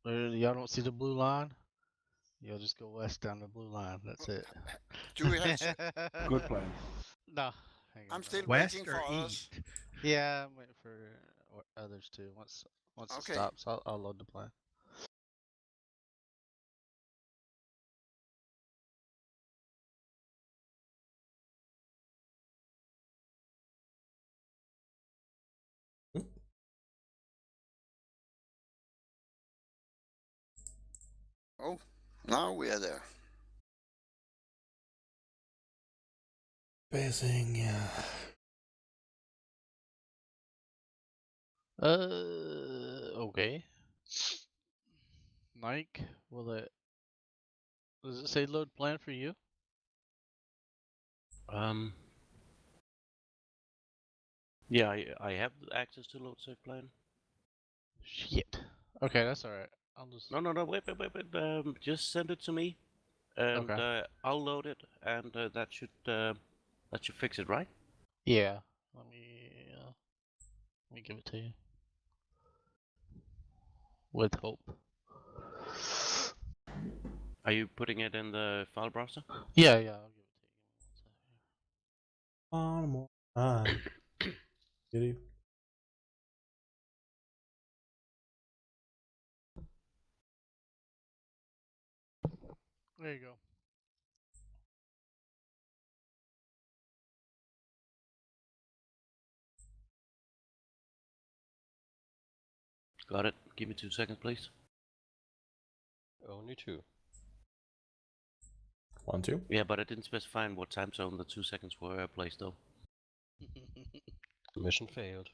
Y'all don't see the blue line? You'll just go west down the blue line. That's it. Do we have? Good plan. No, hang on. I'm still West waiting or for us. east? Yeah, I'm waiting for others too. Once it Okay. stops, I'll load the plan. Oh, now we are there. Basing. Okay. Nike, does it say load plan for you? Yeah, I have access to load safe plan. Shit. Okay, that's alright. I'll just. No, wait. Just send it to me, and Okay. I'll load it, and that should fix it, right? Yeah. Let me give it to you. With hope. Are you putting it in the file browser? Yeah, I'll give it to you. One more time. Get you. There you go. Got it. Give me 2 seconds, please. Only 2. 1, 2. Yeah, but I didn't specify in what time zone the 2 seconds were placed, though. Mission failed.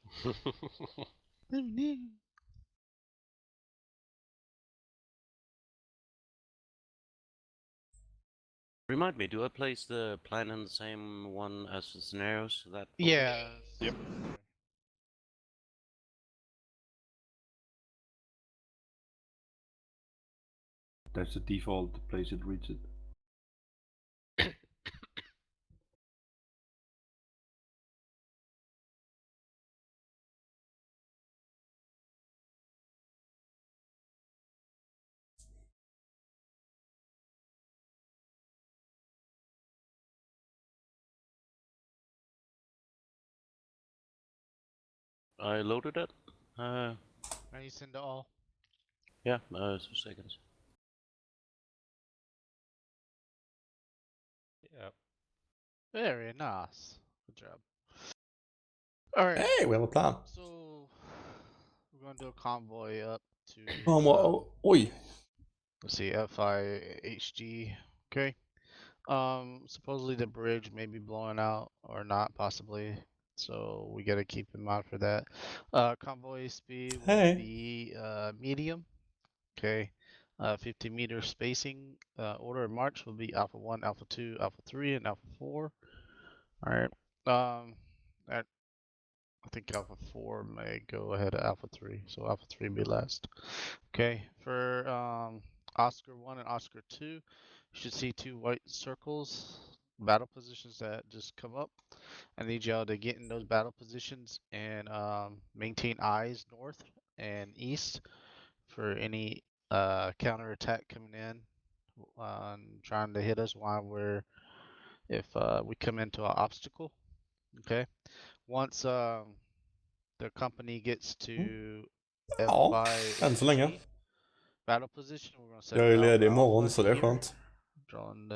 Remind me, do I place the plan in the same one as the scenarios? That Yeah. Yep. That's the default place it reads it. I loaded it. Now you send it all. Yeah, 2 seconds. Yep. Very nice. Good job. Alright. Hey, we have a plan. So we're gonna do a convoy up to Oj. let's see, FIHG. Okay. Supposedly the bridge may be blowing out or not, possibly. So we gotta keep in mind for that. Convoy speed will Hey. be medium. Okay. 50-meter spacing. Order of march will be Alpha 1, Alpha 2, Alpha 3, and Alpha 4. Alright. I think Alpha 4 may go ahead of Alpha 3, so Alpha 3 be last. Okay, for Oscar 1 and Oscar 2, you should see 2 white circles, battle positions that just come up. I need y'all to get in those battle positions and maintain eyes north and east for any counterattack coming in, trying to hit us while if we come into an obstacle. Okay, once the company gets to Ja, än så länge. battle position, we're gonna set Jag är up ledig Alpha imorgon Alpha så det är here. skönt. Drawing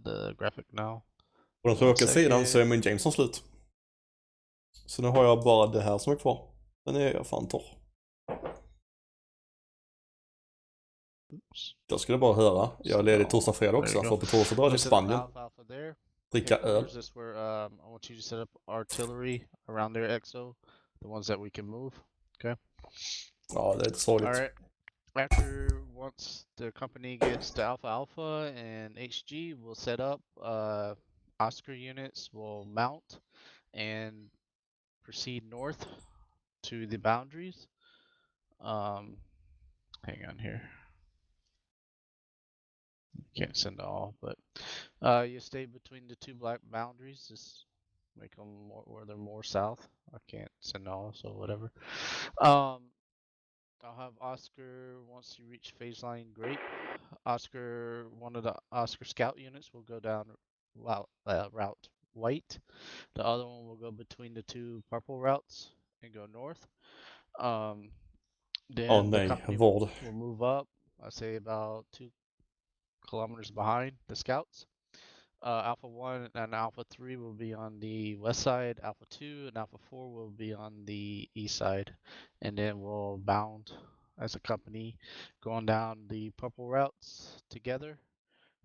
the graphic now. På den tråkiga sidan så är min Jameson slut. Så nu har jag bara det här som är kvar. Den är jag fan torr. Jag skulle bara höra. Jag är ledig torsdag fredag också. För på torsdag drar jag till Spanien. Dricka öl. This is where I want you to set up artillery around their exo, the ones that we can move. Okay. Ja, det är lite sorgligt. All right. Once the company gets to Alpha Alpha and HG, we'll set up. Oscar units will mount and proceed north to the boundaries. Hang on here. Can't send all, but you stay between the 2 black boundaries. Just make them more where they're more south. I can't send all, so whatever. I'll have Oscar once you reach phase line grape. Oscar, one of the Oscar scout units will go down route white. The other one will go between the two purple routes and go north. Then the nej, company vad? will move up. I say about 2 kilometers behind the scouts. Alpha 1 and Alpha 3 will be on the west side. Alpha 2 and Alpha 4 will be on the east side. And then we'll bound as a company going down the purple routes together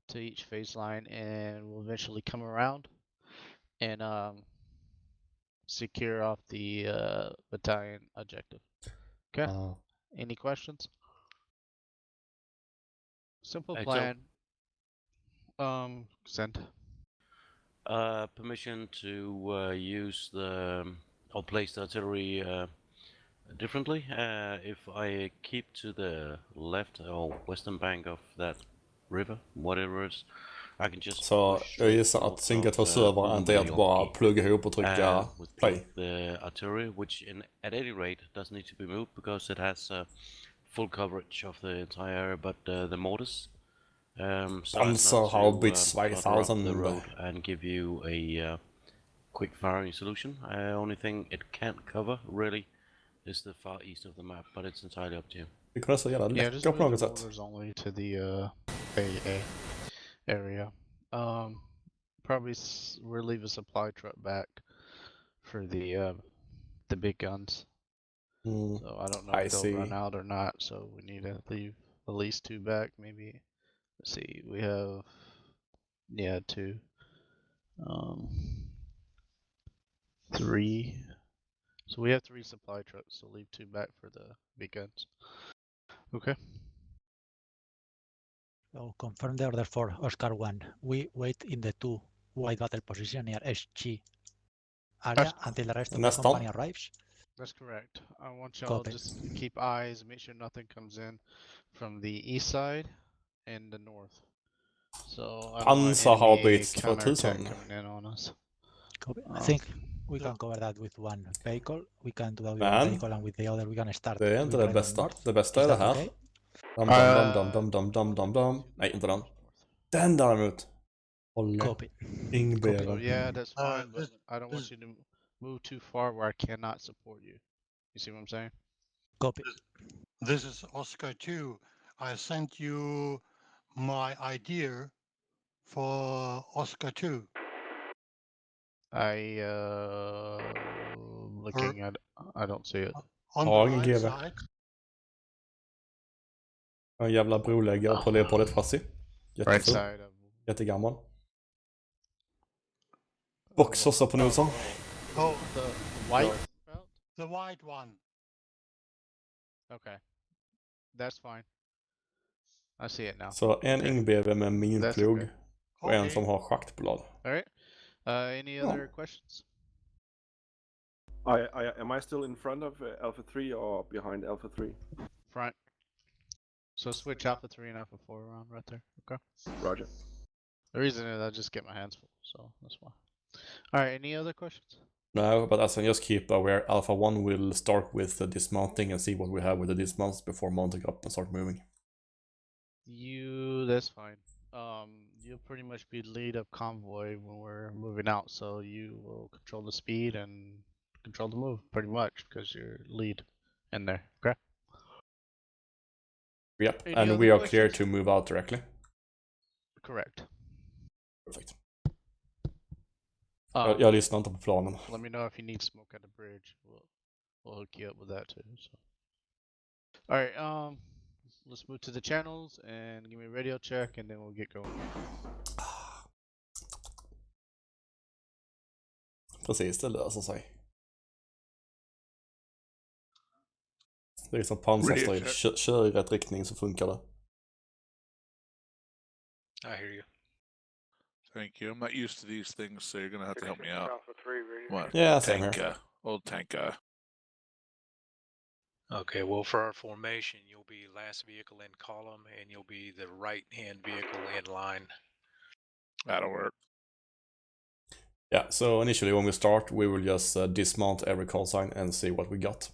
to each phase line, and we'll eventually come around and secure off the battalion objective. Okay. Any questions? Simple plan. Send. Permission to use the or place the artillery differently. If I keep to the left or western bank of that river, whatever it is, I can just Så jag gissar att synka 2 servrar inte är att bara plugga ihop och trycka play. The artillery, which at any rate doesn't need to be moved because it has full coverage of the entire area, but the mortars. Panzerhaubitz 2000. The road and give you a quick firing solution. Only thing it can't cover really is the far east of the map, but it's entirely up to you. Det kunde så jävla Yeah, just läcka på move något the sätt. mortars only to the AA area. Probably relieve a supply truck back for the big guns. So I don't know if they'll run out or not. So we need to leave at least 2 back. Maybe. Let's see. We have 2. 3. So we have 3 supply trucks. So leave 2 back for the big guns. Okay. So confirm the order for Oscar 1. We wait in the 2 white battle position near SG area until the rest of the company arrives. That's correct. I want y'all just keep eyes, make sure nothing comes in from the east side and the north. So I don't want enemy counterattack coming in on us. Copy. I think we can cover that with 1 vehicle. We can do that with 1 vehicle, and with the other we can start. Det är inte det bästa. Det bästa är det här. Nej, inte den. Den däremot. Copy. Yeah, that's fine, but I don't want you to move too far where I cannot support you. You see what I'm saying? Copy. This is Oscar 2. I sent you my idea for Oscar 2. Looking at, I don't see it. On the right side. En jävla broläggare på Leopard chassi. Right side of... Jättegammal. Boxossa på nosen. Oh, the white belt? The white one. Okay. That's fine. I see it now. Så en ingBV med minplog och en som har schaktblad. Alright. Any other questions? Am I still in front of Alpha 3 or behind Alpha 3? Front. So switch Alpha 3 and Alpha 4 around right there. Okay. Roger. The reason is I just get my hands full, so that's why. Alright, any other questions? No, but as I just keep aware, Alpha 1 will start with the dismounting and see what we have with the dismounts before mounting up and start moving. That's fine. You'll pretty much be lead of convoy when we're moving out, so you will control the speed and control the move pretty much because you're lead in there. Okay. Yep, and we are clear to move out directly. Correct. Perfect. Jag lyssnar inte på planen. Let me know if you need smoke at the bridge. We'll hook you up with that too. So. All right. Let's move to the channels and give me a radio check, and then we'll get going. Precis, det löser sig. Det är som pansarstrid. Kör i rätt riktning så funkar det. I hear you. Thank you. I'm not used to these things, so you're going to have to help me out. What? Yeah, same tank here. Old tank guy. Okay, well, for our formation, you'll be last vehicle in column, and you'll be the right-hand vehicle in line. That'll work. Yeah, so initially when we start, we will just dismount every call sign and see what we got.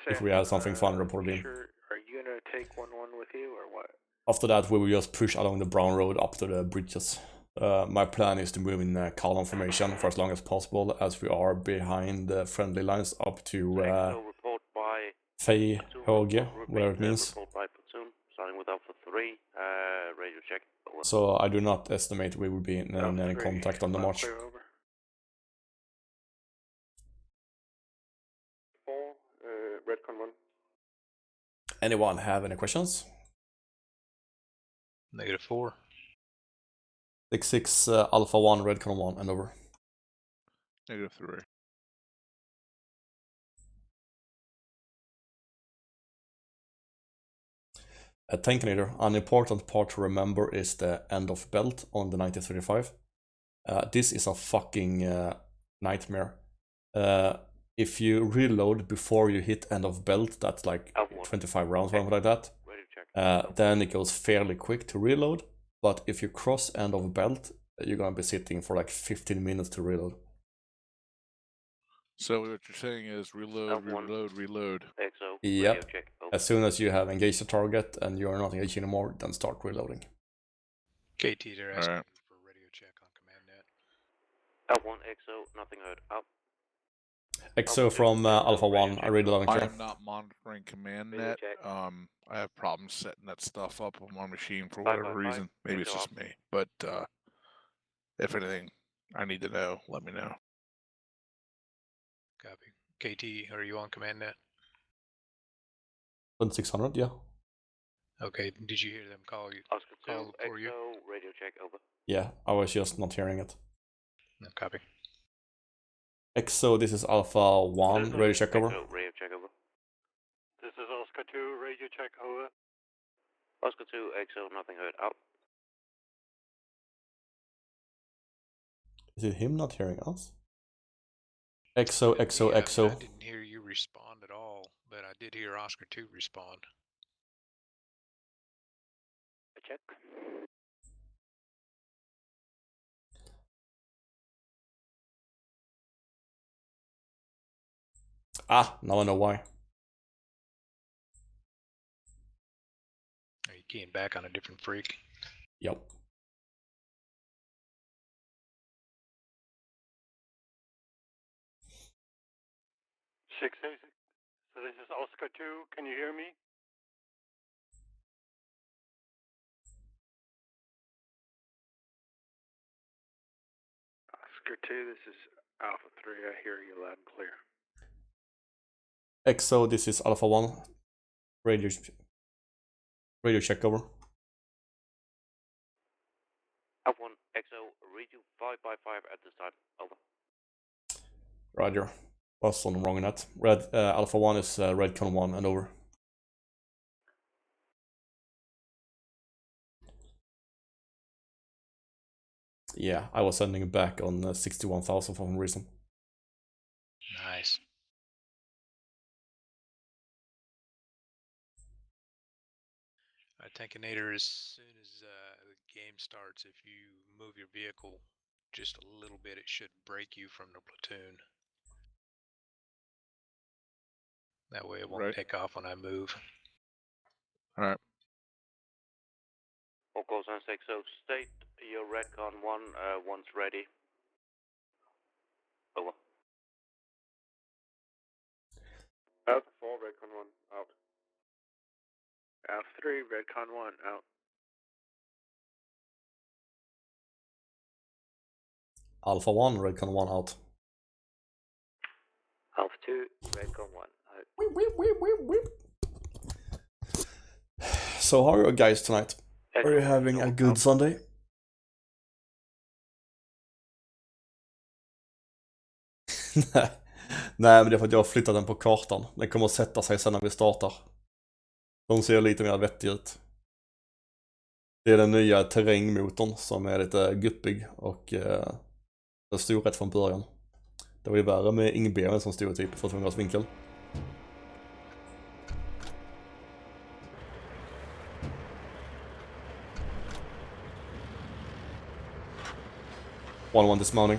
If we have something fun reported in. Are one with you, or what? After that, we will just push along the brown road up to the bridges. My plan is to move in column formation for as long as possible, as we are behind the friendly lines up to report by Fey, Hoge, whatever it means. report by platoon, starting with Alpha 3, radio check. Over. So I do not estimate we will be in any contact on the march. Clear over. 4, Redcon 1. Anyone have any questions? -4. 6-6 Alpha 1, Redcon 1, and over. -3. Tankinator, an important part to remember is the end of belt on the 1935. This is a fucking nightmare. If you reload before you hit end of belt, that's like 25 rounds, something like that, then it goes fairly quick to reload. But if you cross end of belt, you're gonna be sitting for like 15 minutes to reload. So what you're saying is reload, reload. XO, Yep. radio check. Over. As soon as you have engaged the target and you're not engaged anymore, then start reloading. KT, they're asking Alright. for radio check on command net. L1 XO, nothing heard. Out. XO from Alpha 1, I really don't I care. am not monitoring command Radio net. check. I have problems setting that stuff up on my machine for whatever reason. Maybe it's just me. But if anything I need to know, let me know. Copy. KT, are you on command net? 2600, yeah. Okay, did you hear them call you? Oscar 2, Call for you? XO, radio check. Over. Yeah, I was just not hearing it. No, copy. XO, this is Alpha 1, radio check over. XO, radio check. Over. This is Oscar 2, radio check, over. Oscar 2, XO, nothing heard. Out. Is it him not hearing us? XO, XO, Yeah, XO. I didn't hear you respond at all, but I did hear Oscar 2 respond. Check. Ah, now I know why. Are you keying back on a different freak? Yep. So this is Oscar 2, can you hear me? Oscar 2, this is Alpha 3, I hear you loud and clear. XO, this is Alpha 1, radio check over. F1, XO, read you 5 by 5 at this time. Over. Roger. Was on the wrong net. Alpha 1 is Redcon 1 and over. Yeah, I was sending it back on 61,000 for some reason. Nice. Tankinator, as soon as the game starts, if you move your vehicle just a little bit, it should break you from the platoon. That way it won't take off when I move. Alright. All calls on 6, so state your Redcon 1 once ready. Over. Alpha 4, Redcon 1, out. Alpha 3, Redcon 1, out. Alpha 1, Redcon 1 out. Alpha 2, Redcon 1, out. So how are you guys tonight? Are you having a good Sunday? Nej, men det är för att jag har flyttat den på kartan. Den kommer att sätta sig sen när vi startar. De ser lite mer vettig ut. Det är den nya terrängmotorn som är lite guppig och det stod rätt från början. Det var ju värre med ingben som stod typ 45 graders vinkel. One dismounting.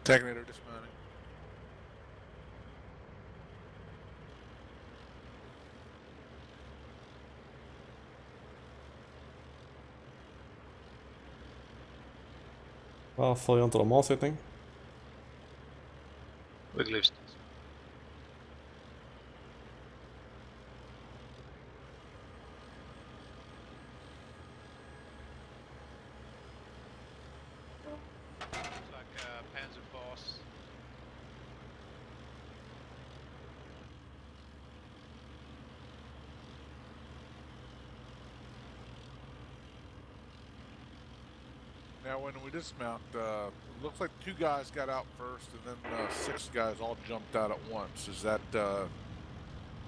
Tankinator dismounting. Varför gör inte de avsättning? Wigglyfts. Like Panzerfaust. Now, when we dismount, looks like 2 guys got out first, and then 6 guys all jumped out at once. Is that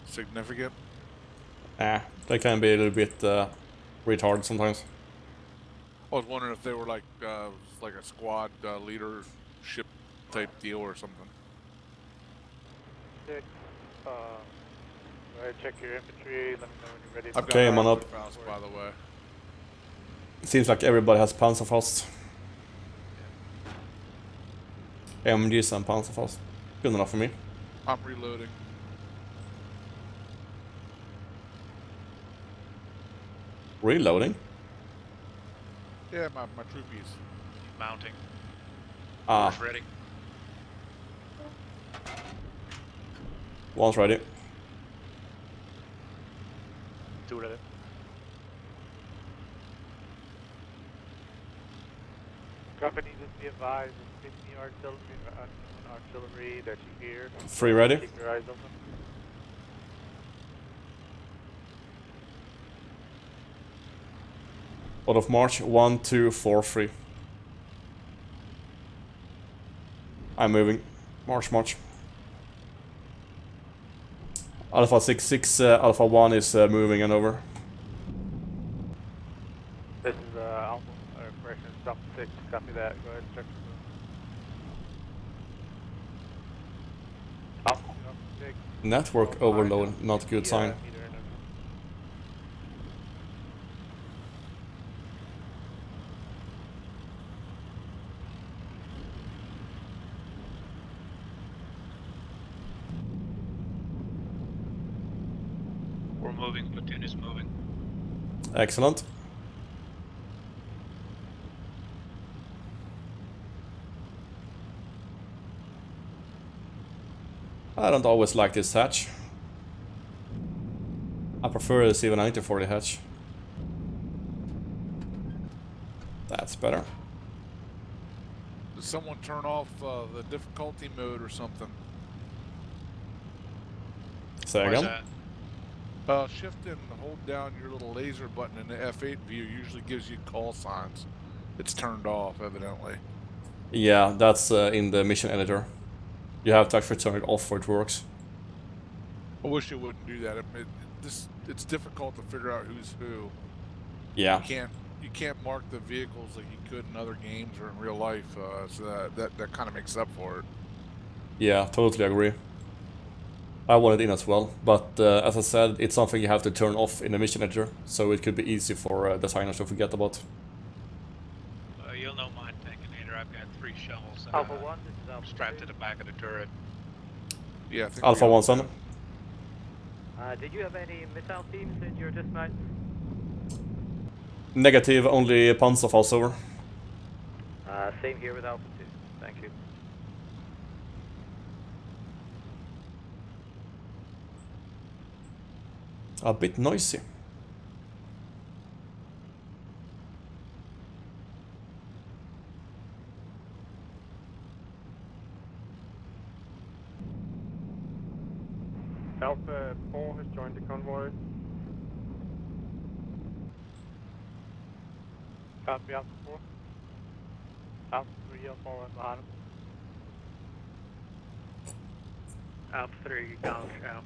significant? They can be a little bit retarded sometimes. I was wondering if they were like a squad leadership type deal or something. Go ahead, check your infantry. Let me know when you're ready. I've Okay, got man up. Panzerfaust, by the way. Seems like everybody has Panzerfaust. MGs and Panzerfaust. Good enough for me. I'm reloading. Reloading? Yeah, my troopies. Mounting. Ah, Force ready. one's ready. Two ready. Company, just be advised, if any artillery that you hear, 3 ready. keep your eyes open. Out of march, 1, 2, 4, 3. I'm moving. March, march. Alpha 6-6, Alpha 1 is moving and over. This is Alpha, correction, Alpha 6, copy that, go ahead and check the Alpha 6. Network overload, not good sign. We're moving, platoon is moving. Excellent. I don't always like this hatch. I prefer the CV90 for the hatch. That's better. Did someone turn off the difficulty mode or something? Say Where's again? that? Shift and hold down your little laser button in the F8 view usually gives you call signs. It's turned off, evidently. Yeah, that's in the mission editor. You have to actually turn it off for it works. I wish it wouldn't do that. It's difficult to figure out who's who. Yeah. You can't mark the vehicles like you could in other games or in real life, so that kind of makes up for it. Yeah, totally agree. I want it in as well, but as I said, it's something you have to turn off in the mission editor, so it could be easy for designers to forget about. You'll know my Tankinator. I've got 3 shovels Alpha 1, this is Alpha strapped 3. to the back of the turret. Yeah, I think Alpha we all 1, son. Did you have any missile teams in your dispatch? Negative, only Panzerfaust over. Same here with Alpha 2. Thank you. A bit noisy. Alpha 4 has joined the convoy. Copy Alpha 4. Alpha 3, I'll follow in behind him. Alpha 3, down channel.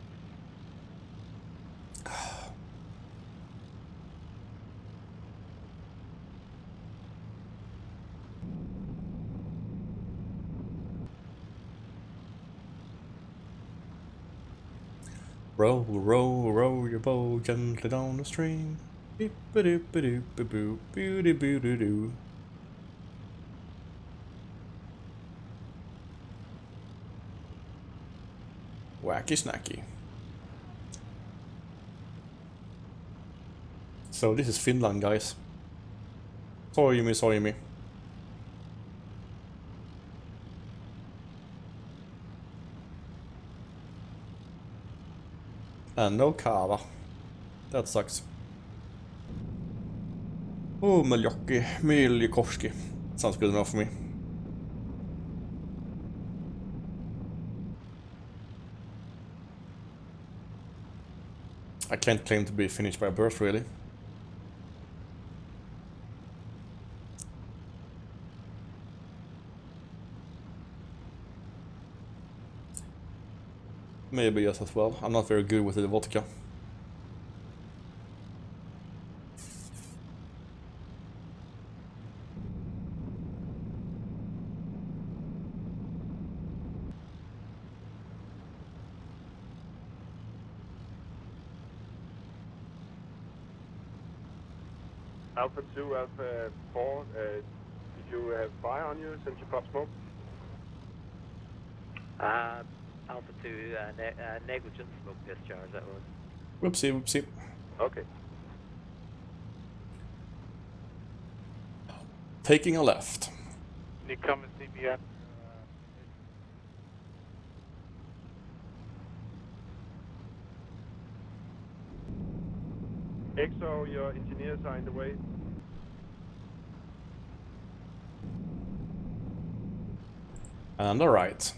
Row, row, row your boat gently down the stream. Beep ba doop ba doop ba boop, boo boo doo doo. Wacky snacky. So this is Finland, guys. Sorry me, sorry me. And no Kava. That sucks. Oh, Miljokoski. Sounds good enough for me. I can't claim to be Finnish by birth, really. Maybe yes as well. I'm not very good with the vodka. Alpha 2, Alpha 4, did you have fire on you since you popped smoke? Alpha 2, negligent smoke discharge, that was. Whoopsie, whoopsie. Okay. Taking a left. Can you come and see me after? EXO, your engineers are in the way. And alright.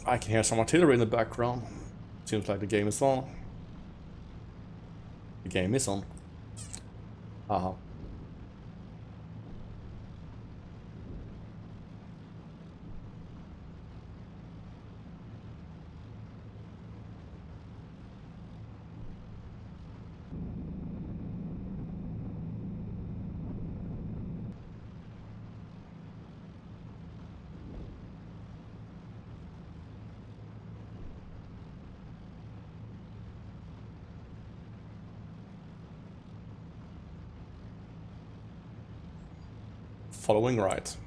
I can hear some artillery in the background. Seems like the game is on. The game is on. Haha. Following right.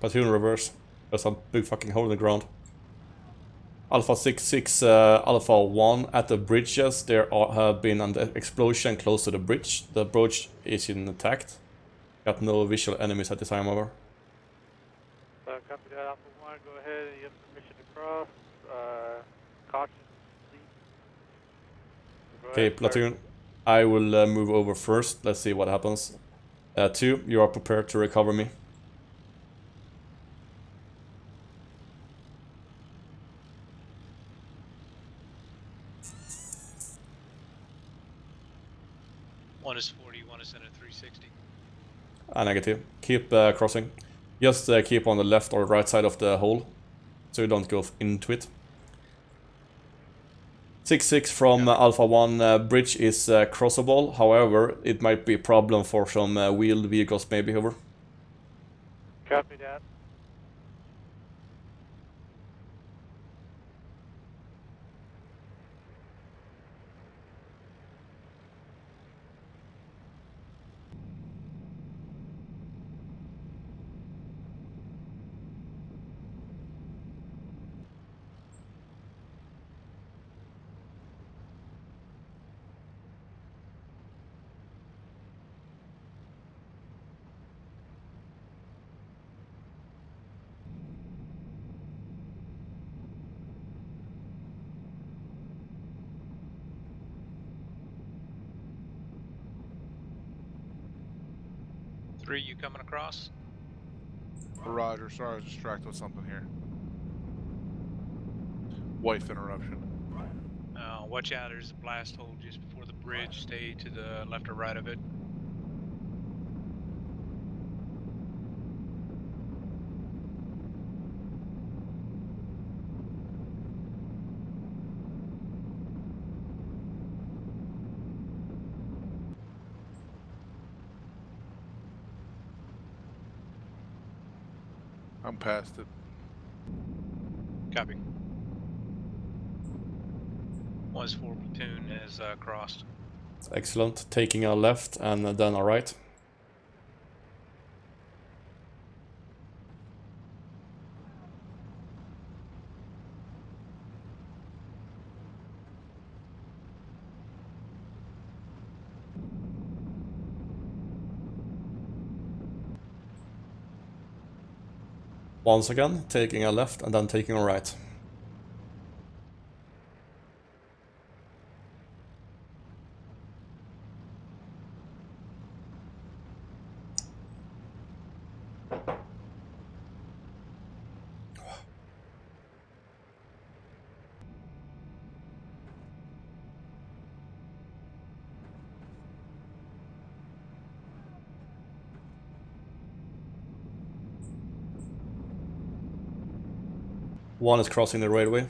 Platoon reverse. There's a big fucking hole in the ground. Alpha 66, Alpha 1 at the bridges. There have been an explosion close to the bridge. The bridge is intact. Got no visual enemies at the time, over. Copy that, Alpha 1, go ahead and you have permission to cross. Caution, sleep. Okay, platoon. I will move over first. Let's see what happens. 2, you are prepared to recover me. One is 40, one is in a 360. Negative. Keep crossing. Just keep on the left or right side of the hole, so you don't go into it. 6-6 from Alpha 1 bridge is crossable. However, it might be a problem for some wheeled vehicles, maybe, over. Copy that. Three, you coming across? Roger, sorry I was distracted with something here. Wife interruption. Watch out, there's a blast hole just before the bridge. Stay to the left or right of it. I'm past it. Copy. 1-4 platoon has crossed. Excellent. Taking a left and then a right. Once again, taking a left and then taking a right. One is crossing the railway.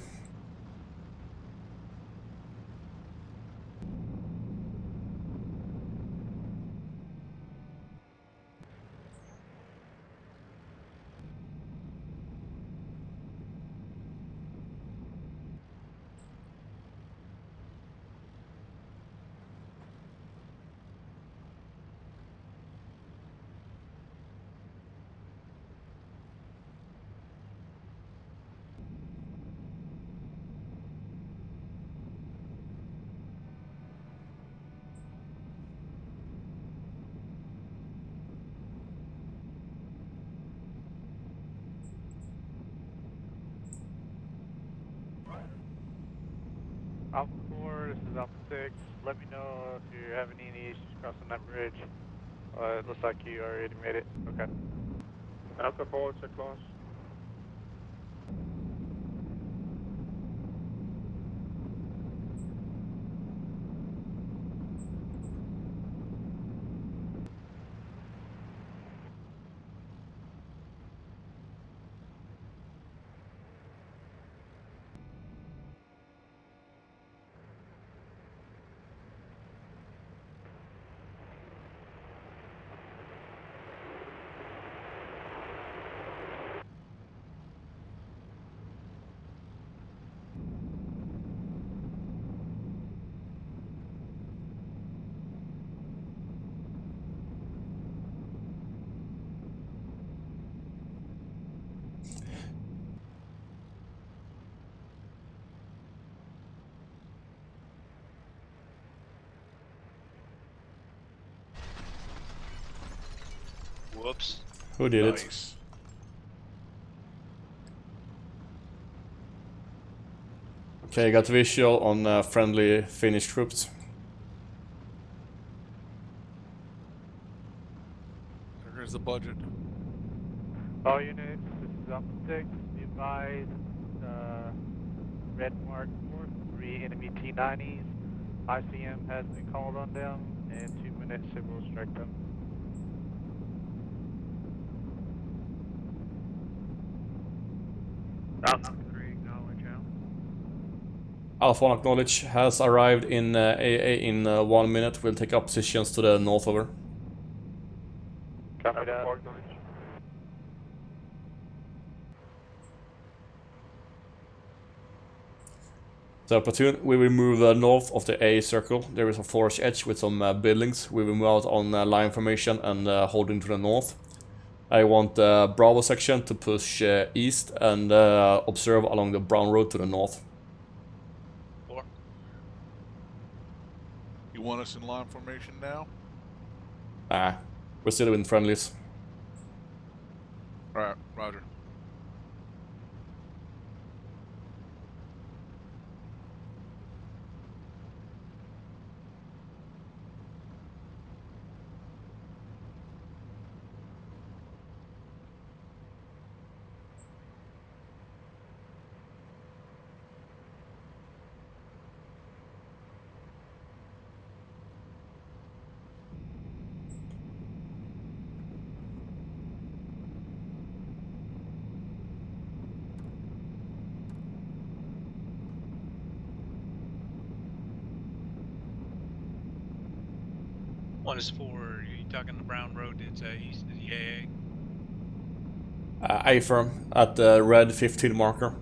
Alpha 4, this is Alpha 6. Let me know if you're having any issues crossing that bridge. It looks like you already made it. Okay. Alpha 4, it's a close. Whoops. Who did it? Nice. Okay, got visual on friendly Finnish troops. Here's the budget. All units, this is Alpha 6. Be advised, red mark 4, 3 enemy T-90s. ICM has been called on them. In 2 minutes, it will strike them. Alpha 3, acknowledge out. Alpha 1 acknowledge has arrived in AA in 1 minute. We'll take up positions to the north over. Copy that. So platoon, we will move north of the A circle. There is a forest edge with some buildings. We will move out on line formation and holding to the north. I want the Bravo section to push east and observe along the Brown Road to the north. You want us in line formation now? We're still in friendlies. Alright, roger. 1 is 4. You talking the Brown Road? It's east of the AA. A-firm at the red 15 marker.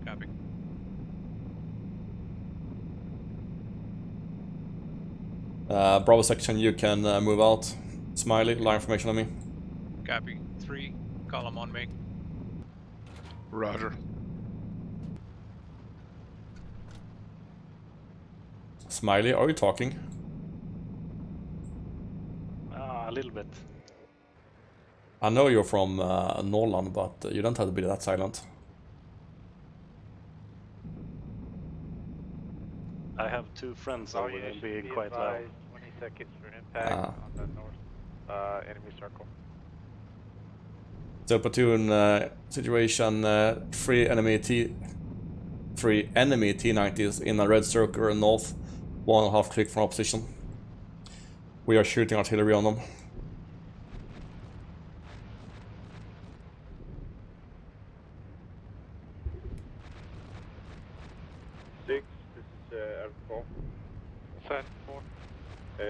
Copy. Bravo section, you can move out. Smiley, line information on me. Copy. 3, column on me. Roger. Smiley, are you talking? A little bit. I know you're from Norland, but you don't have to be that silent. I have 2 friends over there being quite loud. 20 seconds for impact on the north enemy circle. So platoon situation, 3 enemy T-90s in a red circle north, 1.5 click from opposition. We are shooting artillery on them. This is Alpha 4.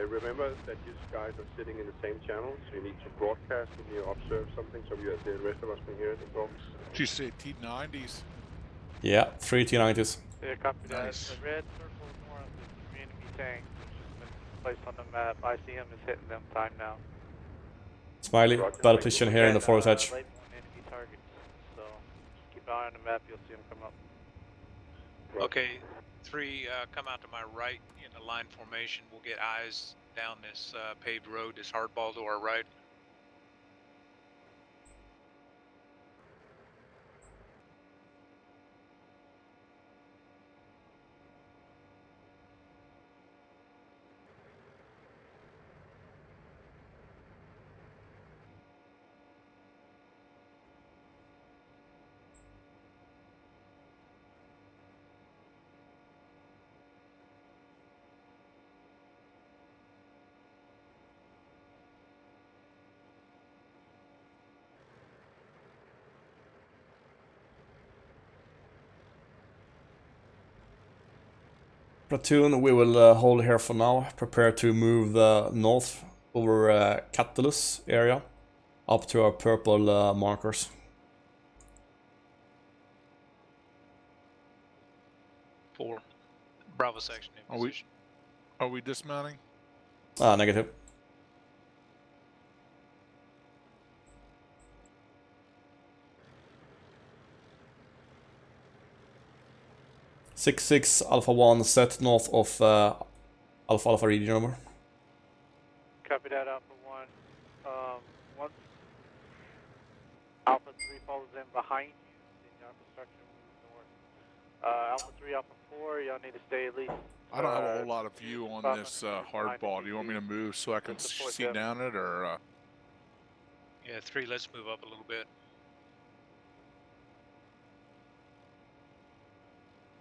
Remember that you guys are sitting in the same channel, so you need to broadcast when you observe something, so the rest of us can hear it as well. Did you say T-90s? Yeah, 3 T-90s. Yeah, copy that. Nice. The red circle north is 3 enemy tanks, which has been placed on the map. ICM is hitting them time now. Smiley, battle position here in the forest edge. Late one enemy targets, so keep an eye on the map, you'll see them come up. Okay, 3, come out to my right in the line formation. We'll get eyes down this paved road, this hardball to our right. Platoon, we will hold here for now. Prepare to move north over Catalus area up to our purple markers. Four. Bravo section in position. Are we dismounting? Negative. Six Alpha 1 set north of Alpha region number. Copy that, Alpha 1. Once Alpha 3 falls in behind you, then your Alpha structure moves north. Alpha 3, Alpha 4, y'all need to stay at least. I don't have a whole lot of view on this hardball. Do you want me to move so I can see down it, or? Yeah, 3, let's move up a little bit.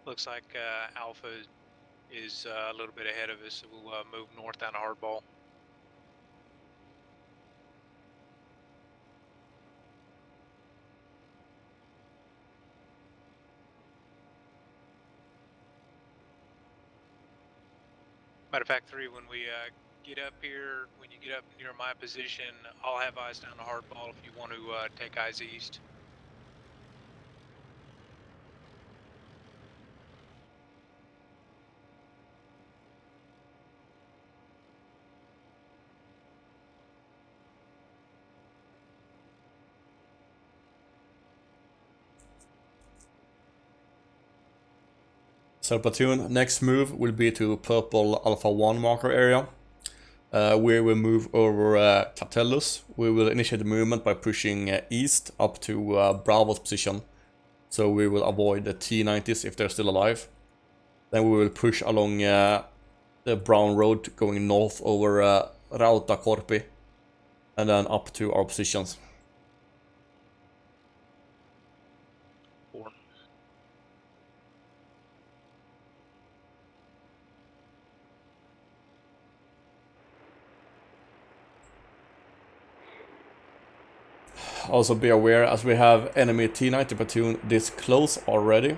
Looks like Alpha is a little bit ahead of us, so we'll move north down to hardball. Matter of fact, 3, when we get up here, when you get up near my position, I'll have eyes down to hardball if you want to take eyes east. So platoon, next move will be to purple Alpha 1 marker area. We will move over Catellus. We will initiate the movement by pushing east up to Bravo's position. So we will avoid the T-90s if they're still alive. Then we will push along the brown road going north over Rauta Corpi. And then up to our positions. Also be aware, as we have enemy T-90 platoon this close already,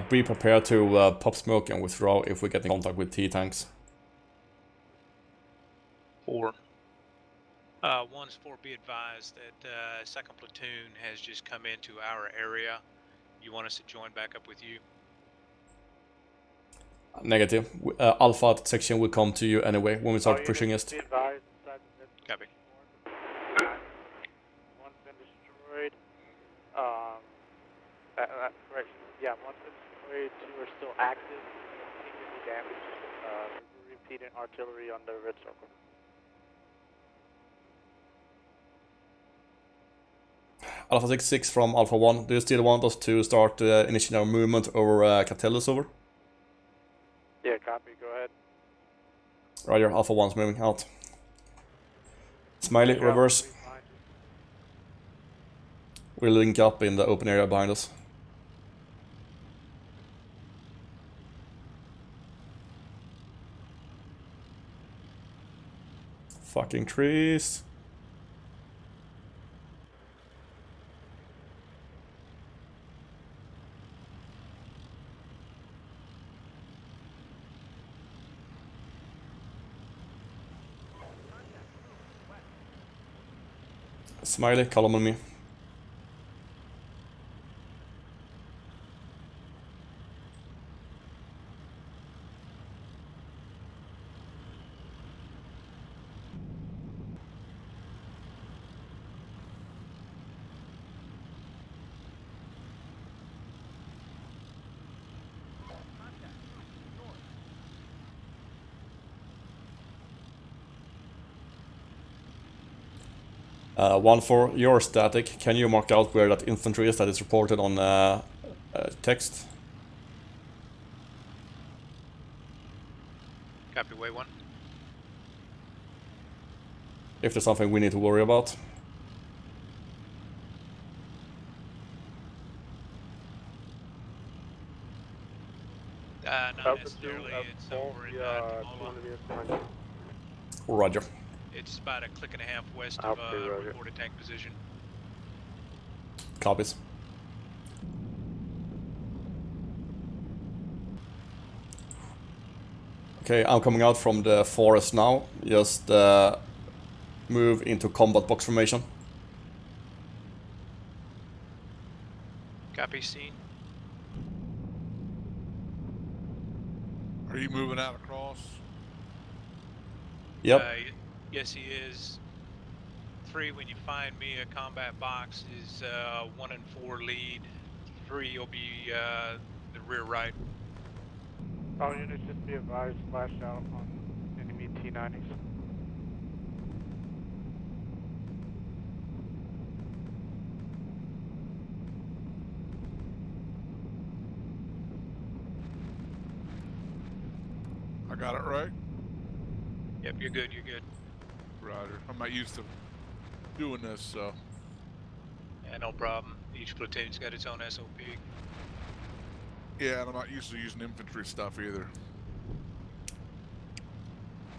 be prepared to pop smoke and withdraw if we get in contact with T-tanks. 4. 1-4, be advised that second platoon has just come into our area. You want us to join back up with you? Negative. Alpha section will come to you anyway when we start pushing east. Be advised, Copy. One's been destroyed. Correction. Yeah, one's been destroyed. 2 are still active. Continuously damaged. Repeating artillery on the red circle. Alpha 6 from Alpha 1. Do you still want us to start initiating our movement over Catellis over? Yeah, copy. Go ahead. Roger, Alpha 1's moving out. Smiley, reverse. We'll link up in the open area behind us. Fucking trees. Smiley, column on me. One for your static. Can you mark out where that infantry is that is reported on text? Copy, way 1. If there's something we need to worry about. Not necessarily. It's over in Timola. Roger. It's about a click and a half west of reported tank position. Copies. Okay, I'm coming out from the forest now. Just move into combat box formation. Copy, scene. Are you moving out across? Yep. Yes, he is. 3, when you find me a combat box, is 1 and 4 lead. 3 will be the rear right. All units just be advised, flash out on enemy T-90s. I got it right? Yep, you're good, you're good. Roger. I'm not used to doing this, so. Yeah, no problem. Each platoon's got its own SOP. Yeah, and I'm not used to using infantry stuff either.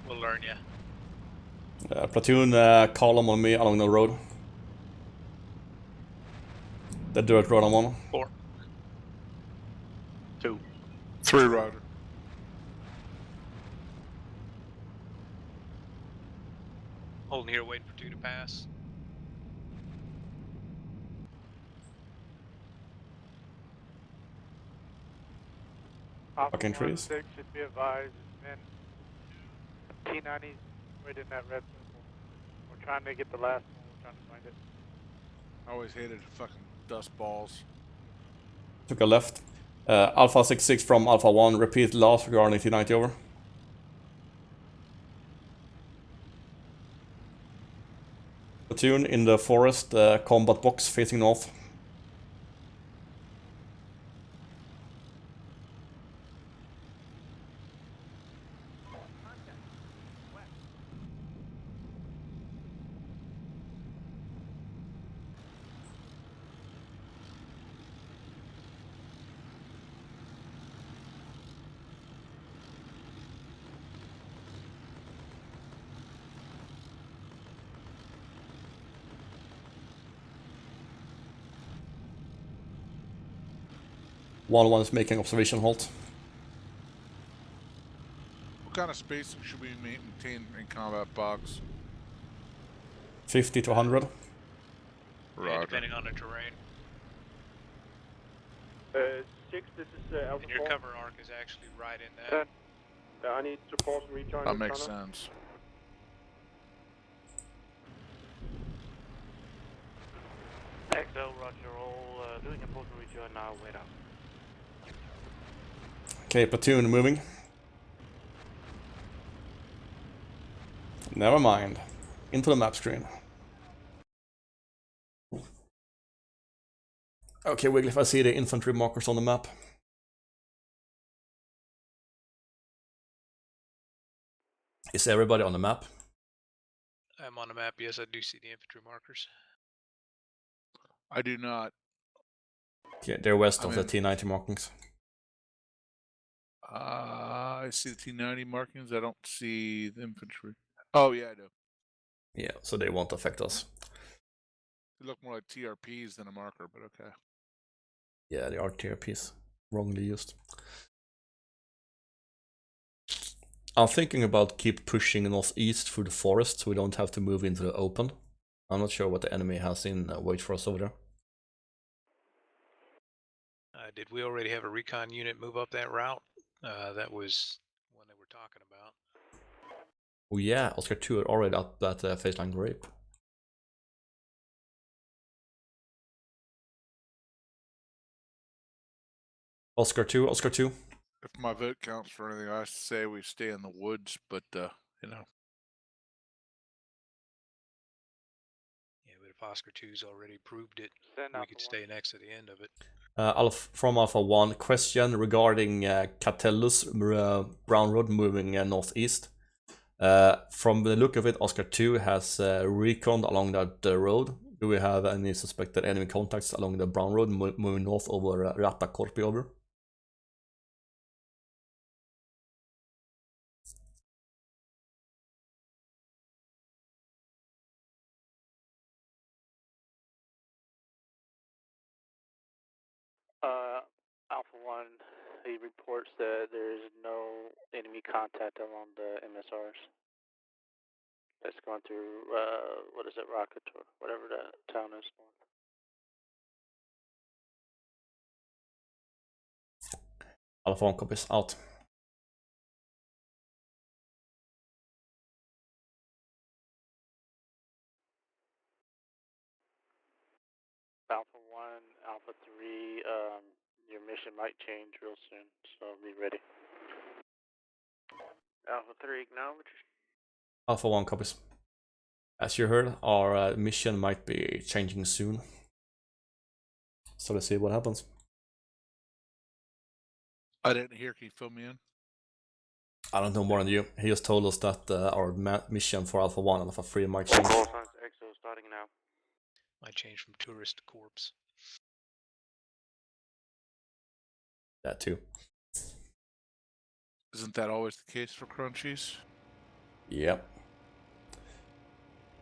We'll learn ya. Platoon column on me along the road. The dirt road I'm on. 4. 2. 3, Roger. Holding here, waiting for 2 to pass. Fucking trees. 6 should be advised. It's been 2 T-90s right in that red circle. We're trying to get the last one. We're trying to find it. I always hated fucking dust balls. Took a left. Alpha 6 from Alpha 1. Repeat last regarding T-90 over. Platoon in the forest, combat box facing north. One is making observation halt. What kind of spacing should we maintain in combat box? 50 to 100. Yeah, depending on the terrain. 6, this is Alpha And your 4. cover arc is actually right in that. I need to pause and rejoin That you, makes Connor. sense. XO, roger, all doing a port rejoin now, wait up. Okay, platoon moving. Never mind. Into the map screen. Okay, Wiggly, I see the infantry markers on the map. Is everybody on the map? I'm on the map, yes, I do see the infantry markers. I do not. Okay, they're west of the T90 markings. I see the T90 markings. I don't see the infantry. Oh, yeah, I do. Yeah, so they won't affect us. They look more like TRPs than a marker, but okay. Yeah, they are TRPs. Wrongly used. I'm thinking about keep pushing northeast through the forest so we don't have to move into the open. I'm not sure what the enemy has in wait for us over there. Did we already have a recon unit move up that route? That was one they were talking about. Oh yeah, Oscar 2 are already up that phase line grape. Oscar 2, Oscar 2. If my vote counts for anything, I say we stay in the woods, but, you know. Yeah, but if Oscar 2's already proved it, Send we Alpha could stay next to the end of it. From Alpha 1, question regarding Catellus Brown Road moving northeast. From the look of it, Oscar 2 has recon along that road. Do we have any suspected enemy contacts along the Brown Road moving north over Rattakorpi over? Alpha 1, he reports that there is no enemy contact along the MSRs. That's going through, what is it, Rocket or whatever that town is. Alpha 1 copies out. Alpha 1, Alpha 3, your mission might change real soon, so be ready. Alpha 3, acknowledge. Alpha 1 copies. As you heard, our mission might be changing soon. So let's see what happens. I didn't hear. Can you fill me in? I don't know more than you. He just told us that our mission for Alpha 1 and Alpha 3 might change. Call signs XO starting now. Might change from tourist to corpse. That too. Isn't that always the case for crunchies? Yep.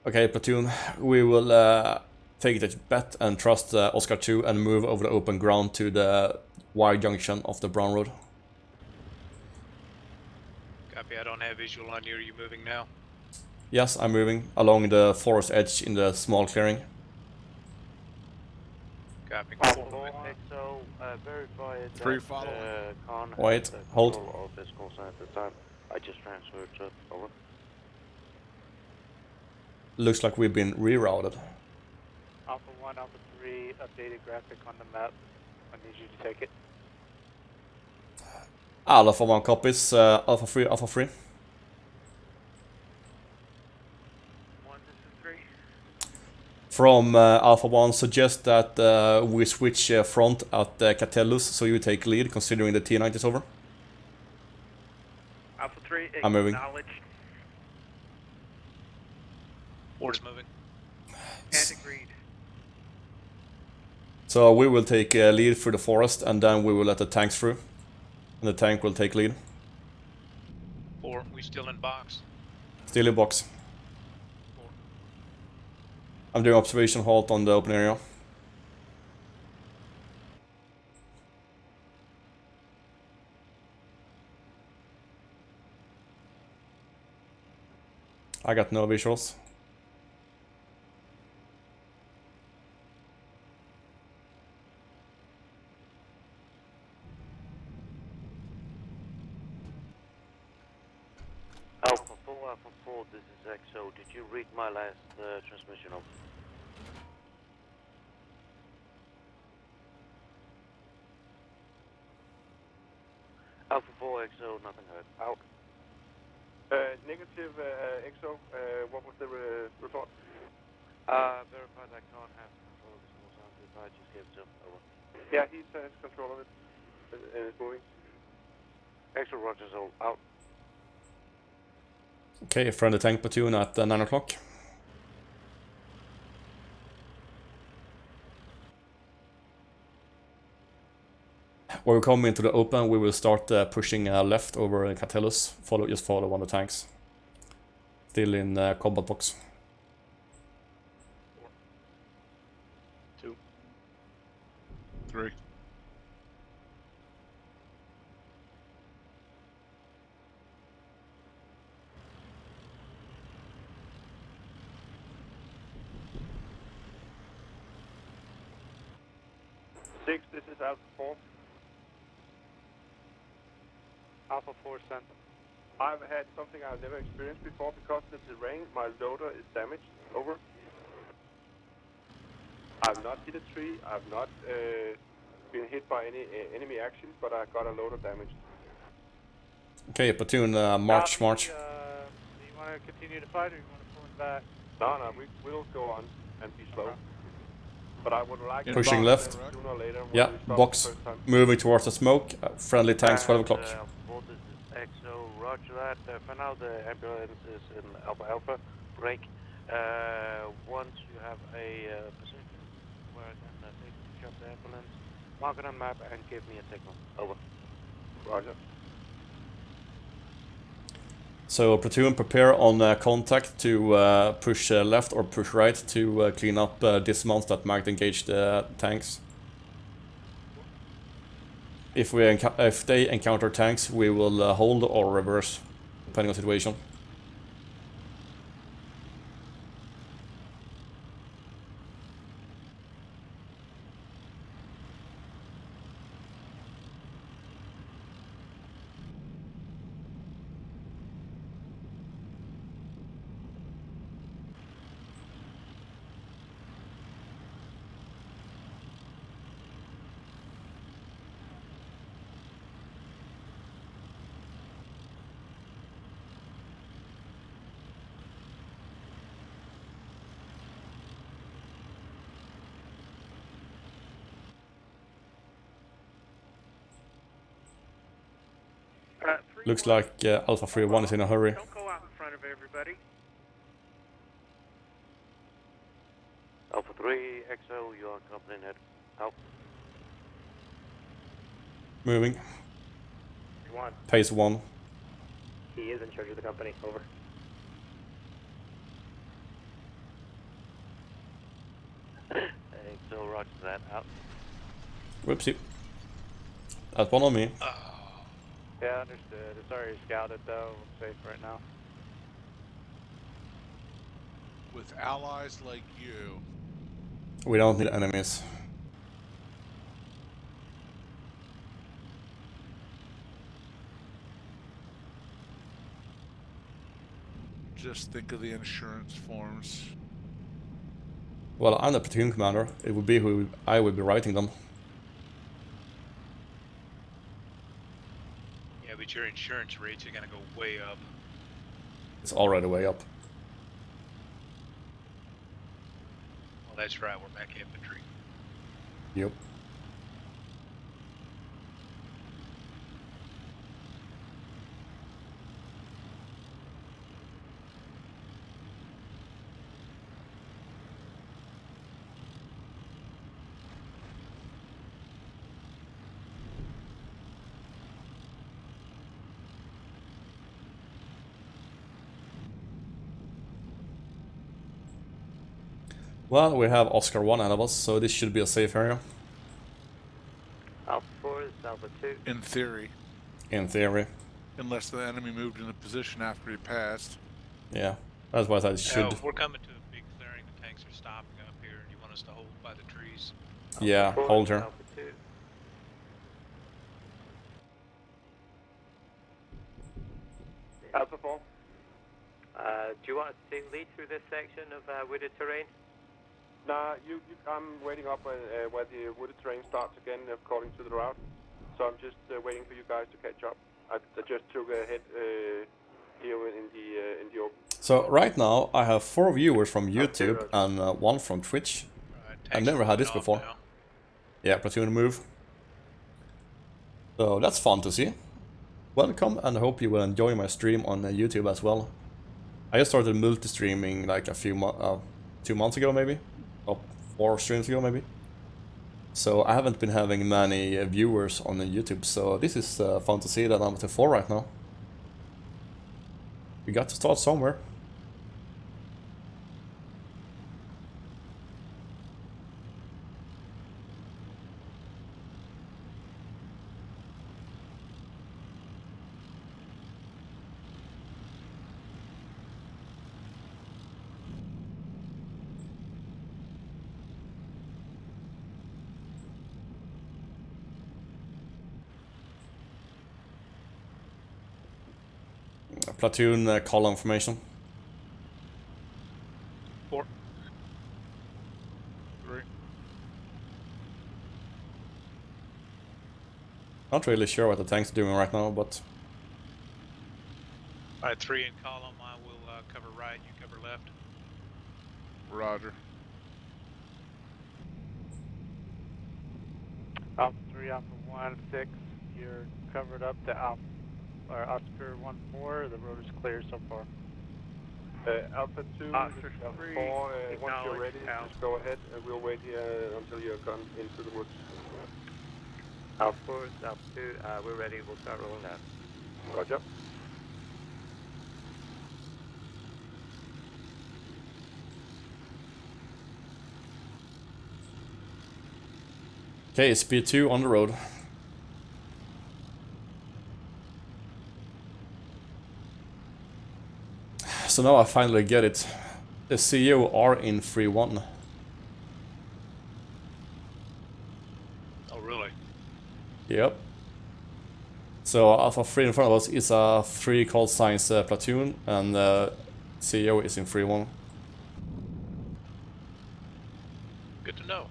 Okay, platoon, we will take the bet and trust Oscar 2 and move over the open ground to the Y junction of the Brown Road. Copy, I don't have visual on you. Are you moving now? Yes, I'm moving along the forest edge in the small clearing. Copy. XO, verify it. 3 following. Con Wait, has hold. control of this call sign at the time. I just transferred to over. Looks like we've been rerouted. Alpha 1, Alpha 3, updated graphic on the map. I need you to take it. Alpha 1 copies, Alpha 3, Alpha 3. 1, this is 3. From Alpha 1 suggest that we switch front at Catellus, so you take lead considering the T90 is over. Alpha 3, I'm moving. acknowledged Order's moving. and agreed. So we will take lead through the forest and then we will let the tanks through. And the tank will take lead. 4, we still in box. Still in box. 4. I'm doing observation halt on the open area. I got no visuals. Alpha 4, this is XO. Did you read my last transmission over? Alpha 4, XO, nothing heard. Out. Negative XO, what was the report? Verified I can't have control of this small sound if I just gave it to him. Over. Yeah, he has control of it. And it's moving. XO, Rogers, all out. Okay, friendly tank platoon at 9 o'clock. When we come into the open, we will start pushing left over Catellus. Just follow one of the tanks. Still in combat box. 2. 3. Six, this is Alpha 4. Alpha 4 sent. I've had something I've never experienced before because of the terrain. My loader is damaged. Over. I've not hit a tree. I've not been hit by any enemy action, but I got a loader damaged. Okay, platoon, march. Do you want to continue to fight or you want to pull him back? No, we'll go on and be slow. But I would like Pushing left. sooner or later when Yeah, we stop box. the first time. Moving towards the smoke. Friendly tanks, 12 o'clock. This is XO, roger that. For now, the ambulance is in Alpha Alpha. Break. Once you have a position where I can take a picture of the ambulance, mark it on map and give me a signal. Over. Roger. So platoon, prepare on contact to push left or push right to clean up dismounts that might engage the tanks. If they encounter tanks, we will hold or reverse, depending on the situation. Looks like Alpha 3-1 is in a hurry. Don't go out in front of everybody. Alpha 3, XO, you are company net. Out. Moving. 1. Pace 1. He is in charge of the company. Over. XO, roger that. Out. Whoopsie. That's one on me. Yeah, understood. It's already scouted though. We're safe right now. With allies like you. We don't need enemies. Just think of the insurance forms. Well, I'm the platoon commander. It would be who I would be writing them. Yeah, but your insurance rates are gonna go way up. It's already way up. Well, that's right. We're back infantry. Yep. Well, we have Oscar 1 ahead of us, so this should be a safe area. Alpha 4 is Alpha 2. In theory. In theory. Unless the enemy moved into position after he passed. Yeah. That's why I said should. We're coming to a big clearing. The tanks are stopping up here. You want us to hold by the trees? Yeah, hold her. Alpha 4. Do you want us to lead through this section of wooded terrain? Nah, I'm waiting up where the wooded terrain starts again according to the route. So I'm just waiting for you guys to catch up. I just took a hit here in the open. So right now I have 4 viewers from YouTube and 1 from Twitch. I've never had this before. Now. Yeah, platoon move. So that's fun to see. Welcome, and I hope you will enjoy my stream on YouTube as well. I just started multi-streaming like a few 2 months ago maybe, or 4 streams ago maybe. So I haven't been having many viewers on YouTube, so this is fun to see that I'm at 4 right now. We got to start somewhere. Platoon column formation. 4. 3. Not really sure what the tank's doing right now, but... Alright, 3 in column. I will cover right, you cover left. Roger. Alpha 3, Alpha 1, 6. You're covered up to Alpha. Or Oscar 1-4, the road is clear so far. Alpha 2, Oscar Alpha 3, 4, once you're ready, Alpha. just go ahead and we'll wait here until you're gone into the woods. Alpha 4, Alpha 2, we're ready, we'll start rolling down. Roger. Okay, speed 2 on the road. So now I finally get it. The CEO are in 3-1. Oh, really? Yep. So Alpha 3 in front of us is a 3 call signs platoon, and CEO is in 3-1. Good to know.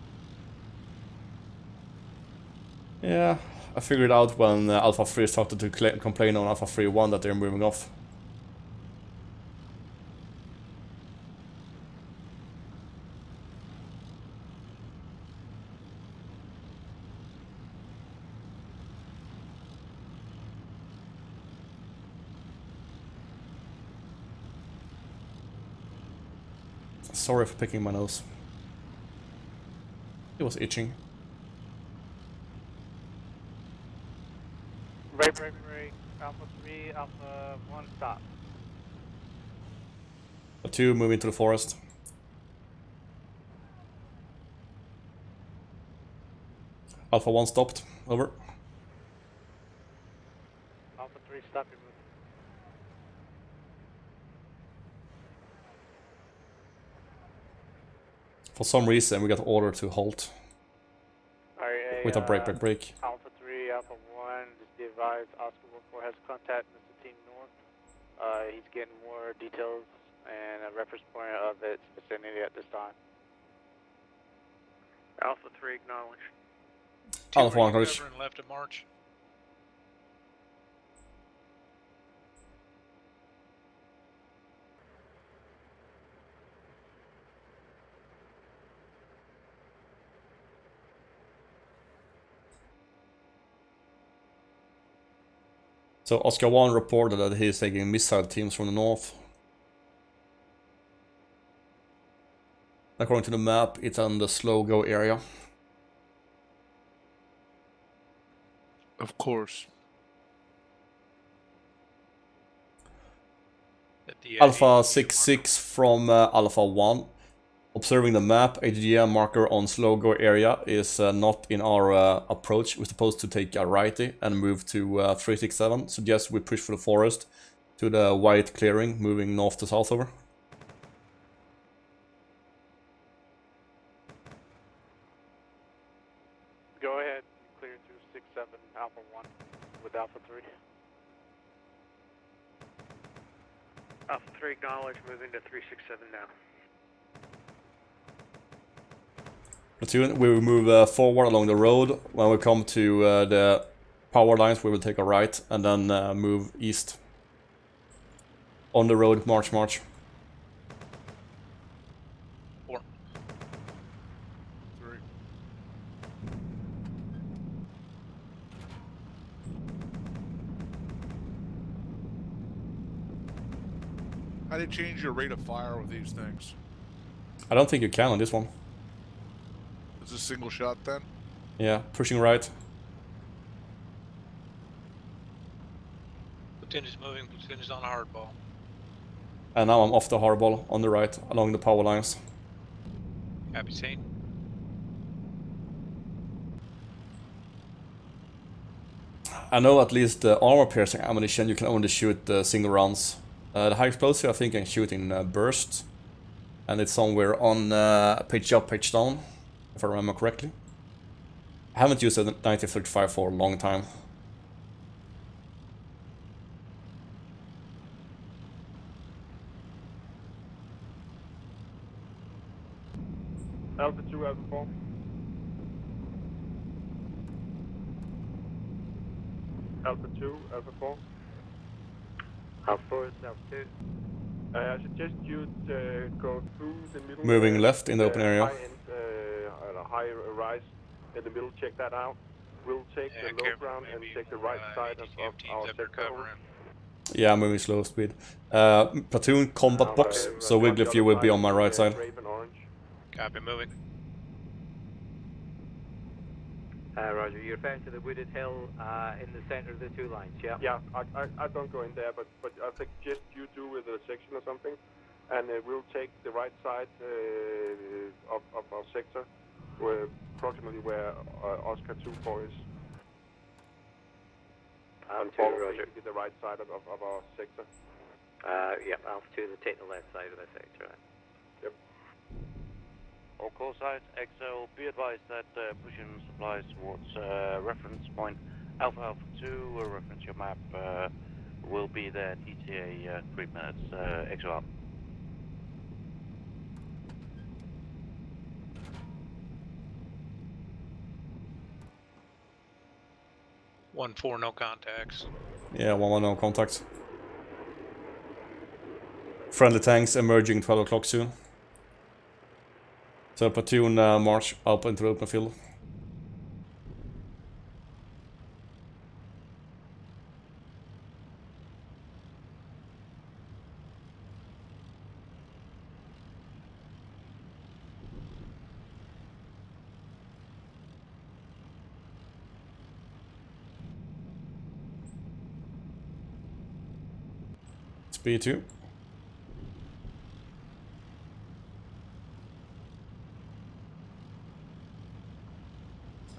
Yeah, I figured out when Alpha 3 started to complain on Alpha 3-1 that they're moving off. Sorry for picking my nose. It was itching. Right, Alpha 3, Alpha 1, stop. A 2 move into the forest. Alpha 1 stopped. Over. Alpha 3, stop your movement. For some reason, we got ordered to halt. RA, With a break. Alpha 3, Alpha 1, just be advised, Oscar 1-4 has contact with the team north. He's getting more details and a reference point of its vicinity at this time. Alpha 3, acknowledge. Alpha 1, Are you acknowledge. covering left of March? So Oscar 1 reported that he is taking missile teams from the north. According to the map, it's on the slow go area. Of course. Alpha 66 from Alpha 1. Observing the map, AGM marker on slow go area is not in our approach. We're supposed to take a righty and move to 367. Suggest we push for the forest to the white clearing, moving north to south over. Go ahead, clear through 6-7 Alpha 1 with Alpha 3. Alpha 3 acknowledge, moving to 367 now. Platoon, we will move forward along the road. When we come to the power lines, we will take a right and then move east. On the road, march, march. 4. 3. How do you change your rate of fire with these things? I don't think you can on this one. Is this single shot then? Yeah, pushing right. Platoon is moving, platoon is on a hardball. And now I'm off the hardball on the right, along the power lines. Copy, seen. I know at least the armor-piercing ammunition you can only shoot single rounds. The high explosive I think I can shoot in bursts. And it's somewhere on page up, page down, if I remember correctly. I haven't used a 1935 for a long time. Alpha 2, Alpha 4. Alpha 2, Alpha 4. Alpha 4 is Alpha 2. I suggest you go through the middle. Moving left in the open area. High end, high rise in the middle. Check that out. We'll take the low ground and take the right side of our sector. Yeah, I'm moving slow speed. Platoon combat box, so Wigglyf, you will be on my right side. Copy, moving. Roger, you're referring to the wooded hill in the center of the two lines, yeah? Yeah, I don't go in there, but I suggest you do with a section or something, and we'll take the right side of our sector, approximately where Oscar 2-4 is. Alpha 2, Roger. Be the right side of our sector. Yeah, Alpha 2 to take the left side of the sector. Yep. All call signs, XO, be advised that pushing supplies towards reference point Alpha Alpha 2, reference your map, will be there ETA 3 minutes, XO up. One 4, no contacts. Yeah, 1-1, no contacts. Friendly tanks emerging 12 o'clock soon. So platoon march up into the open field. Speed 2.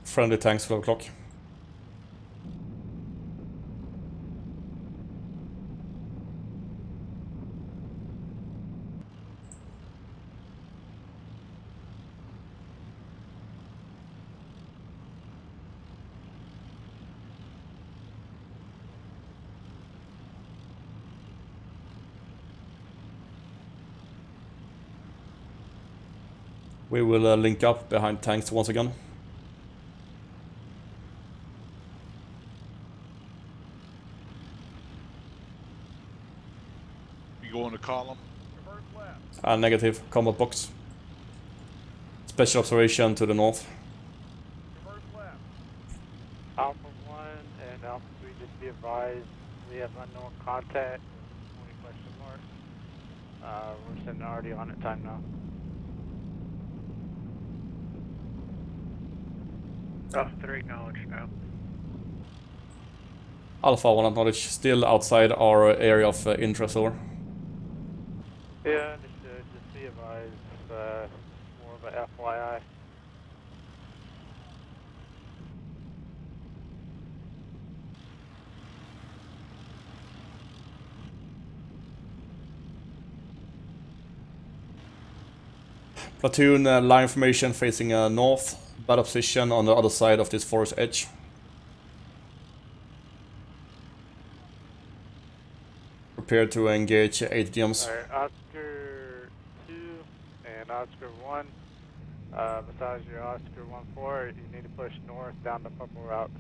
Friendly tanks 12 o'clock. We will link up behind tanks once again. You go in the column. Negative, combat box. Special observation to the north. Alpha 1 and Alpha 3, just be advised, we have unknown contact. Only question mark. We're sending already on at time now. Alpha 3 acknowledged now. Alpha 1 acknowledged, still outside our area of interest, over. Yeah, just be advised, more of a FYI. Platoon line formation facing north. battle position on the other side of this forest edge. Prepare to engage 8 GMs. Alright, Oscar 2 and Oscar 1. Besides your Oscar 1-4, you need to push north down the purple route.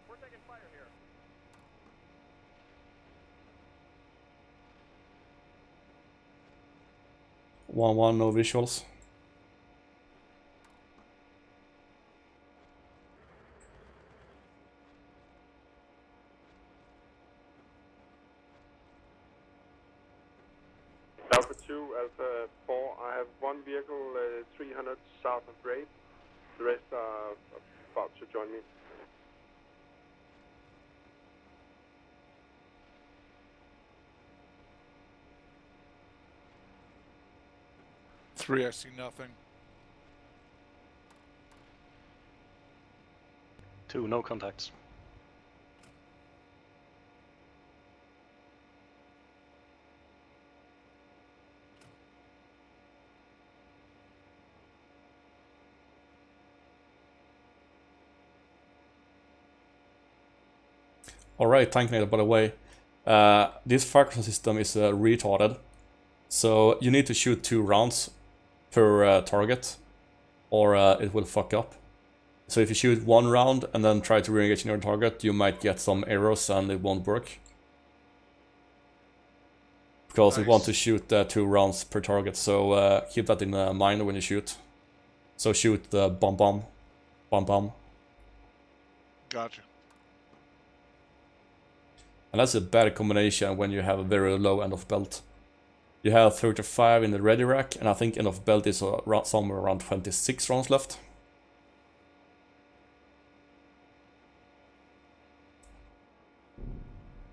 We're taking fire here. 1-1, no visuals. Alpha 2, Alpha 4, I have one vehicle 300 south of Brave. The rest are about to join me. Three, I see nothing. 2, no contacts. Alright, Tankinator, by the way. This fire system is retarded. So you need to shoot 2 rounds per target, or it will fuck up. So if you shoot 1 round and then try to re-engage your target, you might get some errors and it won't work. Because you want to shoot 2 rounds per target, so keep that in mind when you shoot. So shoot the bomb. Gotcha. And that's a bad combination when you have a very low end of belt. You have 35 in the ready rack, and I think end of belt is somewhere around 26 rounds left.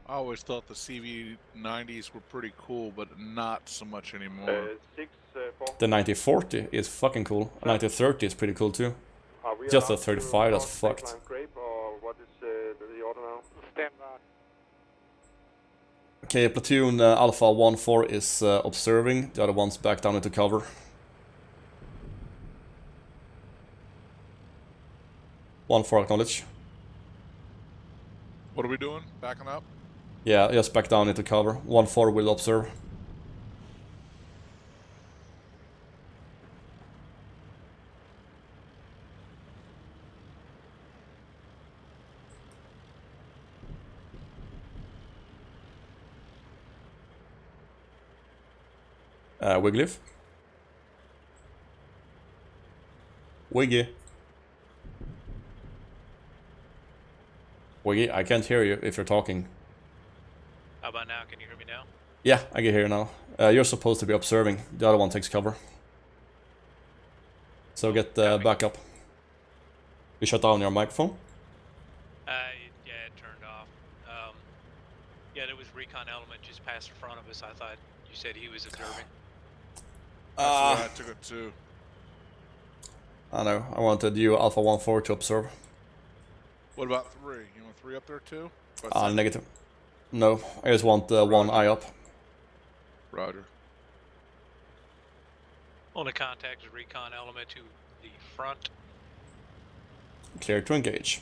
I always thought the CV90s were pretty cool, but not so much anymore. 6, 4. The 9040 is fucking cool. 9030 is pretty cool too. Just the 35 that's fucked. Grape, or what is the order now? Stand by. Okay, platoon Alpha 1-4 is observing, the other one's back down into cover. One for acknowledge. What are we doing? Backing up? Yeah, just back down into cover. 1-4 will observe. Wigglyf. Wiggy. Wiggy, I can't hear you if you're talking. How about now? Can you hear me now? Yeah, I can hear you now. You're supposed to be observing. The other one takes cover. So get back up. You shut down your microphone? Yeah, it turned off. Yeah, there was Recon element just past the front of us. I thought you said he was observing. That's what I took it to. I know. I wanted you Alpha 1-4 to observe. What about 3? You want 3 up there too? Negative. No, I just want one eye up. Roger. On the contact is Recon element to the front. Clear to engage.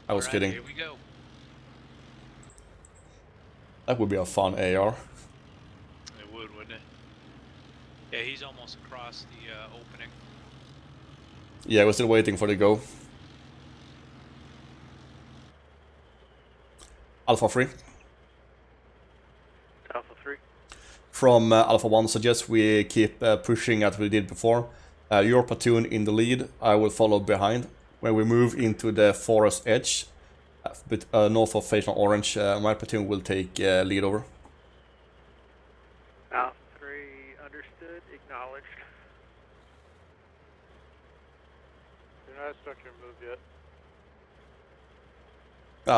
I was kidding. Here we go. That would be a fun AR. It would, wouldn't it? Yeah, he's almost across the opening. Yeah, we're still waiting for the go. Alpha 3. Alpha 3. From Alpha 1 suggests we keep pushing as we did before. Your platoon in the lead, I will follow behind. When we move into the forest edge, north of Fatal Orange, my platoon will take lead over. Alpha 3, understood, acknowledged. You're not structure move yet.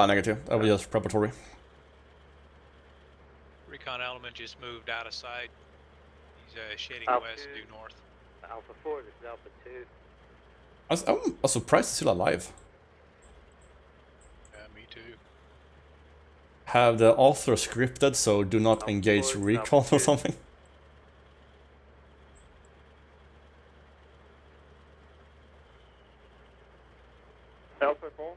Negative. That was just preparatory. Recon element just moved out of sight. shading Alpha west 2. due north. Alpha 4, this is Alpha 2. I'm surprised he's still alive. Yeah, me too. Have the author scripted so do not Alpha engage 4 is Recon Alpha or 2. something? Alpha 4?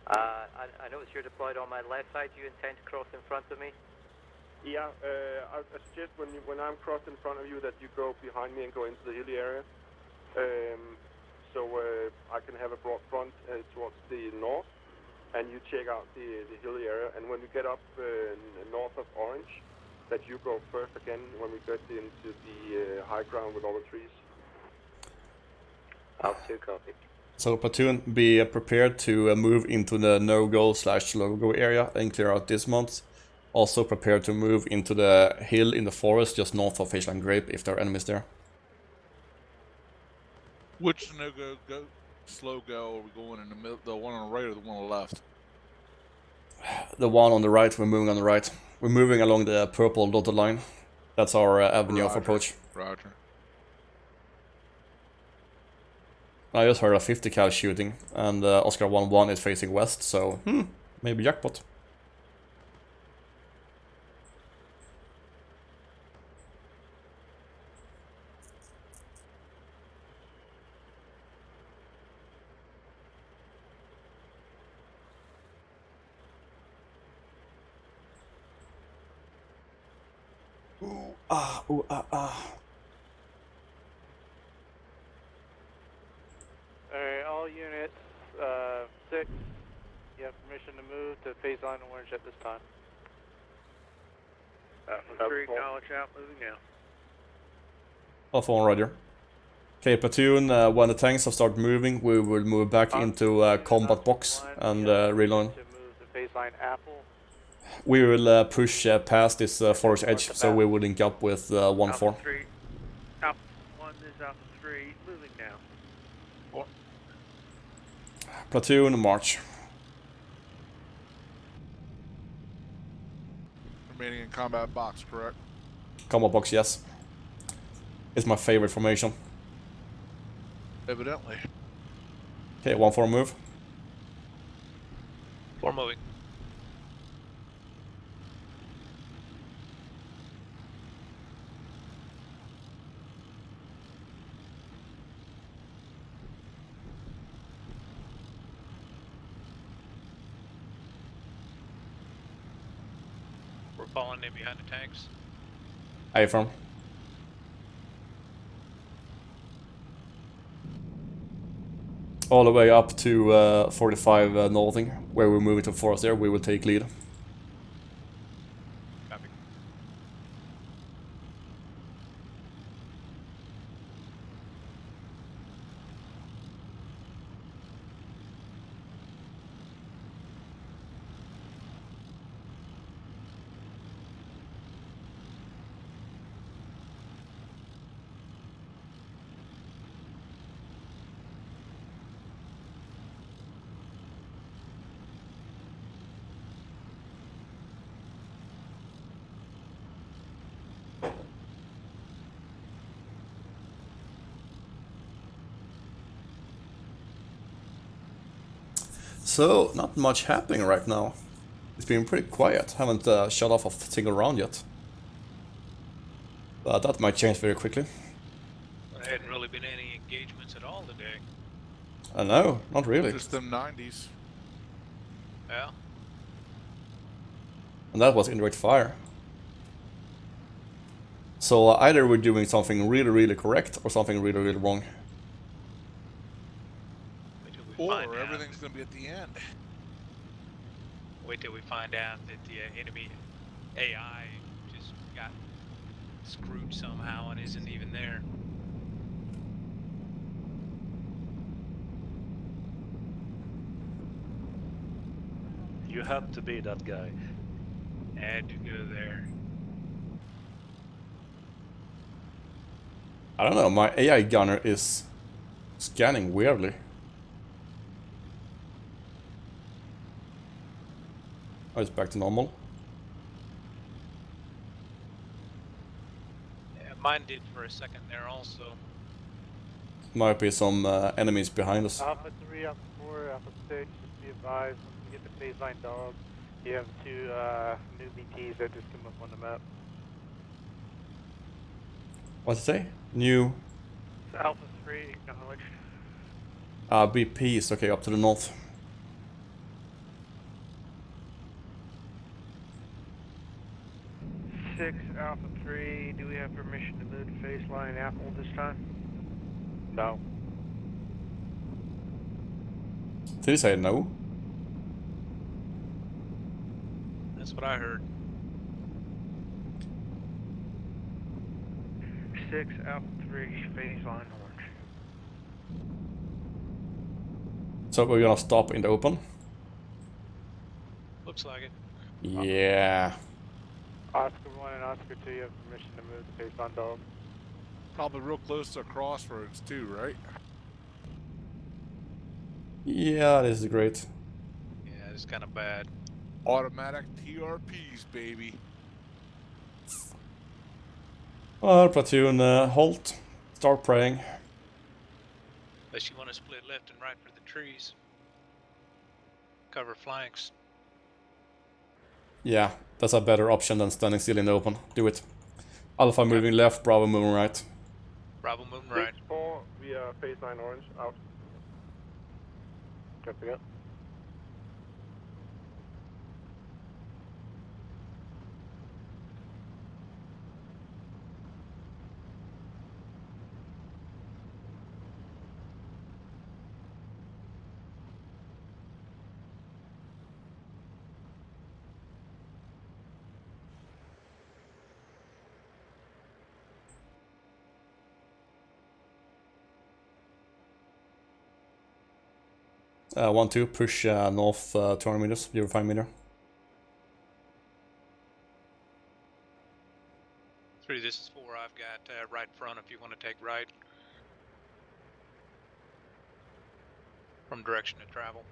I notice you're deployed on my left side. Do you intend to cross in front of me? Yeah, I suggest when I'm crossed in front of you that you go behind me and go into the hilly area. So I can have a broad front towards the north, and you check out the hilly area. And when we get up north of Orange, that you go first again when we get into the high ground with all the trees. Alpha 2, copy. So platoon, be prepared to move into the no-go/logo area and clear out dismounts. Also prepare to move into the hill in the forest just north of Faceland Grape if there are enemies there. Which no-go, slow go are we going in the middle? The one on the right or the one on the left? The one on the right, we're moving on the right. We're moving along the purple dotted line. That's our avenue of approach. Roger. I just heard a 50 cal shooting, and Oscar 1-1 is facing west, so maybe jackpot. Ooh, ah, ooh, ah, ah. Alright, all units, 6, you have permission to move to phase line orange at this time. Alpha 3, college out, moving now. Alpha 1, roger. Okay, platoon, when the tanks have started moving, we will move back into combat box and reload. To move to phase line apple. We will push past this forest edge, so we will link up with 1-4. Alpha 3, Alpha 1, this is Alpha 3, moving now. Platoon, march. Remaining in combat box, correct? Combat box, yes. It's my favorite formation. Evidently. Okay, 1-4 move. 4 moving. We're falling in behind the tanks. Affirm. All the way up to 45 northing, where we're moving to forest there, we will take lead. Copy. So, not much happening right now. It's been pretty quiet. Haven't shut off a single round yet. But that might change very quickly. There hadn't really been any engagements at all today. No, not really. Just them 90s. Yeah. And that was indirect fire. So either we're doing something really, really correct or something really, really wrong. Or everything's going to be at the end. Wait till we find out that the enemy AI just got screwed somehow and isn't even there. You had to be that guy. Had to go there. I don't know, my AI gunner is scanning weirdly. Oh, it's back to normal. Yeah, Mine did for a second there also. Might be some enemies behind us. Alpha 3, Alpha 4, Alpha 6, just be advised, once you get the baseline dog, you have two new BTs that just come up on the map. What's it say? New So Alpha 3, acknowledged. BPs, okay, up to the north. Six Alpha 3, do we have permission to move to baseline Apple this time? No. Did he say no? That's what I heard. 6 Alpha 3, baseline orange. So we're gonna stop in the open? Looks like it. Yeah. Oscar 1 and Oscar 2, you have permission to move to baseline dog. Probably real close to crossroads too, right? Yeah, this is great. Yeah, it's kind of bad. Automatic TRPs, baby. Well, platoon, halt. Start praying. Unless you want to split left and right for the trees. Cover flanks. Yeah, that's a better option than standing still in the open. Do it. Alpha moving left, Bravo moving right. Bravo moving right. 6-4, we are baseline orange, out. Copy up. Uh, 1-2, push north 200 meters, 0.5 meter. 3, this is 4. I've got right front if you want to take right. From direction of travel.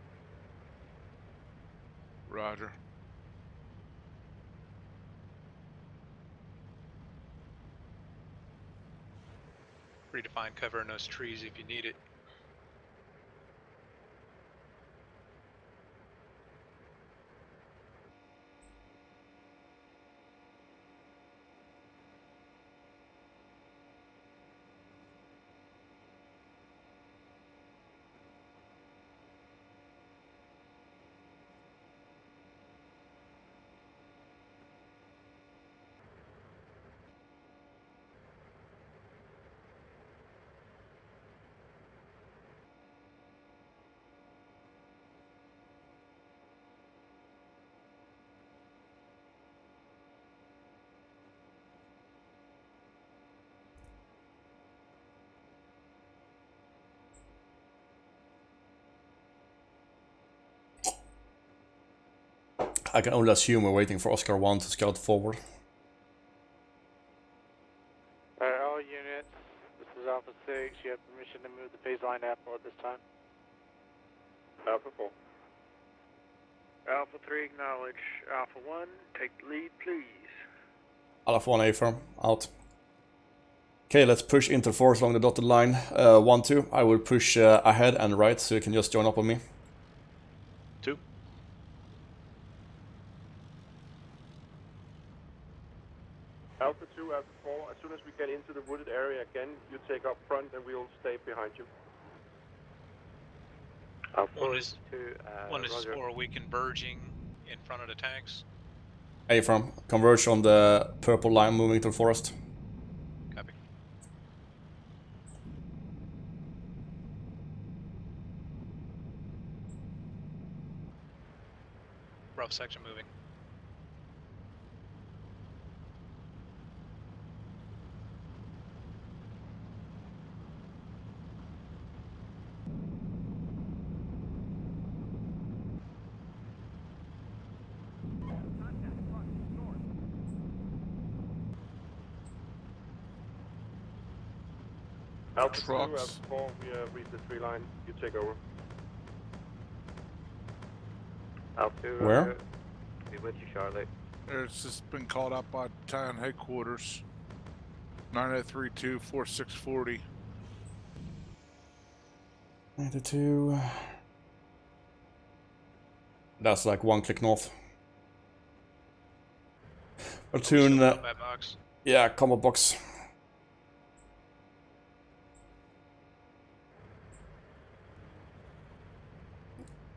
Roger. Free to find cover in those trees if you need it. I can only assume we're waiting for Oscar 1 to scout forward. Alright, all units, this is Alpha 6, you have permission to move the baseline Apple at this time. Alpha 4. Alpha 3, acknowledge. Alpha 1, take the lead, please. Alpha 1 A-firm, out. Okay, let's push into force along the dotted line. 1-2, I will push ahead and right so you can just join up on me. 2. Alpha 2, Alpha 4, as soon as we get into the wooded area again, you take up front and we'll stay behind you. One is, one is Roger. 4, we converging in front of the tanks. A-firm, converge on the purple line moving to the forest. Copy. Bravo section moving. Alpha 2, Trucks. Alpha 4, we read the 3 line, you take over. Alpha 2, Where? Be with you, Charlotte. It's just been called up by town headquarters. 9032 4640. 92. That's like 1 click north. Platoon. Combat box. Yeah, combat box.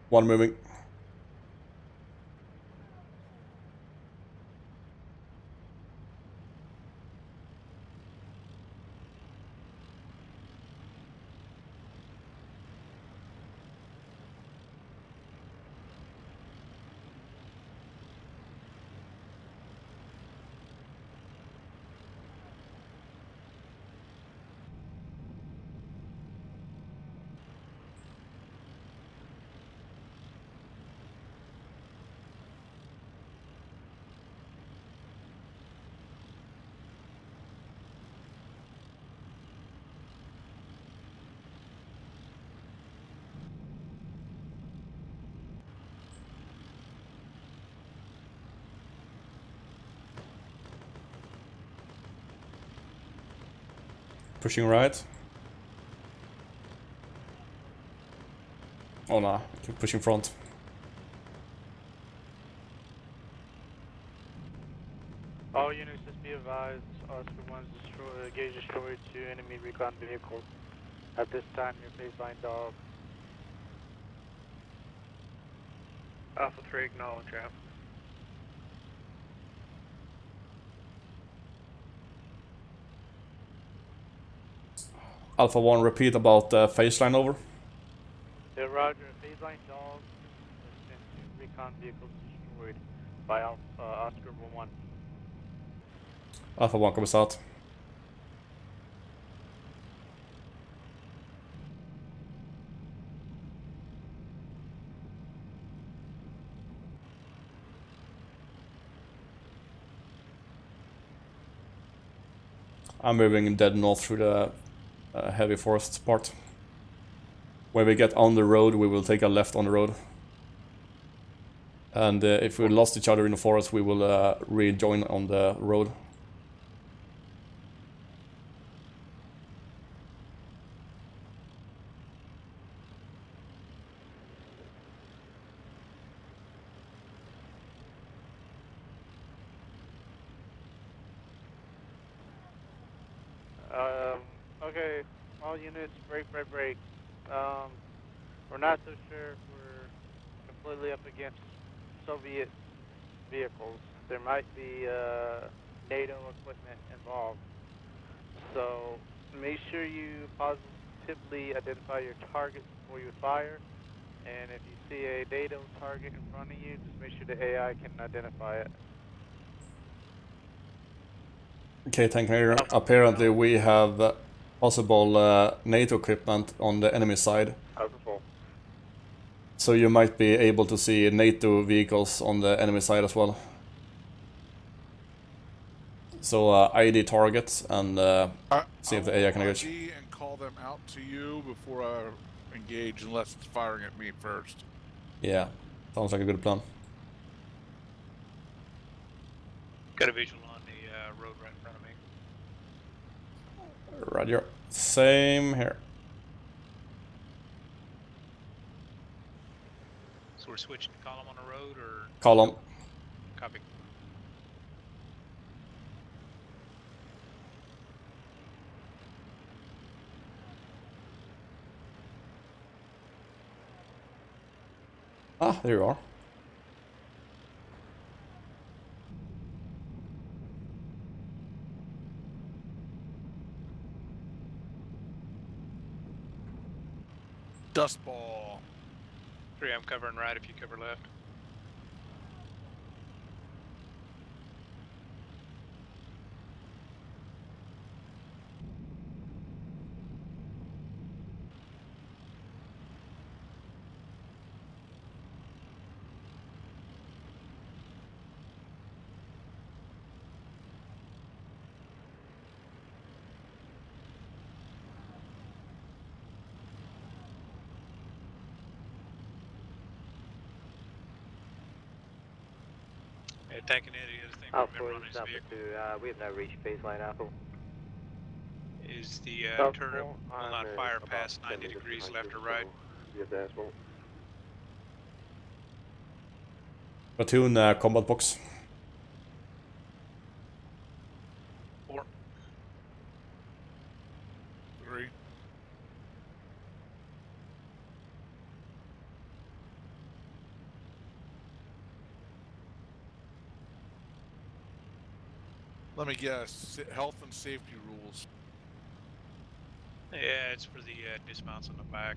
One moving. Pushing right. Oh no, keep pushing front. All units, just be advised, Oscar 1's gauge destroyed 2 enemy recon vehicles. At this time, your baseline dog. Alpha 3, acknowledge, Alpha. Alpha 1, repeat about phase line over. Yeah, roger. Baseline dog. There's been 2 recon vehicles destroyed by Oscar 1. Alpha 1 comes out. I'm moving dead north through the heavy forest part. When we get on the road, we will take a left on the road. And if we lost each other in the forest, we will rejoin on the road. Okay, all units, break. We're not so sure if we're completely up against Soviet vehicles. There might be NATO equipment involved. So make sure you positively identify your targets before you fire. And if you see a NATO target in front of you, just make sure the AI can identify it. Okay, tank leader. Apparently we have possible NATO equipment on the enemy side. Alpha 4. So you might be able to see NATO vehicles on the enemy side as well. So ID targets and see if the AI can engage. ID and call them out to you before I engage, unless it's firing at me first. Yeah, sounds like a good plan. Got a visual on the road right in front of me. Roger. Same here. So we're switching to column on the road, or Column. copy? Ah, there you are. Dust ball. 3, I'm covering right if you cover left. Tanking in, the other thing to remember on these vehicles. We have now reached baseline Alpha. Is the Alpha turret 4, will I'm, not fire about past 10 90 meters degrees behind left you, or right? So be there as well. Platoon combat box. 4. 3. Let me guess. Health and safety rules. Yeah, it's for the dismounts on the back.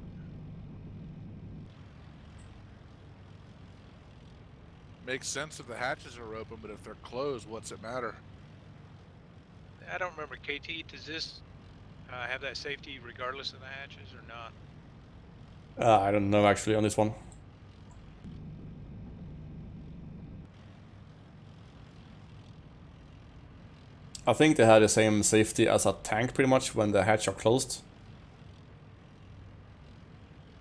Makes sense if the hatches are open, but if they're closed, what's it matter? I don't remember, KT, does this have that safety regardless of the hatches or not? I don't know actually on this one. I think they had the same safety as a tank pretty much when the hatch are closed.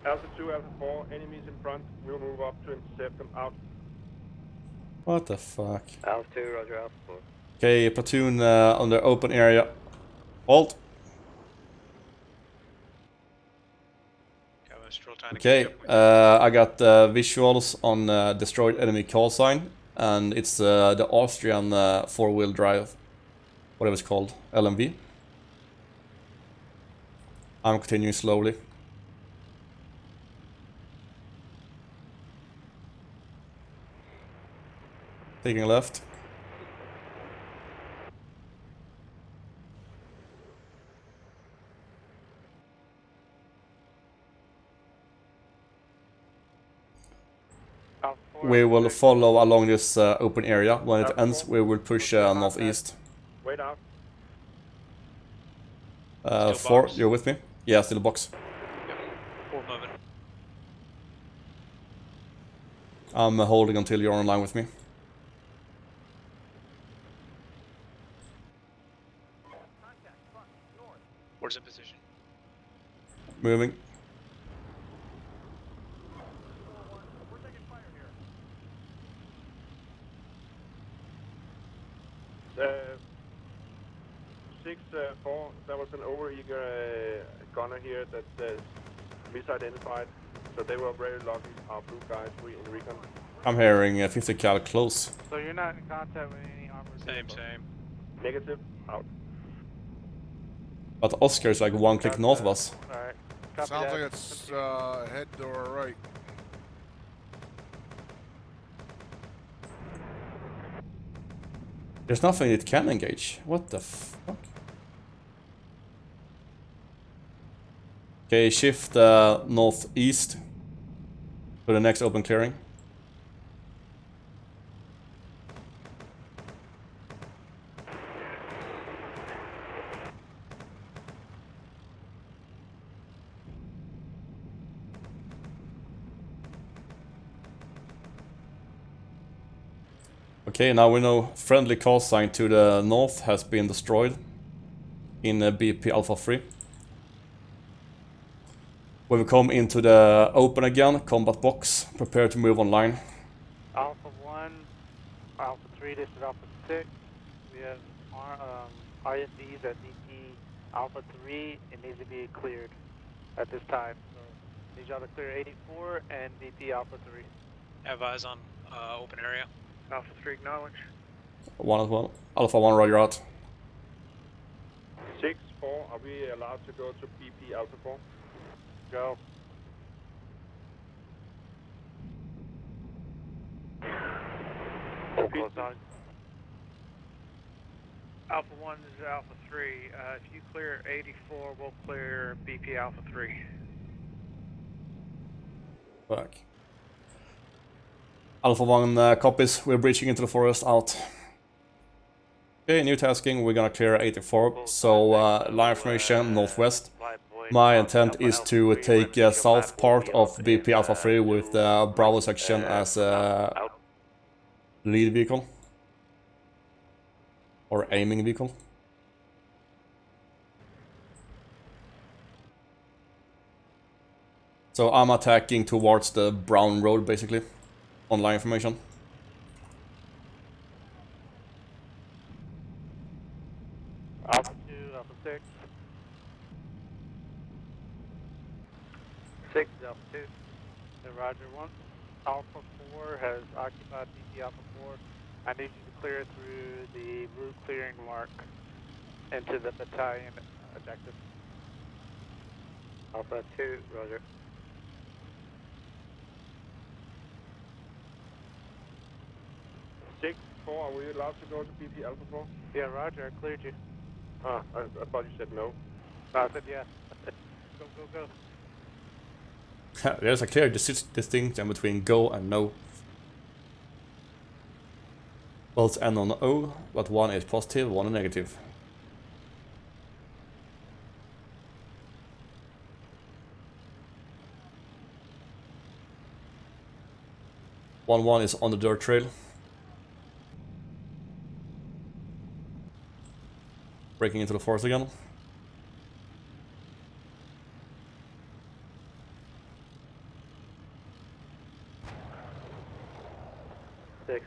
Alpha 2, Alpha 4, enemies in front. We'll move up to intercept them out. What the fuck? Alpha 2, roger, Alpha 4. Okay, platoon on the open area. Halt. Okay, I got visuals on destroyed enemy call sign, and it's the Austrian 4-wheel drive, whatever it's called, LMV. I'm continuing slowly. Taking left. We will follow along this open area. When it ends, we will push northeast. Wait out. 4, you're with me? Yeah, still box. Yep. 4 moving. I'm holding until you're online with me. Where's in position? Moving. Uh, 6-4, that was an overeager gunner here that misidentified. So they were very lucky, our blue guys in Recon. I'm hearing 50 cal close. So you're not in contact with any armored vehicles? Same. Negative, out. But Oscar is like 1 click north of us. Alright. Sounds like it's head to our right. There's nothing it can engage. What the fuck? Okay, shift northeast to the next open clearing. Okay, now we know friendly call sign to the north has been destroyed in BP Alpha 3. When we come into the open again, combat box, prepare to move online. Alpha 1, Alpha 3, this is Alpha 6. We have ISDs at DP Alpha 3. It needs to be cleared at this time. So need y'all to clear 84 and DP Alpha 3. Have eyes on open area. Alpha 3 acknowledge. 1 as well. Alpha 1, roger out. 6-4, are we allowed to go to BP Alpha 4? Go. Close on. Alpha 1 is Alpha 3. If you clear 84, we'll clear BP Alpha 3. Fuck. Alpha 1 copies, we're breaching into the forest, out. Okay, new tasking, we're gonna clear 84, so line formation northwest. My intent is to take south part of BP Alpha 3 with the Bravo section as a lead vehicle. Or aiming vehicle. So I'm attacking towards the brown road basically. On line information. Alpha 2, Alpha 6. 6 Alpha 2. Roger 1. Alpha 4 has occupied BP Alpha 4. I need you to clear through the blue clearing mark into the battalion objective. Alpha 2, Roger. Six, 4, are we allowed to go to BP Alpha 4? Yeah, Roger, I cleared you. Ah, I thought you said no. No, I said yes. Go, go, go. There's a clear distinction between go and no. Both end on O, but one is positive, one is negative. One is on the dirt trail. Breaking into the forest again.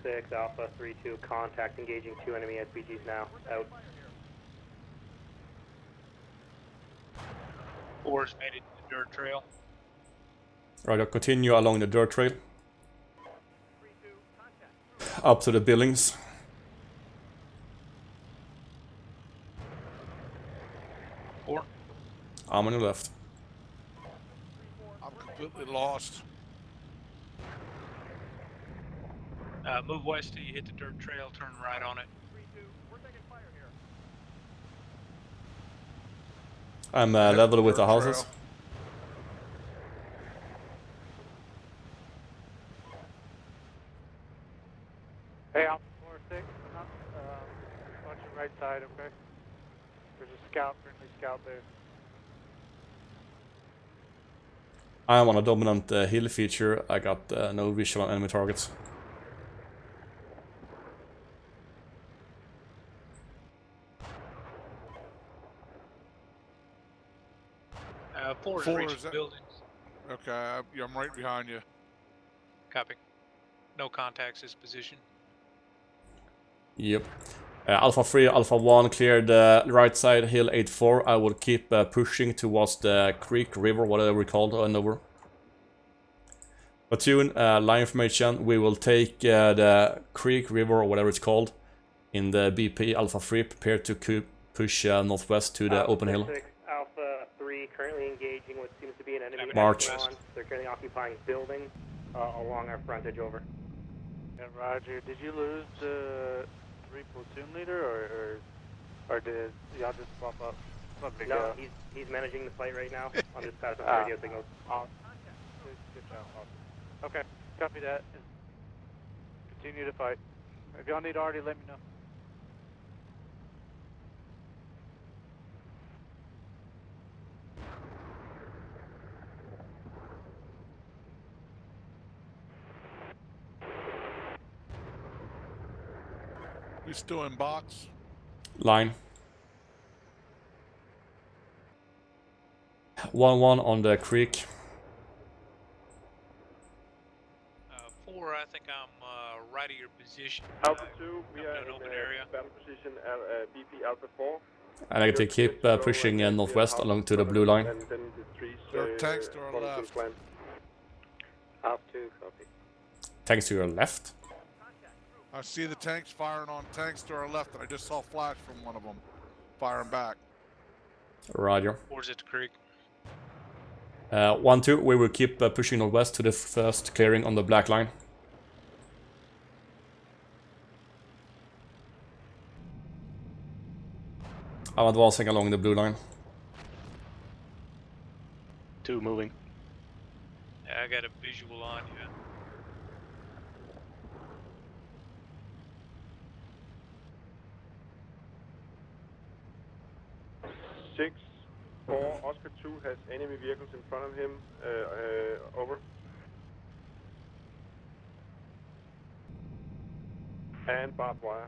Six Alpha 3-2, contact engaging 2 enemy SPGs now. Out. 4's made it to the dirt trail. Right, I'll continue along the dirt trail. Up to the buildings. Four. I'm on your left. I'm completely lost. Move west till you hit the dirt trail, turn right on it. I'm level with the houses. Hey, Alpha 4-6, watch your right side, okay? There's a scout, friendly scout there. I'm on a dominant hill feature. I got no visual on enemy targets. Four is Four reaching is that- buildings. Okay, I'm right behind you. Copy. No contacts this position. Yep. Alpha 3, Alpha 1 cleared the right side, hill 8-4. I will keep pushing towards the creek, river, whatever we call it, and over. Platoon, line information. We will take the creek, river, or whatever it's called, in the BP Alpha 3. Prepare to push northwest to the open hill. Alpha 3 currently engaging what seems to be an enemy March. echelon. They're currently occupying buildings along our frontage over. And Roger, did you lose the 3 platoon leader or did y'all just swap up? No, he's managing the fight right now. I'm just passing the radio signals. Good job. Awesome. Okay, copy that. Continue to fight. If y'all need Artie, let me know. We still in box? Line. 1-1 on the creek. 4, I think I'm right of your position. Alpha 2, we are an in open area. battle position BP Alpha 4. And I can keep pushing northwest along to the blue line. And then the trees, There are tanks to our Ronin left. plan. Alpha 2, copy. Tanks to your left. I see the tanks firing on tanks to our left, and I just saw flash from one of them firing back. Roger. 4's at the creek. 1-2, we will keep pushing northwest to the first clearing on the black line. I'm advancing along the blue line. 2 moving. I got a visual on you. Six, 4, Oscar 2 has enemy vehicles in front of him. Over. And barbed wire.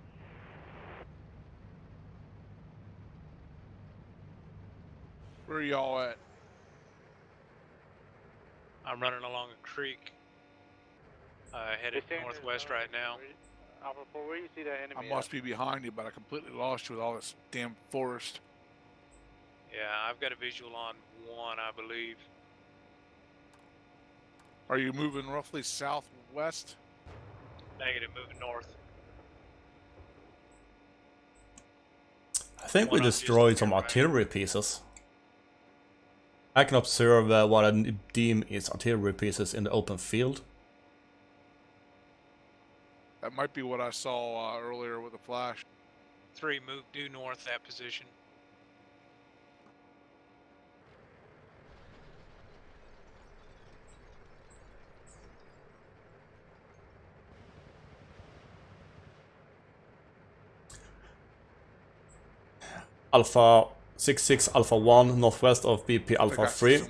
Where are y'all at? I'm running along a creek. Headed northwest right now. Alpha 4, where do you see that enemy? I must be behind you, but I completely lost you with all this damn forest. Yeah, I've got a visual on 1, I believe. Are you moving roughly southwest? Negative, moving north. I think we destroyed some artillery pieces. I can observe what I deem is artillery pieces in the open field. That might be what I saw earlier with the flash. 3, move due north that position. Alpha 66 Alpha 1 northwest of BP Alpha 3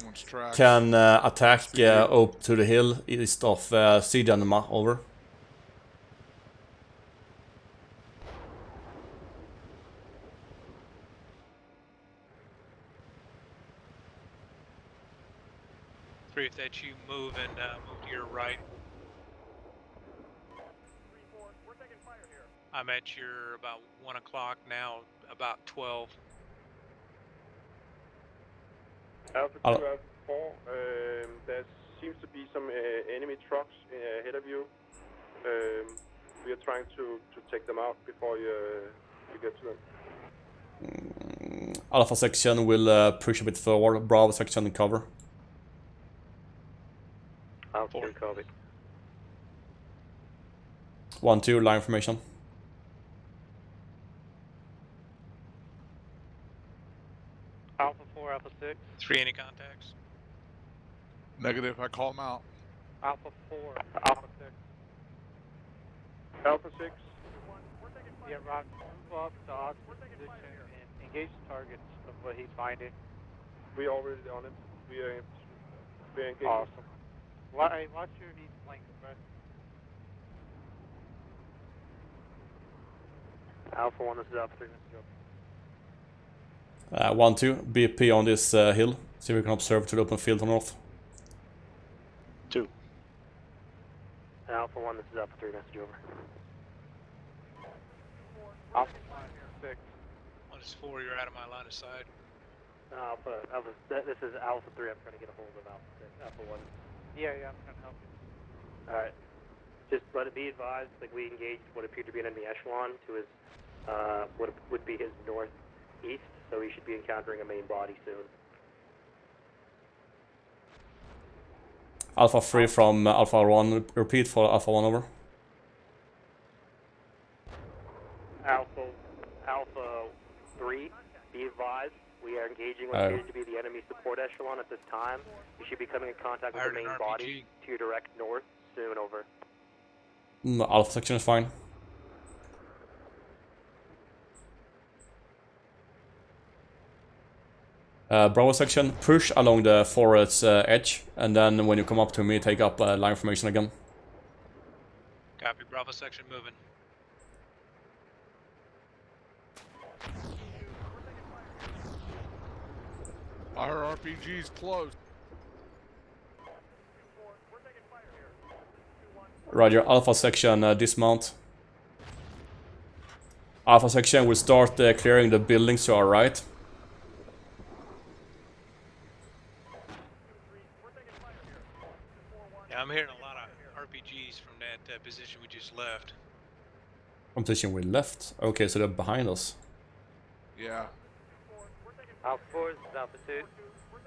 can attack up to the hill east of Sijanma, over. If that's you, move and move to your right. I'm at your about 1 o'clock now, about 12. Alpha 2, Alpha 4, there seems to be some enemy trucks ahead of you. We are trying to take them out before you get to them. Alpha section will push a bit forward, Bravo section cover. Alpha 2, copy. 1-2, line formation. Alpha 4, Alpha 6. 3, any contacts? Negative, I call them out. Alpha 4, Alpha 6. Alpha 6. Yeah, Rock, move up to Oscar's position and engage targets of what he's finding. We already on it. We are engaged. Awesome. Hey, watch your east flank, right? Alpha 1, this is Alpha 3, Mr. Joe. 1-2, BP on this hill. See if we can observe to the open field to the north. 2. Alpha 1, this is Alpha 3, message over. Alpha 6. 1 is 4, you're out of my line of sight. This is Alpha 3, I'm trying to get a hold of Alpha 6, Alpha 1. Yeah, I'm trying to help you. Alright. Just let it be advised, like we engaged what appeared to be an enemy echelon to his, what would be his northeast, so he should be encountering a main body soon. Alpha 3 from Alpha 1, repeat for Alpha 1, over. Alpha 3, be advised, we are engaging what appears to be the enemy support echelon at this time. You should be coming in contact with the main body to your direct north soon, over. Alpha section is fine. Bravo section, push along the forest's edge, and then when you come up to me, take up line formation again. Copy, Bravo section moving. Our RPG's close. Roger, Alpha section dismount. Alpha section will start clearing the buildings to our right. Yeah, I'm hearing a lot of RPGs from that position we just left. From position we left? Okay, so they're behind us. Yeah. Alpha 4, this is Alpha 2.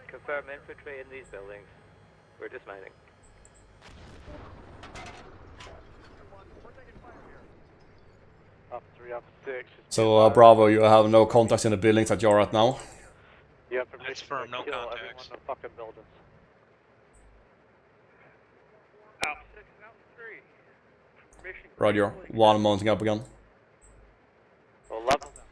Confirm infantry in these buildings. We're dismounting. Alpha 3, Alpha 6. So Bravo, you have no contacts in the buildings that you're at now? You have permission That's firm, no to kill contacts. everyone in the fucking buildings. Alpha 6 and Alpha 3. Permission. Roger, 1 mounting up again. Well, level them.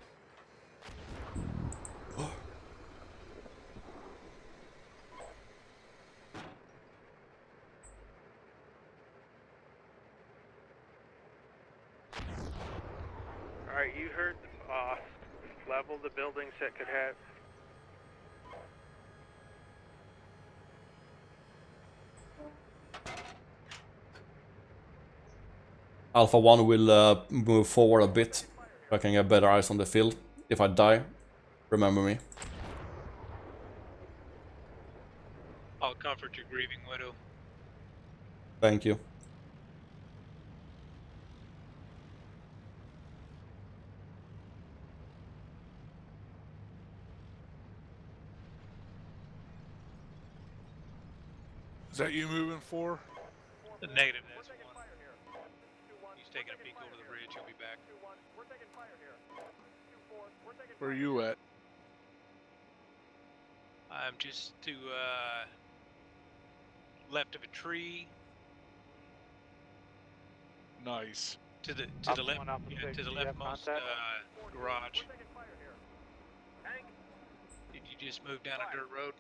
Alright, you heard the boss. Level the buildings that could have. Alpha 1 will move forward a bit, so I can get better eyes on the field. If I die, remember me. I'll comfort your grieving widow. Thank you. Is that you moving for? The negative, that's one. He's taking a peek over the bridge. He'll be back. Where are you at? I'm just to left of a tree. Nice. To the left, yeah, to the leftmost garage. Did you just move down a dirt road?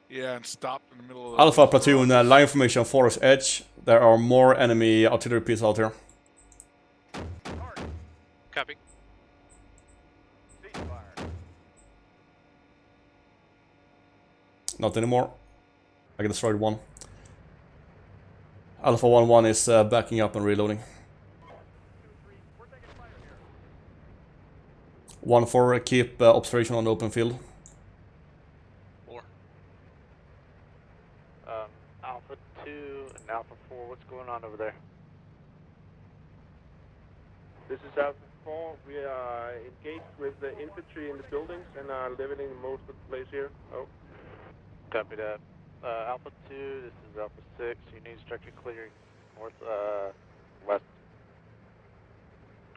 Yeah, and stopped in the middle of Alpha platoon, line formation, forest edge. There are more enemy artillery pieces out here. Copy. Not anymore. I destroyed one. Alpha 1-1 is backing up and reloading. 1-4, keep observation on the open field. Alpha 2 and Alpha 4, what's going on over there? This is Alpha 4. We are engaged with the infantry in the buildings and are limiting most of the place here. Oh. Copy that. Alpha 2, this is Alpha 6. You need structure clearing north, west.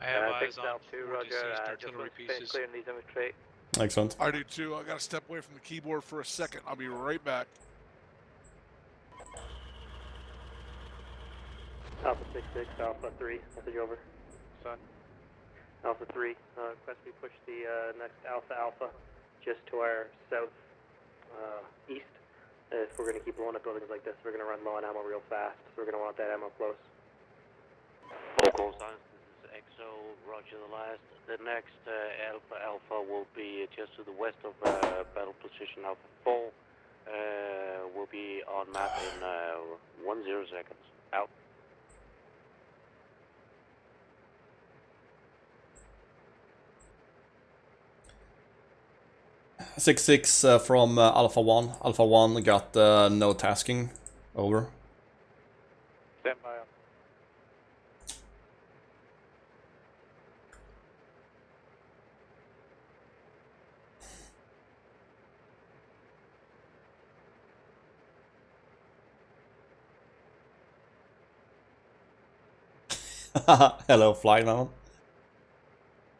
I have eyes on Alpha 2, Roger. artillery pieces. Clearing these infantry. Excellent. I do too. I gotta step away from the keyboard for a second. I'll be right back. Alpha 6-6, Alpha 3, I'll take you over. Son. Alpha 3, request we push the next Alpha just to our south east. If we're going to keep blowing up buildings like this, we're going to run low on ammo real fast, so we're going to want that ammo close. Local science, this is XO, roger the last. The next Alpha will be just to the west of battle position Alpha 4. Will be on map in 10 seconds. Out. 6-6 from Alpha 1. Alpha 1 got no tasking. Over. Stand by. Hello, Flyman.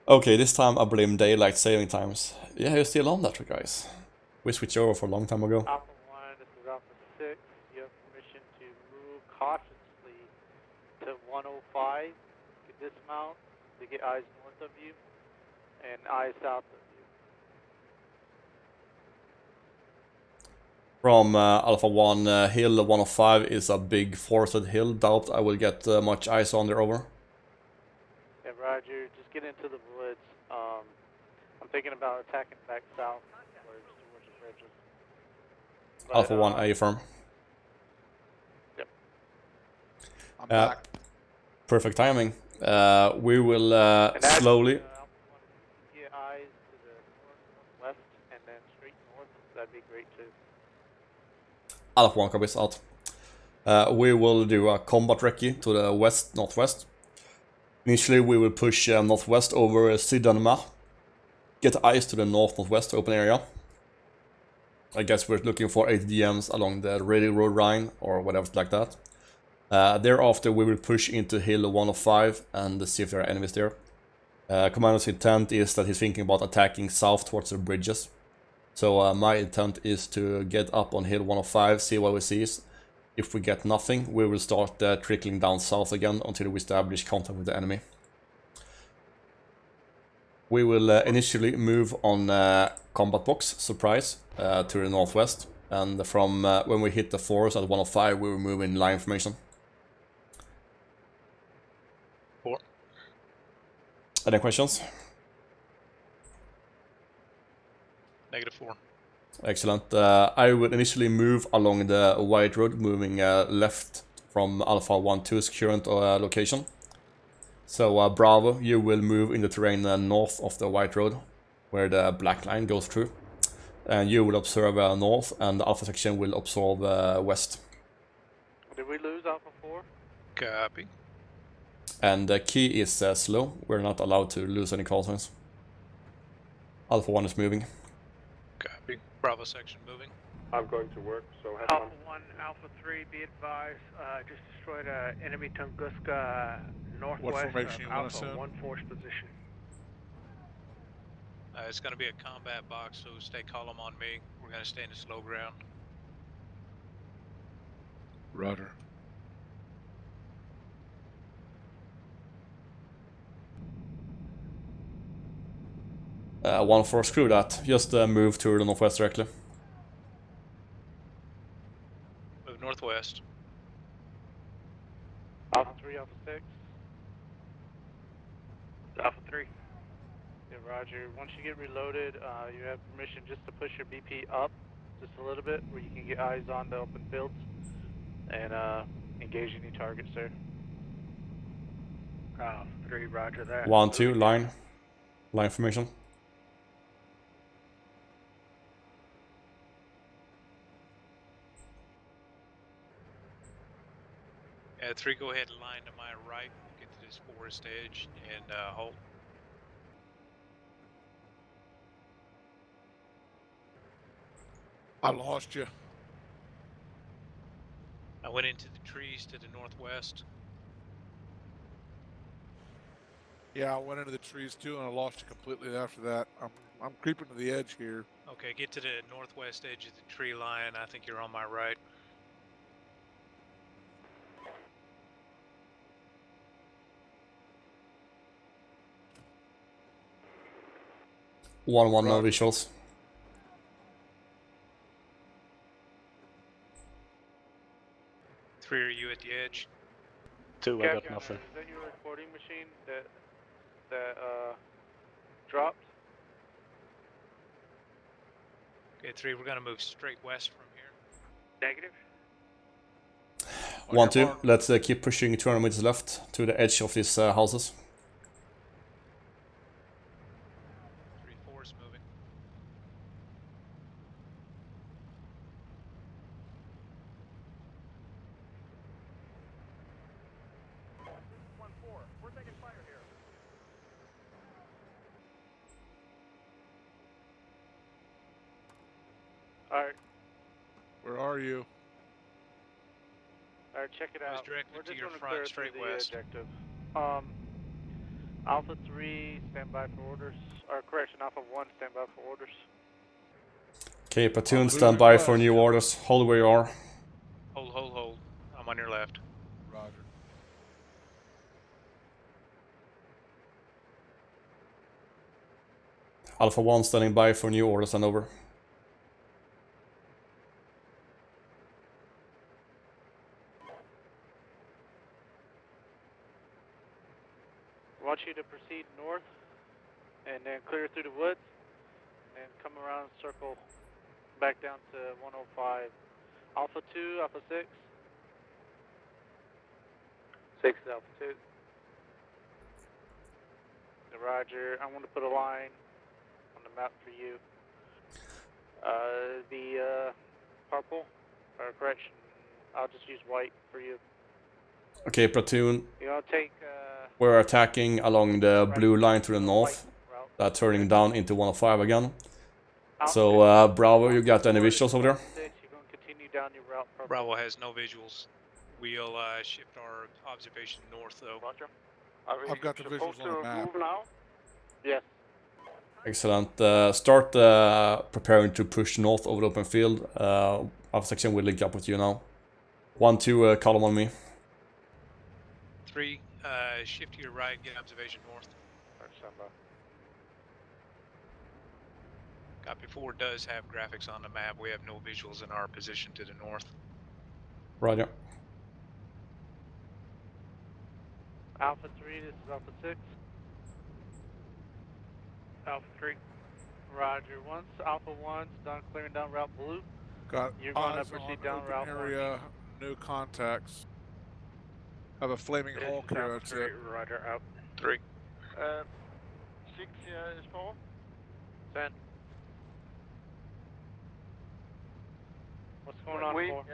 Okay, this time I blame daylight saving times. Yeah, you're still on that, guys. We switched over for a long time ago. Alpha 1, this is Alpha 6. You have permission to move cautiously to 105. You dismount to get eyes north of you and eyes south of you. From Alpha 1, hill 105 is a big forested hill. Doubt I will get much eyes on there. Over. Yeah, Roger, just get into the woods. I'm thinking about attacking back south towards the bridges. But, Alpha 1, are you firm? Yep. I'm back. Perfect timing. We will slowly... Get eyes to the northwest and then straight north. That'd be great too. Alpha 1 copies out. We will do a combat recce to the west-northwest. Initially we will push northwest over Sidanma. Get eyes to the north-northwest open area. I guess we're looking for ATDMs along the railroad line or whatever like that. Thereafter we will push into hill 105 and see if there are enemies there. Commander's intent is that he's thinking about attacking south towards the bridges. So my intent is to get up on hill 105, see what we see. If we get nothing, we will start trickling down south again until we establish contact with the enemy. We will initially move on combat box, surprise, to the northwest. And from when we hit the forest at 105, we will move in line formation. 4. Any questions? -4. Excellent. I will initially move along the white road, moving left from Alpha 1-2's current location. So Bravo, you will move in the terrain north of the white road, where the black line goes through. And you will observe north, and the Alpha section will observe west. Did we lose Alpha Copy. And the key is slow. We're not allowed to lose any call signs. Alpha 1 is moving. Copy. Bravo section moving. I'm going to work, so have Alpha fun. 1, Alpha 3, be advised, just destroyed enemy Tunguska northwest formation you of wanna Alpha send? 1 force position. It's going to be a combat box, so stay column on me. We're going to stay in the slow ground. Roger. One for screw that. Just move to the northwest directly. Move northwest. Alpha 3, Alpha 6. Alpha 3. Yeah, roger. Once you get reloaded, you have permission just to push your BP up just a little bit where you can get eyes on the open fields and engage any targets there. Alpha 3, roger that. 1, 2, line. Line formation. Yeah, 3, go ahead and line to my right. Get to this forest edge and hold. I lost you. I went into the trees to the northwest. Yeah, I went into the trees too, and I lost you completely after that. I'm creeping to the edge here. Okay, get to the northwest edge of the tree line. I think you're on my right. One, no visuals. Three, are you at the edge? 2, I got nothing. Is that your recording machine that dropped? Okay, 3, we're going to move straight west from here. Negative. 1, 2. Let's keep pushing 200 meters left to the edge of these houses. 3, 4 is moving. We're taking fire here. Alright. Where are you? Alright, check it out. Directly We're to just your gonna front, clear straight through the west. objective. Alpha 3, stand by for orders. Or correction, Alpha 1, stand by for orders. Okay, platoon, stand by for new orders. Hold where you are. Hold. I'm on your left. Roger. Alpha 1 standing by for new orders and over. I want you to proceed north and then clear through the woods and come around, circle back down to 105. Alpha 2, Alpha 6. 6 is Alpha 2. Roger, I want to put a line on the map for you. The purple, or correction, I'll just use white for you. Okay, platoon. You want to take... We're attacking along the blue line to the north. Turning down into 105 again. So, Bravo, you got any visuals over there? Bravo has no visuals. We'll shift our observation north, though. Roger. I've got the visuals on the map. Yes. Excellent. Start preparing to push north over the open field. Alpha section will link up with you now. 1, 2, column on me. 3, shift to your right, get observation north. Copy 4 does have graphics on the map. We have no visuals in our position to the north. Roger. Alpha 3, this is Alpha 6. Alpha 3. Roger. Once Alpha 1's done clearing down Route Blue, you're going to proceed down Route 1. Area, no contacts. Have a flaming Hulk here, that's it. Roger, out. 3. 6 is 4. 10. What's going on, 4?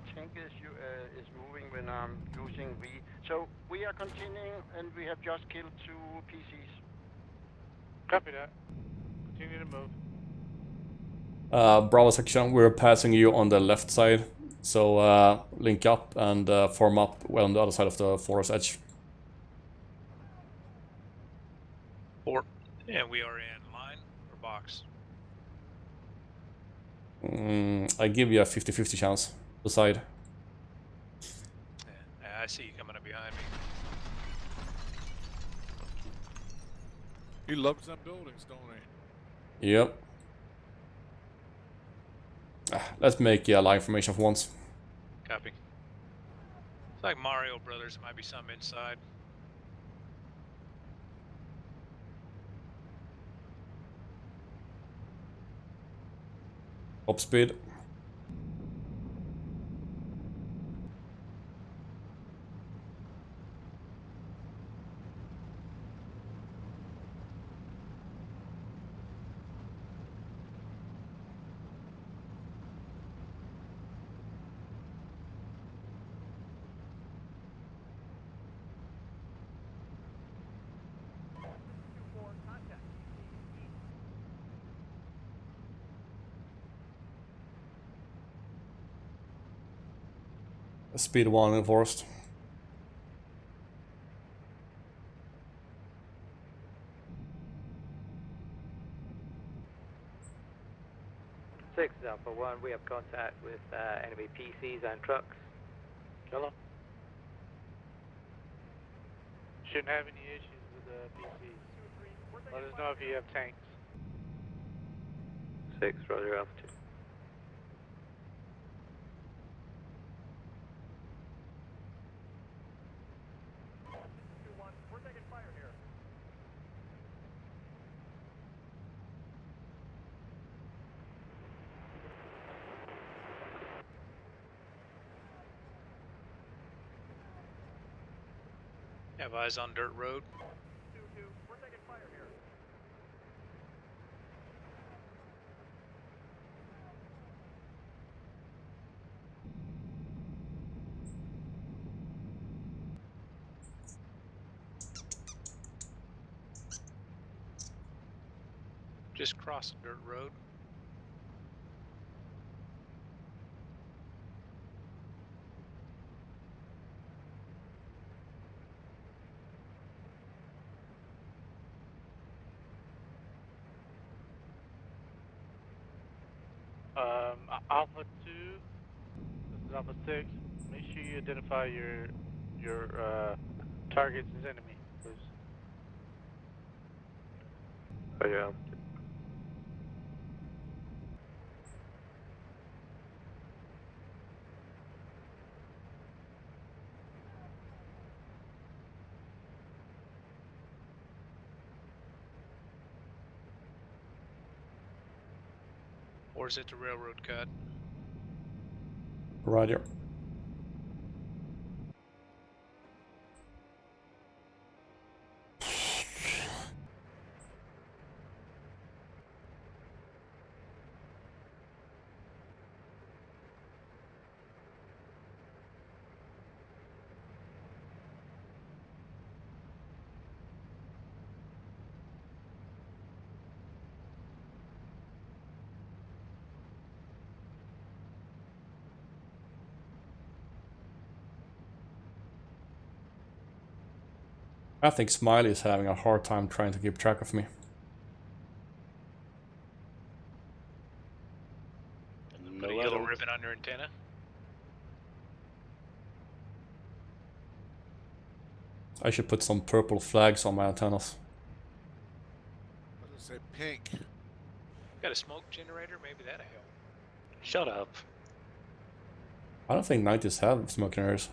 my tank is moving when I'm using V. So we are continuing, and we have just killed 2 PCs. Copy that. Continue to move. Bravo section, we're passing you on the left side. So link up and form up on the other side of the forest edge. 4. And we are in line or box? I give you a 50-50 chance. Decide. Yeah, I see you coming up behind me. He loves them buildings, don't he? Yep. Let's make line formation for once. Copy. It's like Mario Brothers. Might be some inside. Top speed. Speed 1 in forest. Alpha 1, we have contact with enemy PCs and trucks. Hello? Shouldn't have any issues with PCs. Let us know if you have tanks. 6, Roger, Alpha 2. We're taking fire here. Have eyes on dirt road. 2-2, we're taking fire here. Just cross a dirt road. Alpha 2, this is Alpha 6. Make sure you identify your targets as enemy, please. Roger, Alpha 2. Or is it the railroad cut? Roger. I think Smiley is having a hard time trying to keep track of me. Put a yellow ribbon on your antenna. I should put some purple flags on my antennas. What does it say? Pink. Got a smoke generator? Maybe that'll help. Shut up. I don't think 90s have smoke generators.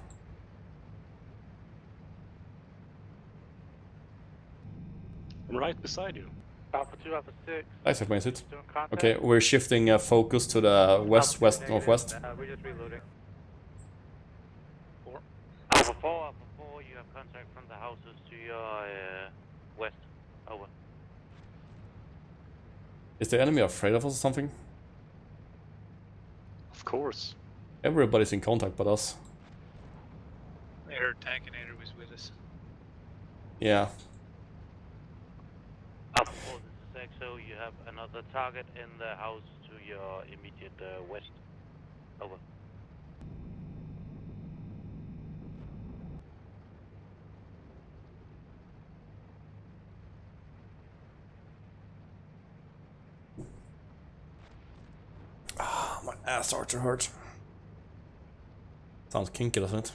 I'm right beside you. Alpha 2, Alpha 6. Nice explains it. Doing contact. Okay, we're shifting focus to the west, west, northwest. We're just reloading. 4. Alpha 4, you have contact from the houses to your west. Over. Is the enemy afraid of us or something? Of course. Everybody's in contact but us. I heard Tankinator was with us. Yeah. Alpha 4, this is XO. You have another target in the house to your immediate west. Over. Ah, my ass starts to hurt. Sounds kinky, doesn't it?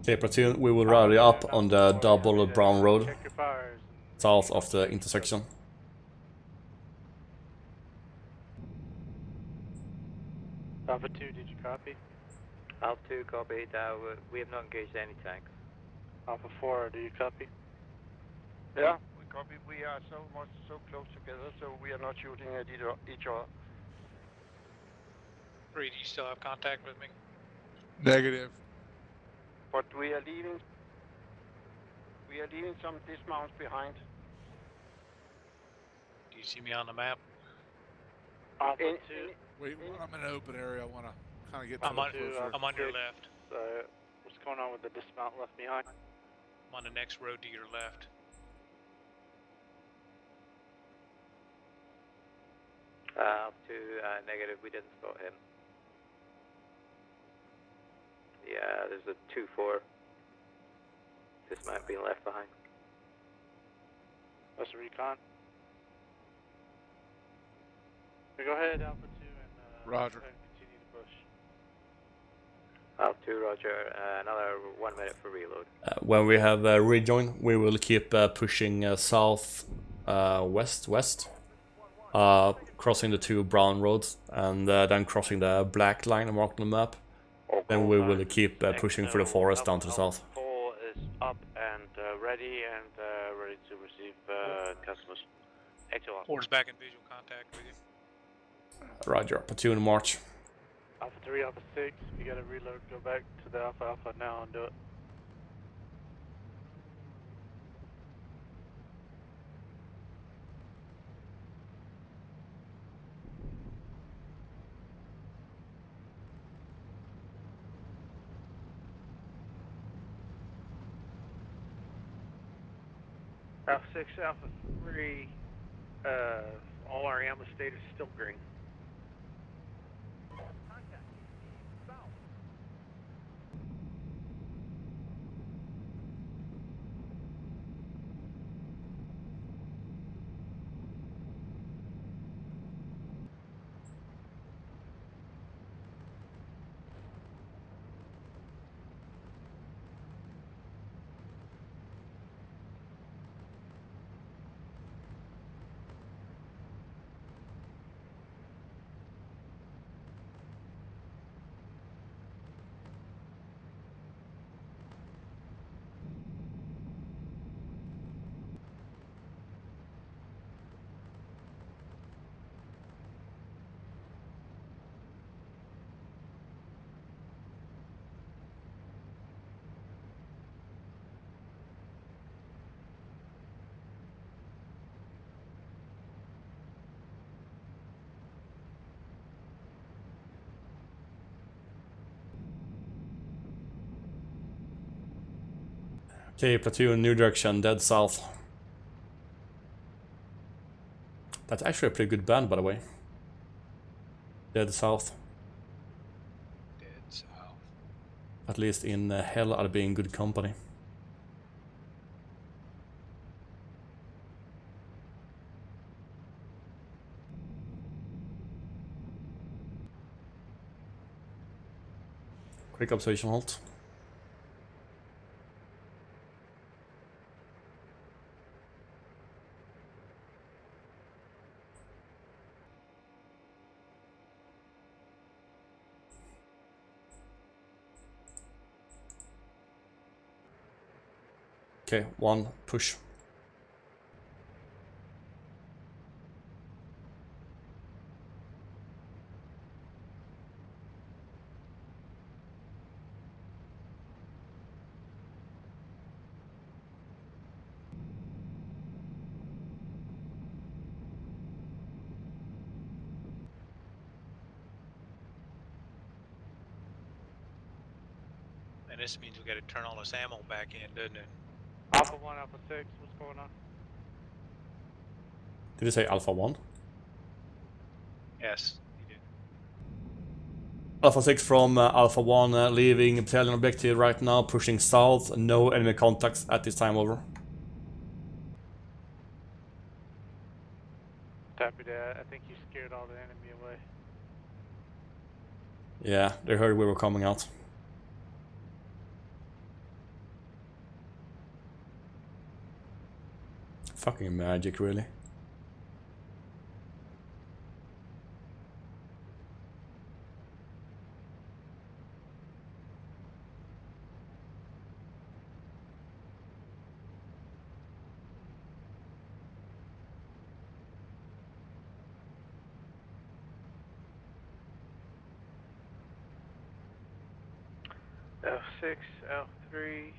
Okay, platoon, we will rally up on the double brown road, south of the intersection. Alpha 2, did you copy? Alpha 2, copy. We have not engaged any tanks. Alpha 4, do you copy? Yeah, we copy. We are so close together, so we are not shooting at each other. 3, do you still have contact with me? Negative. But we are leaving some dismounts behind. Do you see me on the map? Alpha 2. Wait, I'm in an open area. I want to kind of get to I'm the on your left. What's going on with the dismount left behind? I'm on the next road to your left. Alpha 2, negative. We didn't spot him. Yeah, there's a 2-4. Dismount being left behind. That's a recon. We go ahead, Alpha 2, and Roger. Continue to push. Alpha 2, roger. Another 1 minute for reload. When we have rejoined, we will keep pushing south, west, crossing the 2 brown roads, and then crossing the black line marked on the map. Then we will keep pushing through the forest down to the south. 4 is up and ready to receive customers. XO. 4's back in visual contact with you. Roger, platoon march. Alpha 3, Alpha 6, if you gotta reload, go back to the Alpha now and do it. Alpha 6, Alpha 3, all our ammo state is still green. Okay, platoon, new direction, dead south. That's actually a pretty good band, by the way. Dead south. Dead south. At least in hell I'll be in good company. Quick observation halt. Okay, 1, push. And this means we got to turn all this ammo back in, doesn't it? Alpha 1, Alpha 6, what's going on? Did you say Alpha 1? Yes, you did. Alpha 6 from Alpha 1, leaving battalion objective right now, pushing south. No enemy contacts at this time, over. Copy that. I think you scared all the enemy away. Yeah, they heard we were coming out. Fucking magic, really. Alpha 6, Alpha 3,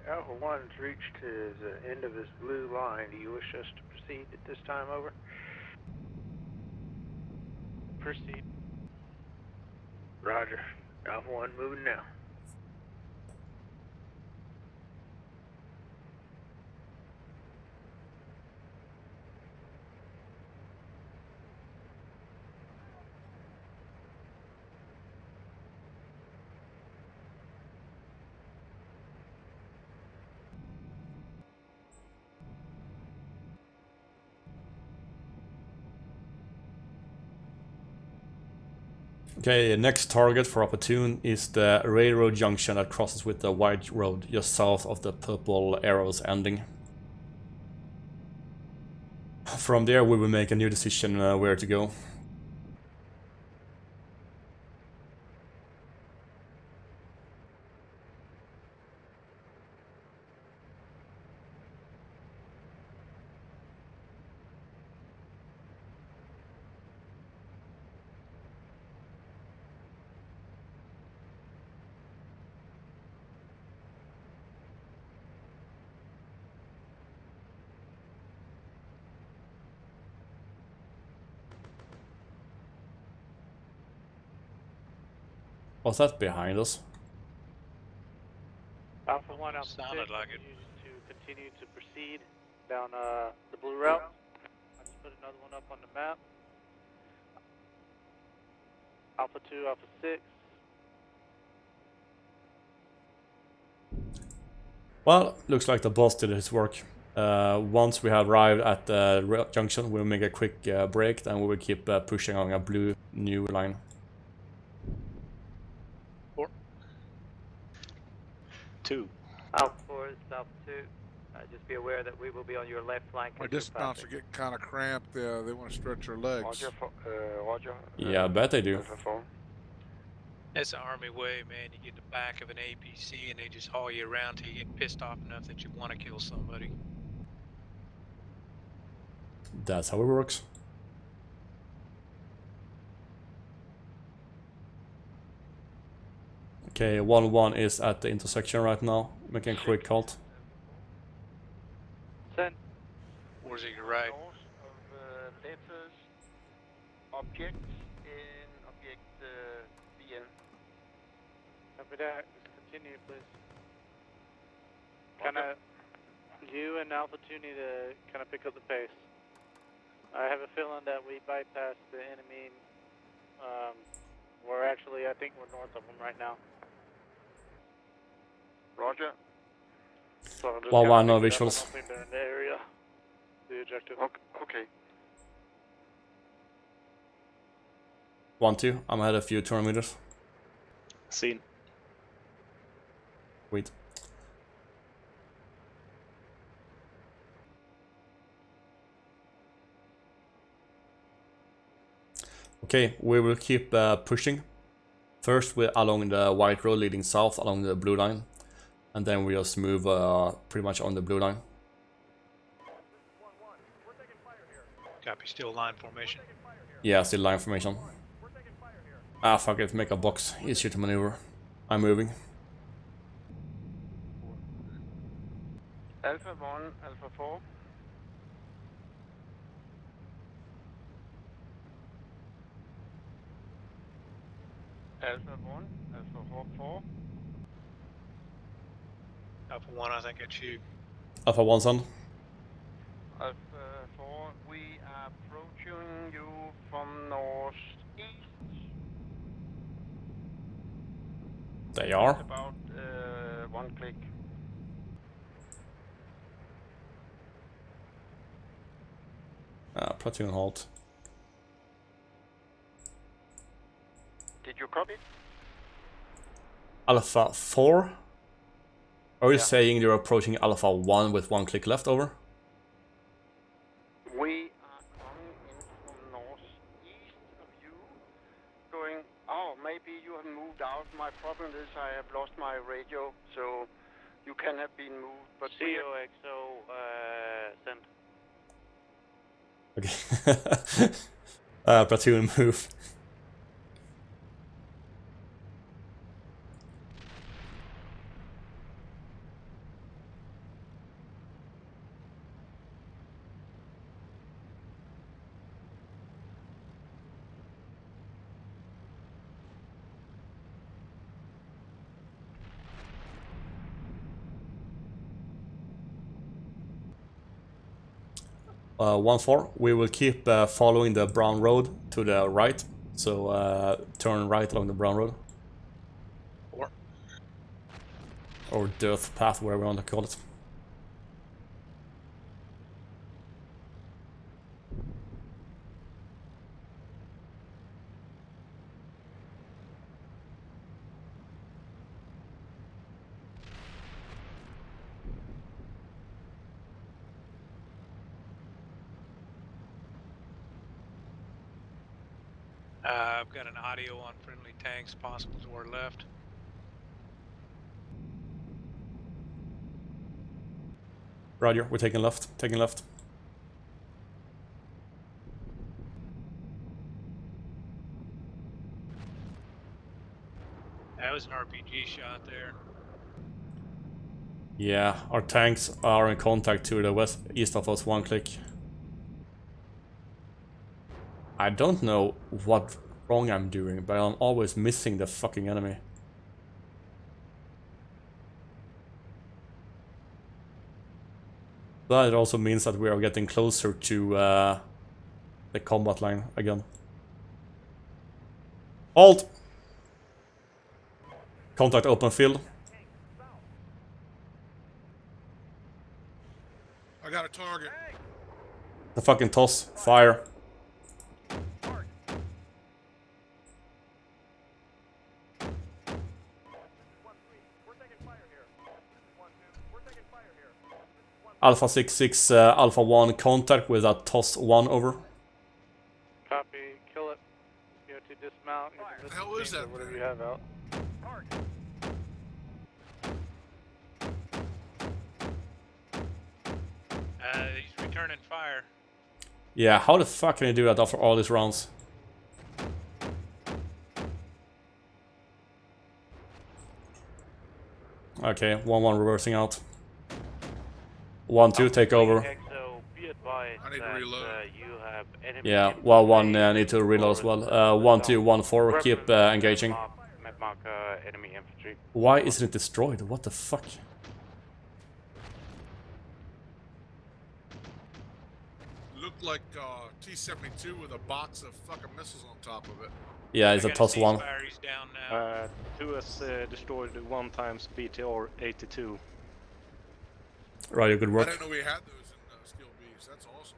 Alpha 1's reached his end of his blue line. Do you wish us to proceed at this time, over? Proceed. Roger. Alpha 1 moving now. Okay, next target for Opportune is the railroad junction that crosses with the white road just south of the purple arrows ending. From there we will make a new decision where to go. Was that behind us? Alpha 1, Alpha 6, Sounded like it. you to continue to proceed down the blue route. I just put another one up on the map. Alpha 2, Alpha 6. Well, looks like the boss did his work. Once we have arrived at the junction, we'll make a quick break, then we will keep pushing on a blue new line. 2. Alpha 4, this is Alpha 2. Just be aware that we will be on your left flank. My dismounts are getting kind of cramped. They want to stretch their legs. Roger. Yeah, I bet they do. Alpha 4. That's the Army way, man. You get the back of an APC and they just haul you around till you get pissed off enough that you want to kill somebody. That's how it works. Okay, 1-1 is at the intersection right now, making a quick halt. Send. Where's he right? North of letters, object in object BN. Copy that. Just continue, please. Kinda, you and Alpha 2 need to kind of pick up the pace. I have a feeling that we bypassed the enemy. We're actually, I think we're north of them right now. Roger. So I'm just Well, kinda no picking up. I visuals. don't think they're in the area. The objective. Okay. 1-2, I'm ahead a few 200 meters. Seen. Wait. Okay, we will keep pushing. First, we're along the white road leading south along the blue line. And then we just move pretty much on the blue line. Copy, still line formation. Yeah, still line formation. Ah, fuck it, make a box easier to maneuver. I'm moving. Alpha 1, Alpha 4. Alpha 1, Alpha 4. Alpha 1, I think it's you. Alpha 1 son. Alpha 4, we are approaching you from northeast. They are. It's about 1 click. Platoon halt. Did you copy? Alpha 4? Are you Yeah. saying you're approaching Alpha 1 with 1 click left over? We are coming in from northeast of you, going, oh, maybe you have moved out. My problem is I have lost my radio, so you can have been moved. But COXO, send. Okay. Platoon move. Uh, 1-4, we will keep following the brown road to the right, so turn right along the brown road. 4. Or death path, whatever you want to call it. I've got an audio on friendly tanks, possible to our left. Roger, we're taking left, taking left. That was an RPG shot there. Yeah, our tanks are in contact to the west, east of us, 1 click. I don't know what wrong I'm doing, but I'm always missing the fucking enemy. But it also means that we are getting closer to the combat line again. Halt! Contact open field. I got a target. The fucking toss. Fire. Alpha 6-6, Alpha 1, contact with a toss 1 over. Copy, kill it. You have to dismount. What the hell is that? Whatever you have out. He's returning fire. Yeah, how the fuck can you do that after all these rounds? Okay, 1-1 reversing out. 1-2 take over. I need to reload. Yeah, 1-1 need to reload as well. 1-2, 1-4, keep engaging. Why isn't it destroyed? What the fuck? Looked like T-72 with a box of fucking missiles on top of it. Yeah, it's a toss 1. He's down now. 2 has destroyed 1 times BTR 82. Right, good I work. didn't know we had those in Steelbeasts. That's awesome.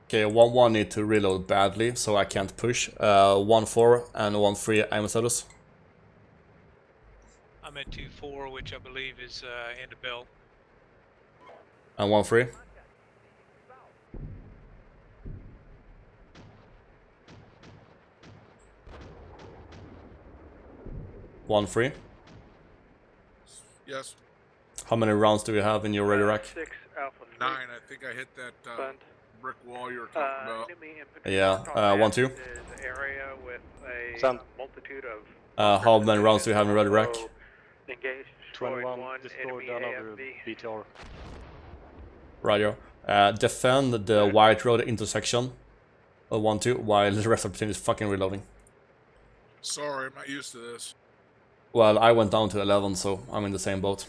Okay, 1-1 need to reload badly, so I can't push. 1-4 and 1-3 aim status. I'm at 2-4, which I believe is end of belt. And 1-3. 1-3. Yes. How many rounds do you have in your ready rack? 6 Alpha 3. 9. I think I hit that brick wall you were talking about. Enemy infantry Yeah, marked on map 1-2. is area with a Send. multitude of How many rounds do you have in ready rack? engaged, destroyed 21 one destroyed enemy another AFV. BTR. Roger. Defend the White Road intersection. 1-2, while the rest of the team is fucking reloading. Sorry, I'm not used to this. Well, I went down to 11, so I'm in the same boat.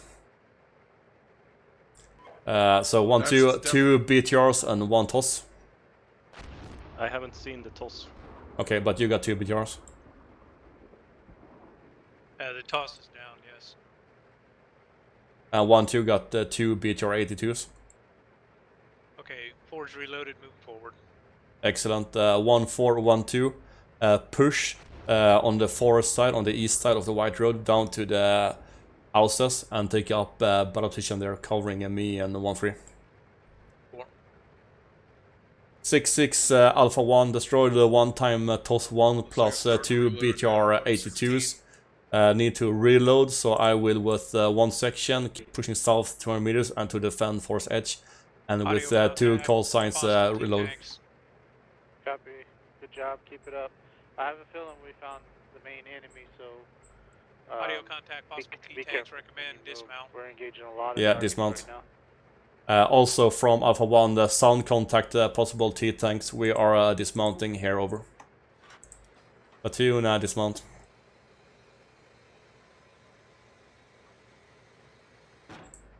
So 1-2, 2 BTRs and 1 toss. I haven't seen the toss. Okay, but you got 2 BTRs. The toss is down, yes. And 1-2 got 2 BTR 82s. Okay, Forge reloaded, move forward. Excellent. 1-4, 1-2. Push on the forest side, on the east side of the White Road, down to the houses and take up battle position there, covering me and 1-3. 6-6 Alpha 1 destroyed the one-time toss 1 plus 2 BTR 82s. Need to reload, so I will with 1 section keep pushing south 200 meters and to defend force edge, and with 2 call signs reload. Copy. Good job. Keep it up. I have a feeling we found the main enemy, so... Audio contact, possible T-tanks, recommend dismount. We're engaging a lot of Yeah, targets dismount. right now. Also from Alpha 1, the sound contact possible T-tanks. We are dismounting here, over. Platoon, dismount.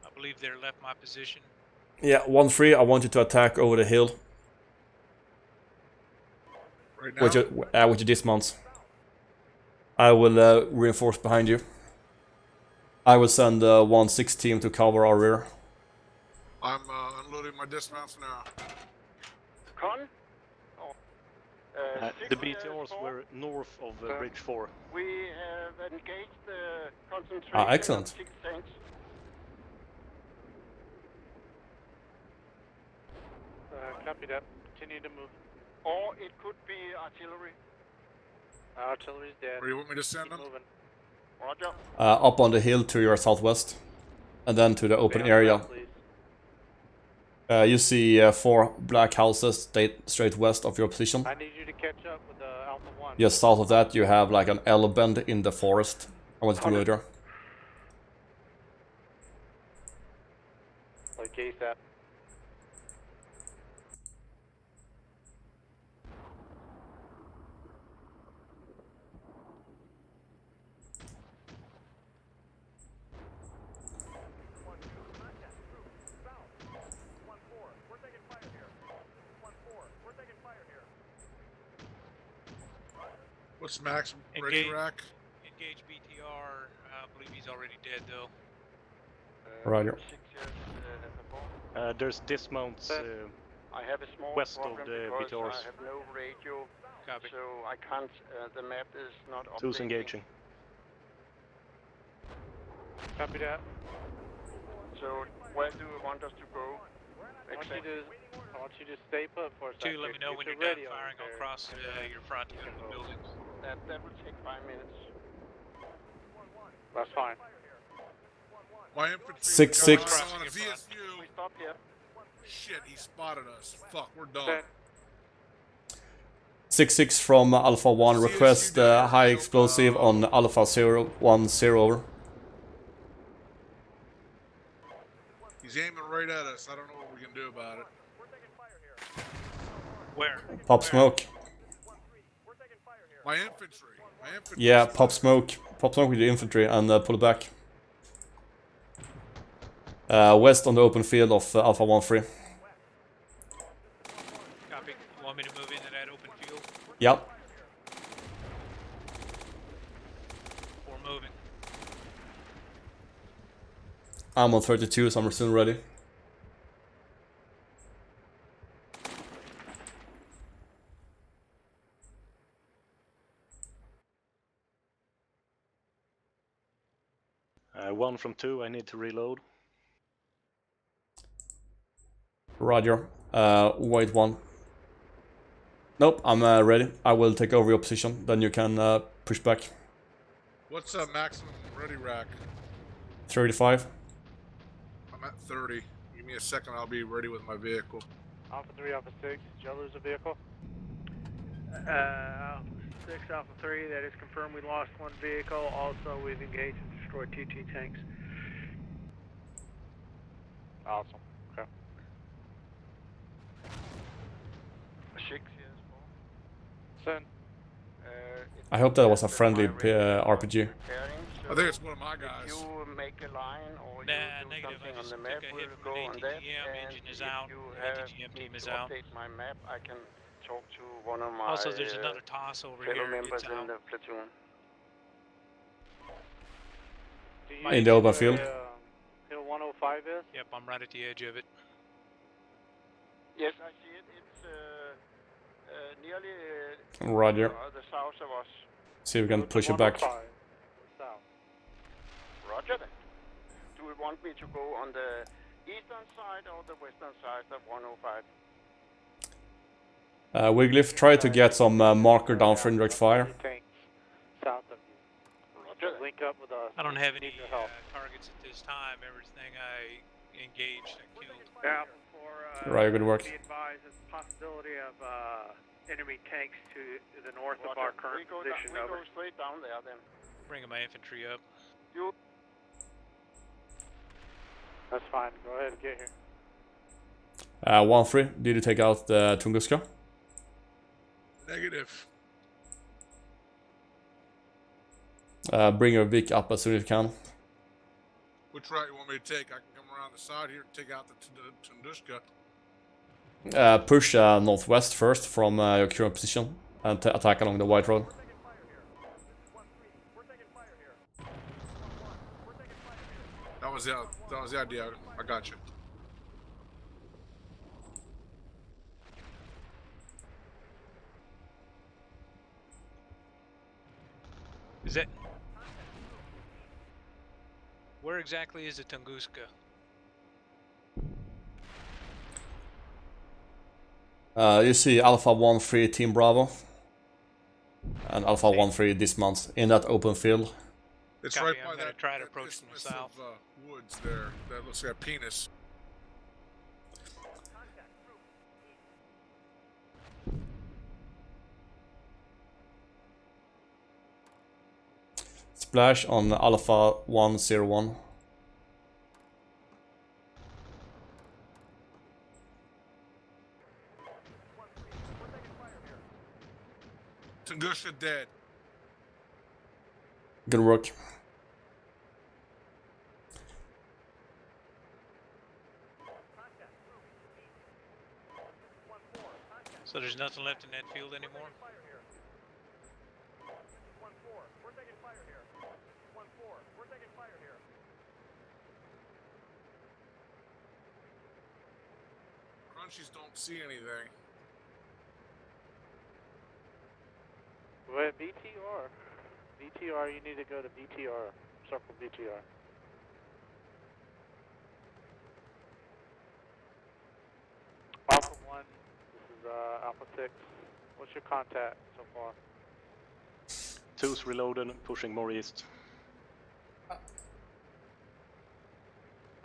I believe they're left my position. Yeah, 1-3, I want you to attack over the hill. Right now? With your dismounts. I will reinforce behind you. I will send 1-6 team to cover our rear. I'm unloading my dismounts now. Con? The BTRs were north of Bridge 4. We have engaged the concentration excellent. of 6 tanks. Copy that. Continue to move. Or it could be artillery. Artillery's dead. Where do you want me to send them? Moving. Roger. Up on the hill to your southwest. And then to the open area. You see 4 black houses straight west of your position. I need you to catch up with Alpha 1. Just south of that you have like an L bend in the forest. I want you to move there. Like ASAP. What's Max ready rack? Engage BTR. I believe he's already dead though. Roger. There's dismounts I have a small west of problem the because BTRs. I have no radio, so I can't. The map is not updating. Who's engaging? Copy that. So where do you want us to go? I want you to stay put for a second. 2, let me know when you're done firing across your front of the buildings. That will take 5 minutes. That's fine. My infantry 6-6. on a VSU. We stop here. Shit, he spotted us. Fuck, we're done. 6-6 from Alpha 1. Request high explosive on Alpha 0-1-0 over. He's aiming right at us. I don't know what we can do about it. Where? Pop smoke. My infantry. Yeah, pop smoke. Pop smoke with the infantry and pull it back. West on the open field of Alpha 1-3. Copy. You want me to move into that open field? Yep. We're moving. I'm on 32, so I'm soon ready. One from 2, I need to reload. Roger. Wait 1. Nope, I'm ready. I will take over your position, then you can push back. What's maximum ready rack? 35. I'm at 30. Give me a second, I'll be ready with my vehicle. Alpha 3, Alpha 6, did y'all lose a vehicle? Alpha 6, Alpha 3, that is confirmed. We lost one vehicle. Also, we've engaged and destroyed TT tanks. Awesome. Okay. 6 years Send. I hope that was a friendly RPG. I think it's one of my guys. If you make a line or Nah, you do negative. something I on just the took map, a we'll hit from go an on that. ATGM. And Engine is if out. you ATGM team is out. update my map, I can talk to one of my Also, there's another toss over fellow here. members It's in out. the platoon. In the open field. Hill 105 is? Yep, I'm right at the edge of it. Yes, I see it. It's nearly Roger. the south of us. See if we can push it back. South. Roger that. Do you want me to go on the eastern side or the western side of 105? Wigglyf, try to get some marker down for indirect fire. South of you. Roger. Link up with us. I don't have any targets at this time. Everything I engaged, I killed. Yeah, for Right, good work. be advised, there's a possibility of enemy tanks to the north of Roger. our current position. We go straight down there then. Bringing my infantry up. You. That's fine. Go ahead and get here. 1-3, did you take out the Tunguska? Negative. Bring your Vic up as soon as you can. Which route you want me to take? I can come around the side here and take out the Tunguska. Push northwest first from your current position and attack along the white road. That was the idea. I got you. Is that... Where exactly is the Tunguska? You see Alpha 1-3 Team Bravo and Alpha 1-3 dismounts in that open field. It's Copy, right I'm by gonna that try to approach from the south. Woods there. That looks like a penis. Splash on Alpha 101. Tunguska dead. Good work. So there's nothing left in that field anymore? Crunchies don't see anything. Wait, BTR. BTR, you need to go to BTR. Circle BTR. Alpha 1, this is Alpha 6. What's your contact so far? 2's reloaded and pushing more east.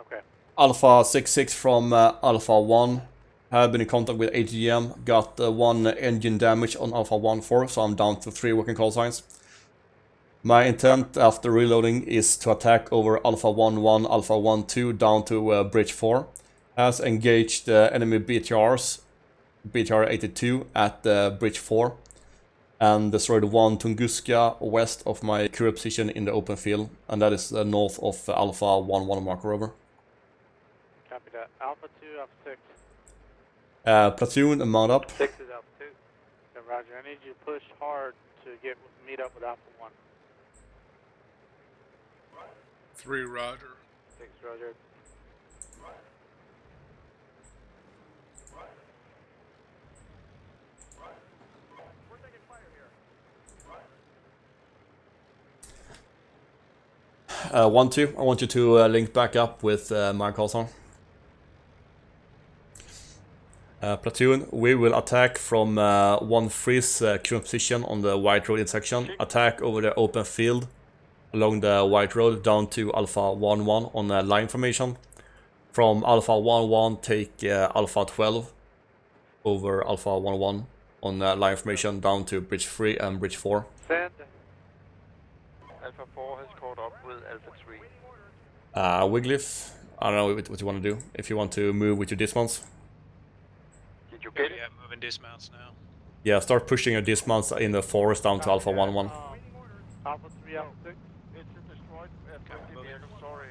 Okay. Alpha 66 from Alpha 1. Have been in contact with AGM. Got 1 engine damage on Alpha 1-4, so I'm down to 3 working call signs. My intent after reloading is to attack over Alpha 1-1, Alpha 1-2 down to Bridge 4. Has engaged enemy BTRs, BTR 82 at Bridge 4. And destroyed 1 Tunguska west of my current position in the open field. And that is north of Alpha 1-1 marker over. Copy that. Alpha 2, Alpha 6. Platoon, mount up. 6 is Alpha 2. Okay, Roger. I need you to push hard to meet up with Alpha 1. 3, Roger. 6, Roger. I want you to link back up with my call sign. Platoon, we will attack from 1-3's current position on the white road intersection. Attack over the open field along the white road down to Alpha 1-1 on a line formation. From Alpha 1-1, take Alpha 12 over Alpha 1-1 on line formation down to Bridge 3 and Bridge 4. Send. Alpha 4 has caught up with Alpha 3. Wigglyf, I don't know what you want to do. If you want to move with your dismounts. Did you get it? Yeah, moving dismounts now. Yeah, start pushing your dismounts in the forest down to Alpha 1-1. Alpha 3, Alpha 6. It's a destroyed 20 vehicle, sorry.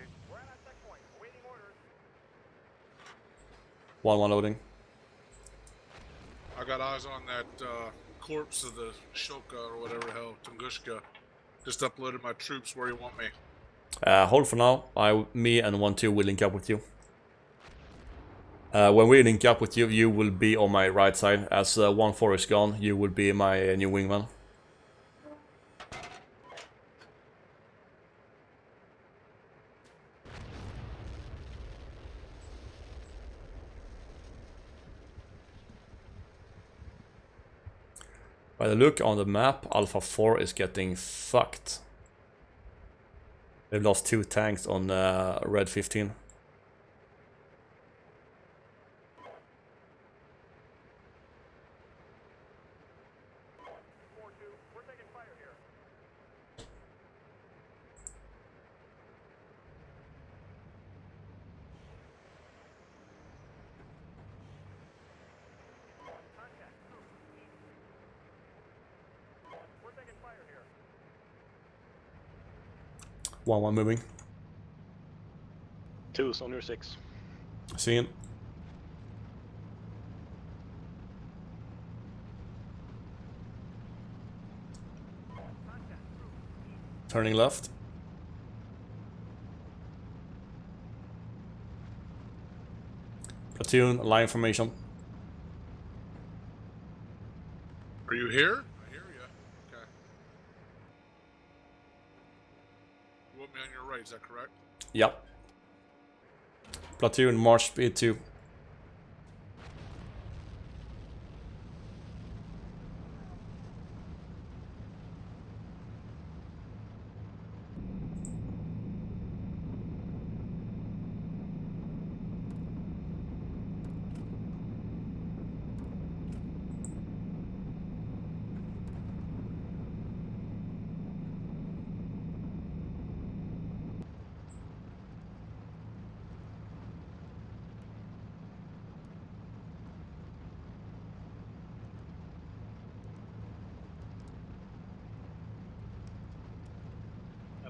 1-1 loading. I got eyes on that corpse of the Shoka or whatever the hell, Tunguska. Just uploaded my troops. Where you want me? Hold for now. Me and 1-2 will link up with you. When we link up with you, you will be on my right side. As 1-4 is gone, you will be my new wingman. By the look on the map, Alpha 4 is getting fucked. They've lost 2 tanks on Red 15. One moving. 2's on your 6. Seeing. Turning left. Platoon, line formation. Are you here? I hear you. Okay. You want me on your right, is that correct? Yep. Platoon, march speed 2.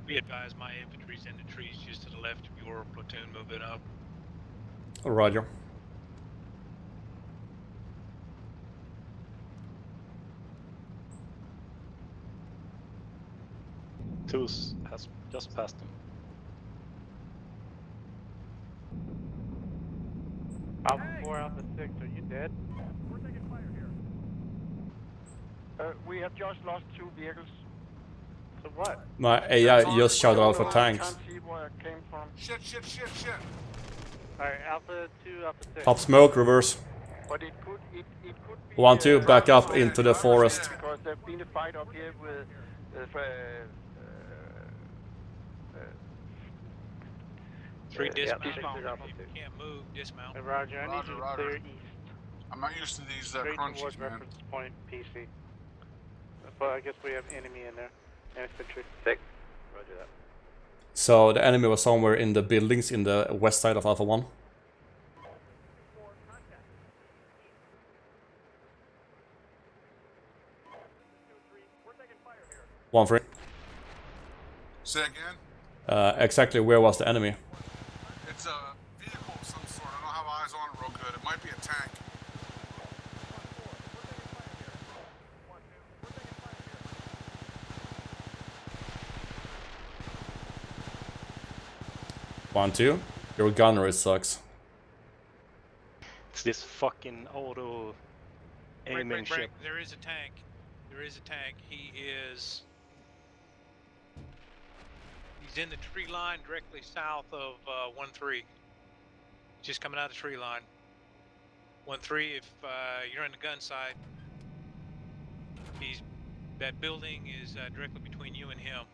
Be advised, my infantry's in the trees just to the left of your platoon moving up. Roger. Two's has just passed them. Alpha 4, Alpha 6, are you dead? We're taking fire here. We have just lost 2 vehicles. So what? My AI just shouted out for tanks. Can't see where it came from. Shit. Alright, Alpha 2, Alpha 6. Pop smoke, reverse. But it could be 1-2, back up into the forest. Because there's been a fight up here with 3 dismount. Yeah, If you can't move, dismount. Hey, Roger, I need you to clear east. I'm not used to these Straight crunchies, towards man. reference point PC. But I guess we have enemy in there. Infantry. 6. Roger that. So the enemy was somewhere in the buildings in the west side of Alpha 1. One free. Say again? Exactly where was the enemy? It's a vehicle of some sort. I don't have eyes on it real good. It might be a tank. One, two. Your gunner sucks. It's this fucking auto aiming shit. There is a tank. There is a tank. He's in the tree line directly south of 1-3. Just coming out of the tree line. 1-3, if you're on the gun side, that building is directly between you and him.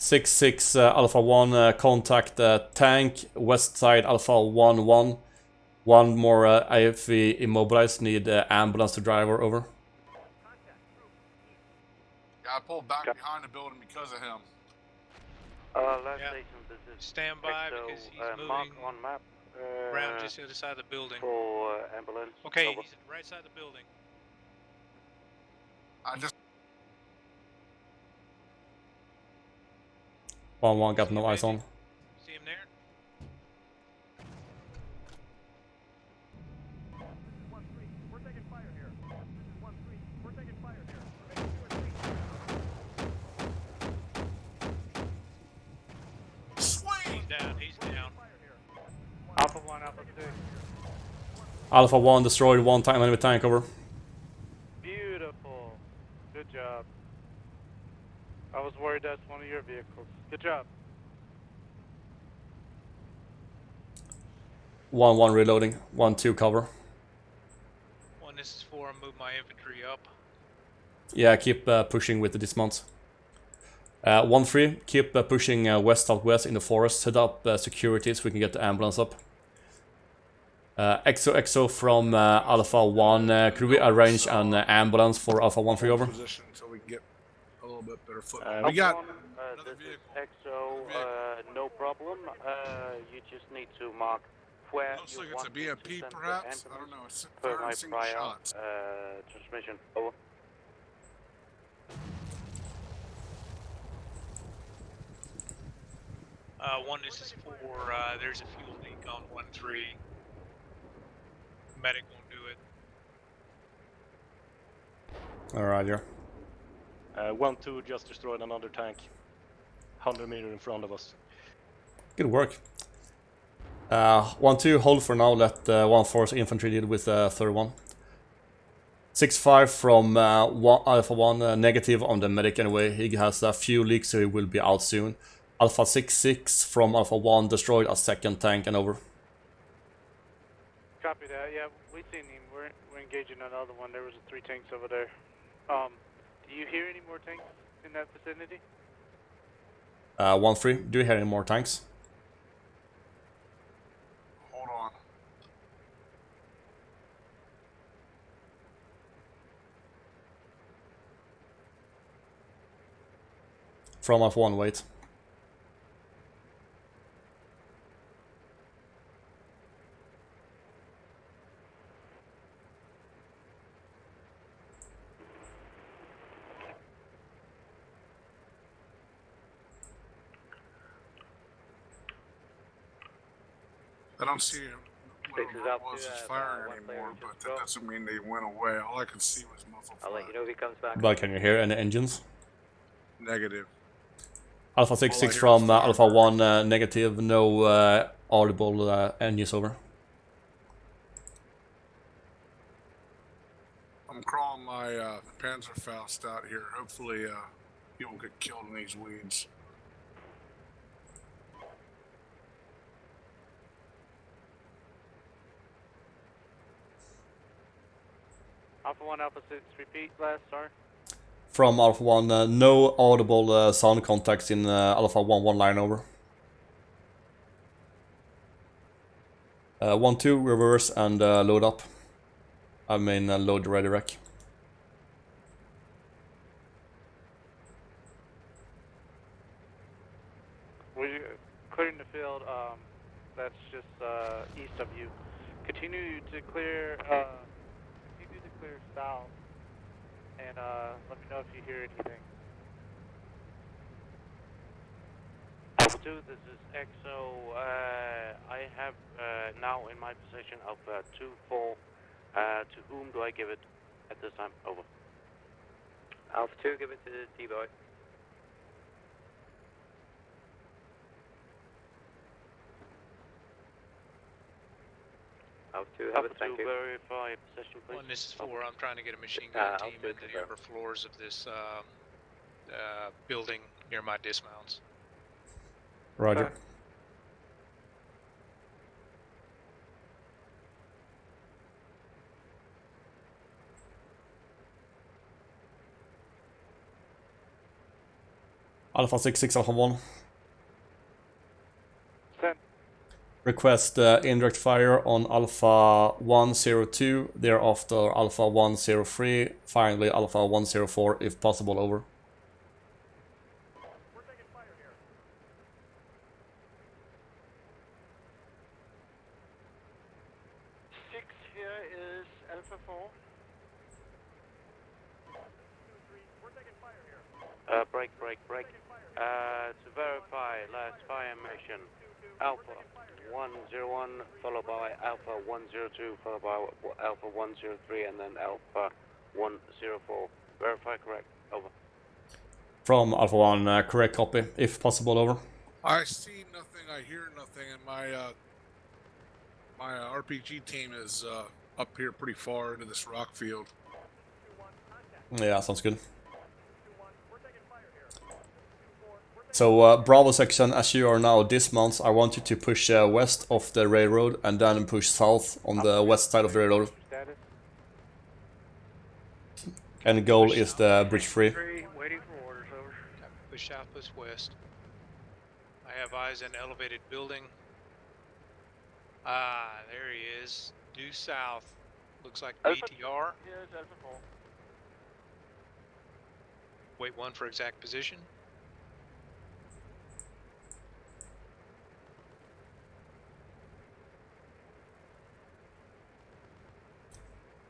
6-6 Alpha 1, contact tank, west side Alpha 1-1. One more IFV immobilized, need ambulance to drive her over. Yeah, I pulled back behind the building because of him. Last station, this is Stand by because he's mark moving on map. around just the other side of the building. For ambulance. Okay, over. he's at the right side of the building. I just 1-1 got no eyes on. See him there? He's down, he's down. Alpha 1, Alpha 2. Alpha 1 destroyed, 1 time enemy tank over. Beautiful. Good job. I was worried that's one of your vehicles. Good job. 1-1 reloading, 1-2 cover. 1, this is 4, move my infantry up. Yeah, keep pushing with the dismounts. 1-3, keep pushing west-southwest in the forest. Set up security so we can get the ambulance up. XO from Alpha 1, could we arrange an ambulance for Alpha 1-3 over? position so we can get a little bit better foot. We got this is XO, no problem. You just need to mark where Looks you like it's want a me to BMP send the perhaps. I don't ambulance know. It's per my firing single prior shots. transmission. Over. One, this is 4, there's a fuel leak on 1-3. Medic won't do it. Alright, yeah. 1-2 just destroyed another tank. 100 meters in front of us. Good work. 1-2, hold for now, let 1-4's infantry deal with 31. 6-5 from Alpha 1, negative on the medic anyway. He has a few leaks, so he will be out soon. Alpha 6-6 from Alpha 1, destroyed a second tank and over. Copy that. Yeah, we seen him. We're engaging another one. There was 3 tanks over there. Do you hear any more tanks in that vicinity? 1-3, do you hear any more tanks? Hold on. From Alpha 1, wait. I don't see whatever it was firing anymore, but that doesn't mean they went away. All I could see was muzzle fire. I'll let you know if he comes back. But can you hear any engines? Negative. Alpha 6-6 from Alpha 1, negative, no audible engines over. I'm crawling my Panzerfaust out here. Hopefully, he won't get killed in these weeds. Alpha 1, Alpha 6, repeat last, sorry. From Alpha 1, no audible sound contacts in Alpha 1-1 line over. 1-2, reverse and load up. I mean load ready rec. We're clearing the field, that's just east of you. Continue to clear south, and let me know if you hear anything. Alpha 2, this is XO. I have now in my possession Alpha 2-4. To whom do I give it at this time? Over. Alpha 2, give it to T-Boy. Alpha 2, have Alpha it, thank 2, you. verify possession, please. 1, this is 4, I'm trying to get a machine gun team Alpha 2, into the upper floors of this building near my dismounts. Roger. Alpha 66, Alpha 1. Send. Request indirect fire on Alpha 102, thereafter Alpha 103, finally Alpha 104 if possible, over. Here is Alpha 4. Break. To verify last fire mission, Alpha 101 followed by Alpha 102 followed by Alpha 103 and then Alpha 104. Verify correct. Over. From Alpha 1, correct copy, if possible, over. I see nothing, I hear nothing, and my RPG team is up here pretty far into this rock field. Yeah, sounds good. So, Bravo section, as you are now dismounts, I want you to push west of the railroad and then push south on the west side of the railroad. And the goal is the bridge 3. Waiting for orders, over. Push south, push west. I have eyes in elevated building. Ah, there he is. Due south. Looks like Alpha, BTR. here's Alpha 4. Wait 1 for exact position.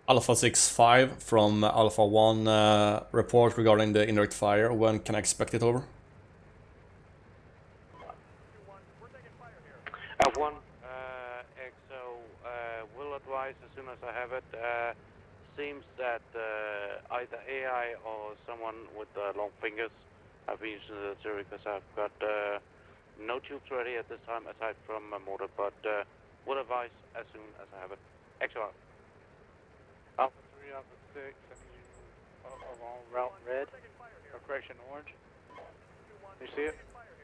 Alpha 6-5 from Alpha 1 report regarding the indirect fire. When can I expect it, over? Alpha 1, XO will advise as soon as I have it. Seems that either AI or someone with long fingers have been using the artillery because I've got no tubes ready at this time aside from a mortar, but will advise as soon as I have it. XO out. Alpha 3, Alpha 6, I need you along route red, or correction, orange. You see it?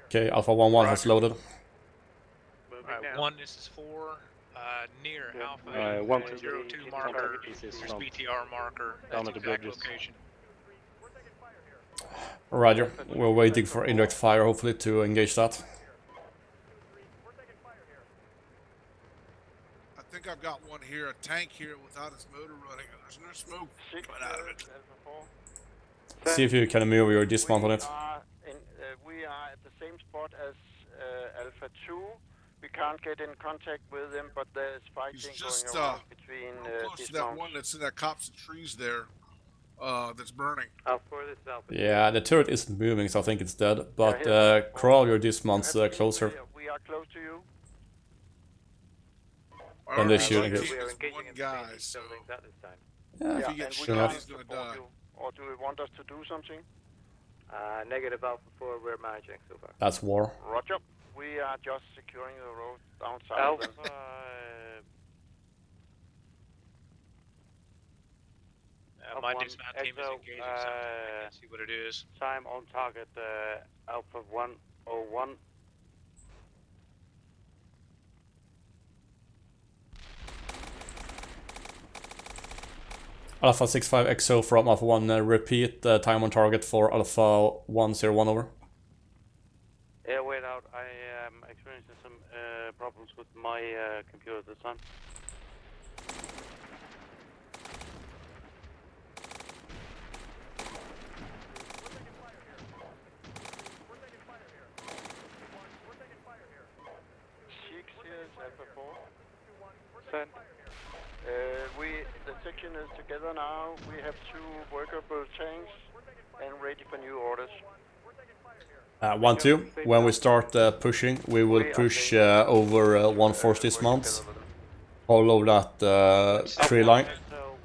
Okay, Alpha 1-1 has loaded. Alright, 1, this is 4. Near Alpha 02 marker. There's BTR marker. That's exact location. Roger, we're waiting for indirect fire, hopefully, to engage that. I think I've got one here, a tank here without its motor running, and there's no smoke coming out of it. See if you can move your dismount on it. We are at the same spot as Alpha 2. We can't get in contact with him, but there's fighting just, going on between close to that one that's in that copse of trees there, that's burning. Alpha 4, this is Alpha. Yeah, the turret isn't moving, so I think it's dead. But crawl your dismounts closer. We are close to you. And they're shooting We it. are engaging in guy, so that this time. Yeah, Yeah, if he gets and shot we off. can't support you. Or do you want us to do something? Negative Alpha 4, we're managing so far. That's war. Roger. We are just securing the road down south. Alpha, My dismount team is engaging something. I can see what it is. time on target, Alpha 101. Alpha 65 XO from Alpha 1, repeat time on target for Alpha 101, over. Yeah, wait out. I am experiencing some problems with my computer this time. Alpha 4. Send. The section is together now. We have 2 workable tanks and ready for new orders. 1-2, when we start pushing, we will push over 1 force dismounts. Follow that tree line. So,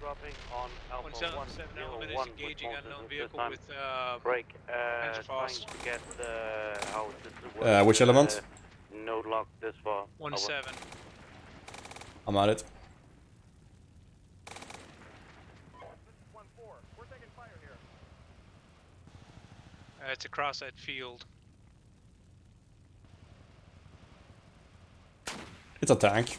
dropping on Alpha 177 element is engaging unknown vehicle with break. Trying to get how this works. Which element? Node lock this far. 1-7. I'm at it. It's across that field. It's a tank.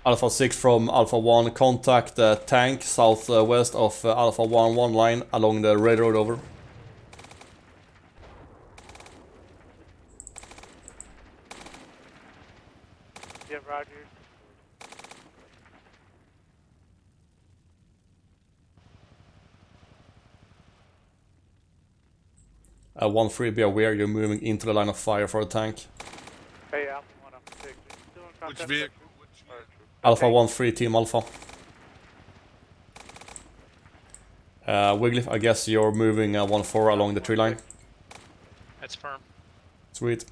Alpha 6 from Alpha 1, contact the tank southwest of Alpha 1 line along the railroad, over. Yeah, Roger. 1-3, be aware you're moving into the line of fire for the tank. Hey, Alpha 1, Alpha 6. Still in contact. Which vehicle? Alpha 1-3, Team Alpha. Wiggly, I guess you're moving 1-4 along the tree line. That's firm. Sweet.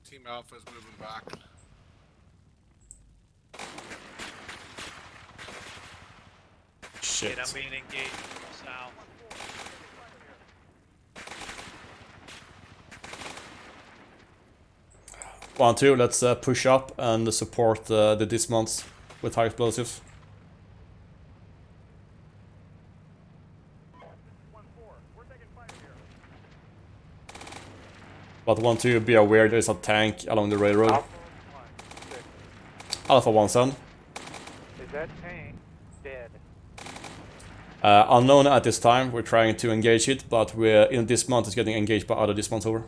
Team Alpha is moving back. Shit. I'm being engaged from south. One, two, let's push up and support the dismounts with high explosives. But 1-2, be aware there's a tank along the railroad. Alpha 1, son. Is that tank dead? Unknown at this time, we're trying to engage it, but we're in dismount, it's getting engaged by other dismounts, over.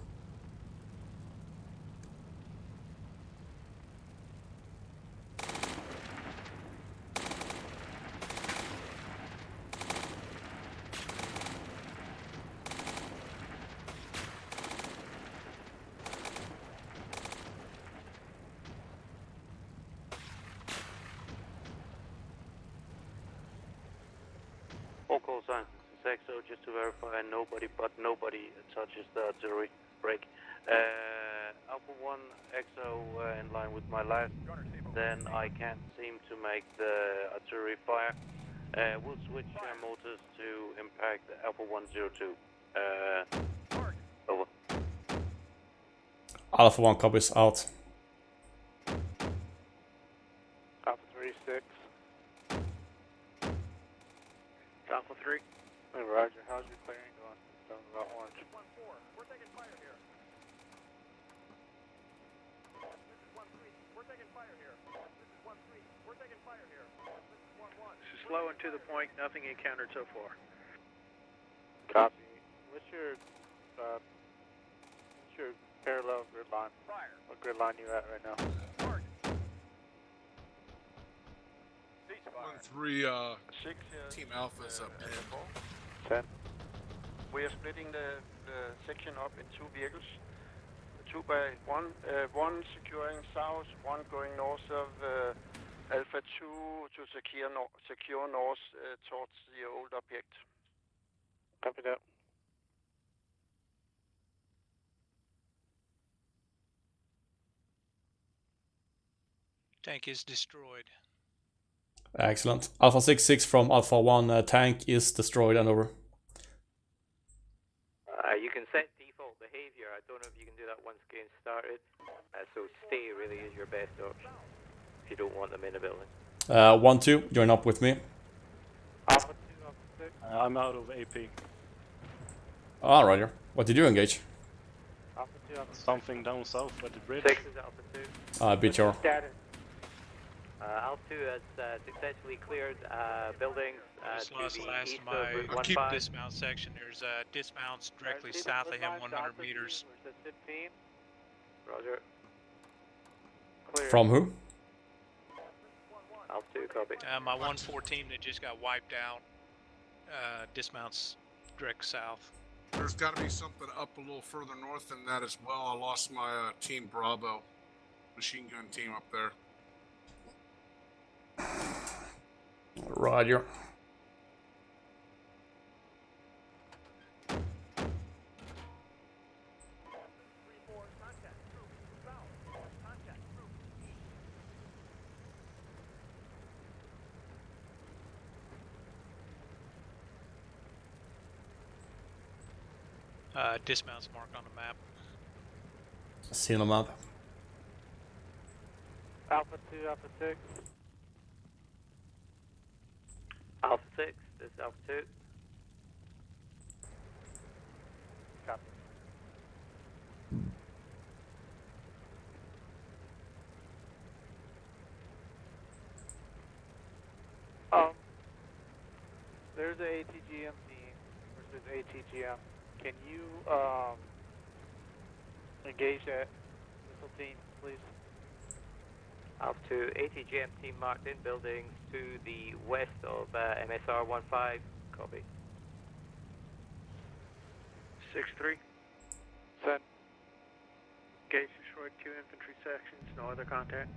All call signs, this is XO, just to verify nobody touches the artillery break. Alpha 1, XO in line with my last, then I can't seem to make the artillery fire. We'll switch motors to impact Alpha 102. Over. Alpha 1 copies, out. Alpha 3, 6. Alpha 3. Hey, Roger, how's your clearing going? Down about orange. 1-4, we're taking fire here. This is 1-3, we're taking fire here. This is 1-3, we're taking fire here. This is 1-1. This is slow and to the point, nothing encountered so far. Copy. What's your parallel grid line? Fire. What grid line you at right now? 1-3, Team Alpha is up. 10. We are splitting the section up in two vehicles. 2 by 1. One securing south, one going north of Alpha 2 to secure north towards the old object. Copy that. Tank is destroyed. Excellent. Alpha 6-6 from Alpha 1, tank is destroyed and over. You can set default behavior. I don't know if you can do that once game started. So stay really is your best option if you don't want them in a building. 1-2, join up with me. Alpha 2, Alpha 6. I'm out of AP. Ah, Roger. What did you engage? Alpha 2, Alpha 6. Something down south at the bridge. 6 is Alpha 2. Beat your. Status. Alpha 2 has successfully cleared buildings Just to lost the last east of of my Route 15. dismount section. There's dismounts directly south of him, 100 meters. 15. Roger. Clear. From who? Alpha 2, copy. My 114 that just got wiped out. Dismounts direct south. There's got to be something up a little further north than that as well. I lost my Team Bravo machine gun team up there. Roger. Dismounts marked on the map. Seen them up. Alpha 2, Alpha 6. Alpha 6, this is Alpha 2. Copy. there's a ATGM team versus ATGM. Can you engage that missile team, please? Alpha 2, ATGM team marked in buildings to the west of MSR 15. Copy. 6-3. Send. Engage destroyed 2 infantry sections, no other contact.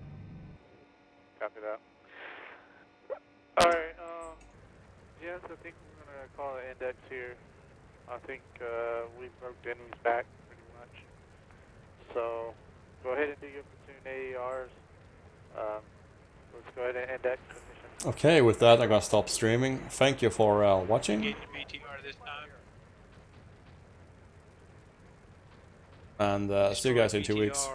Copy that. Alright, yes, I think we're gonna call it index here. I think we broke the enemy's back pretty much. So go ahead and do your platoon AERs. Let's go ahead and index the mission. Okay, with that I'm gonna stop streaming. Thank you for watching. Getting BTR this time. And see you guys in 2 weeks.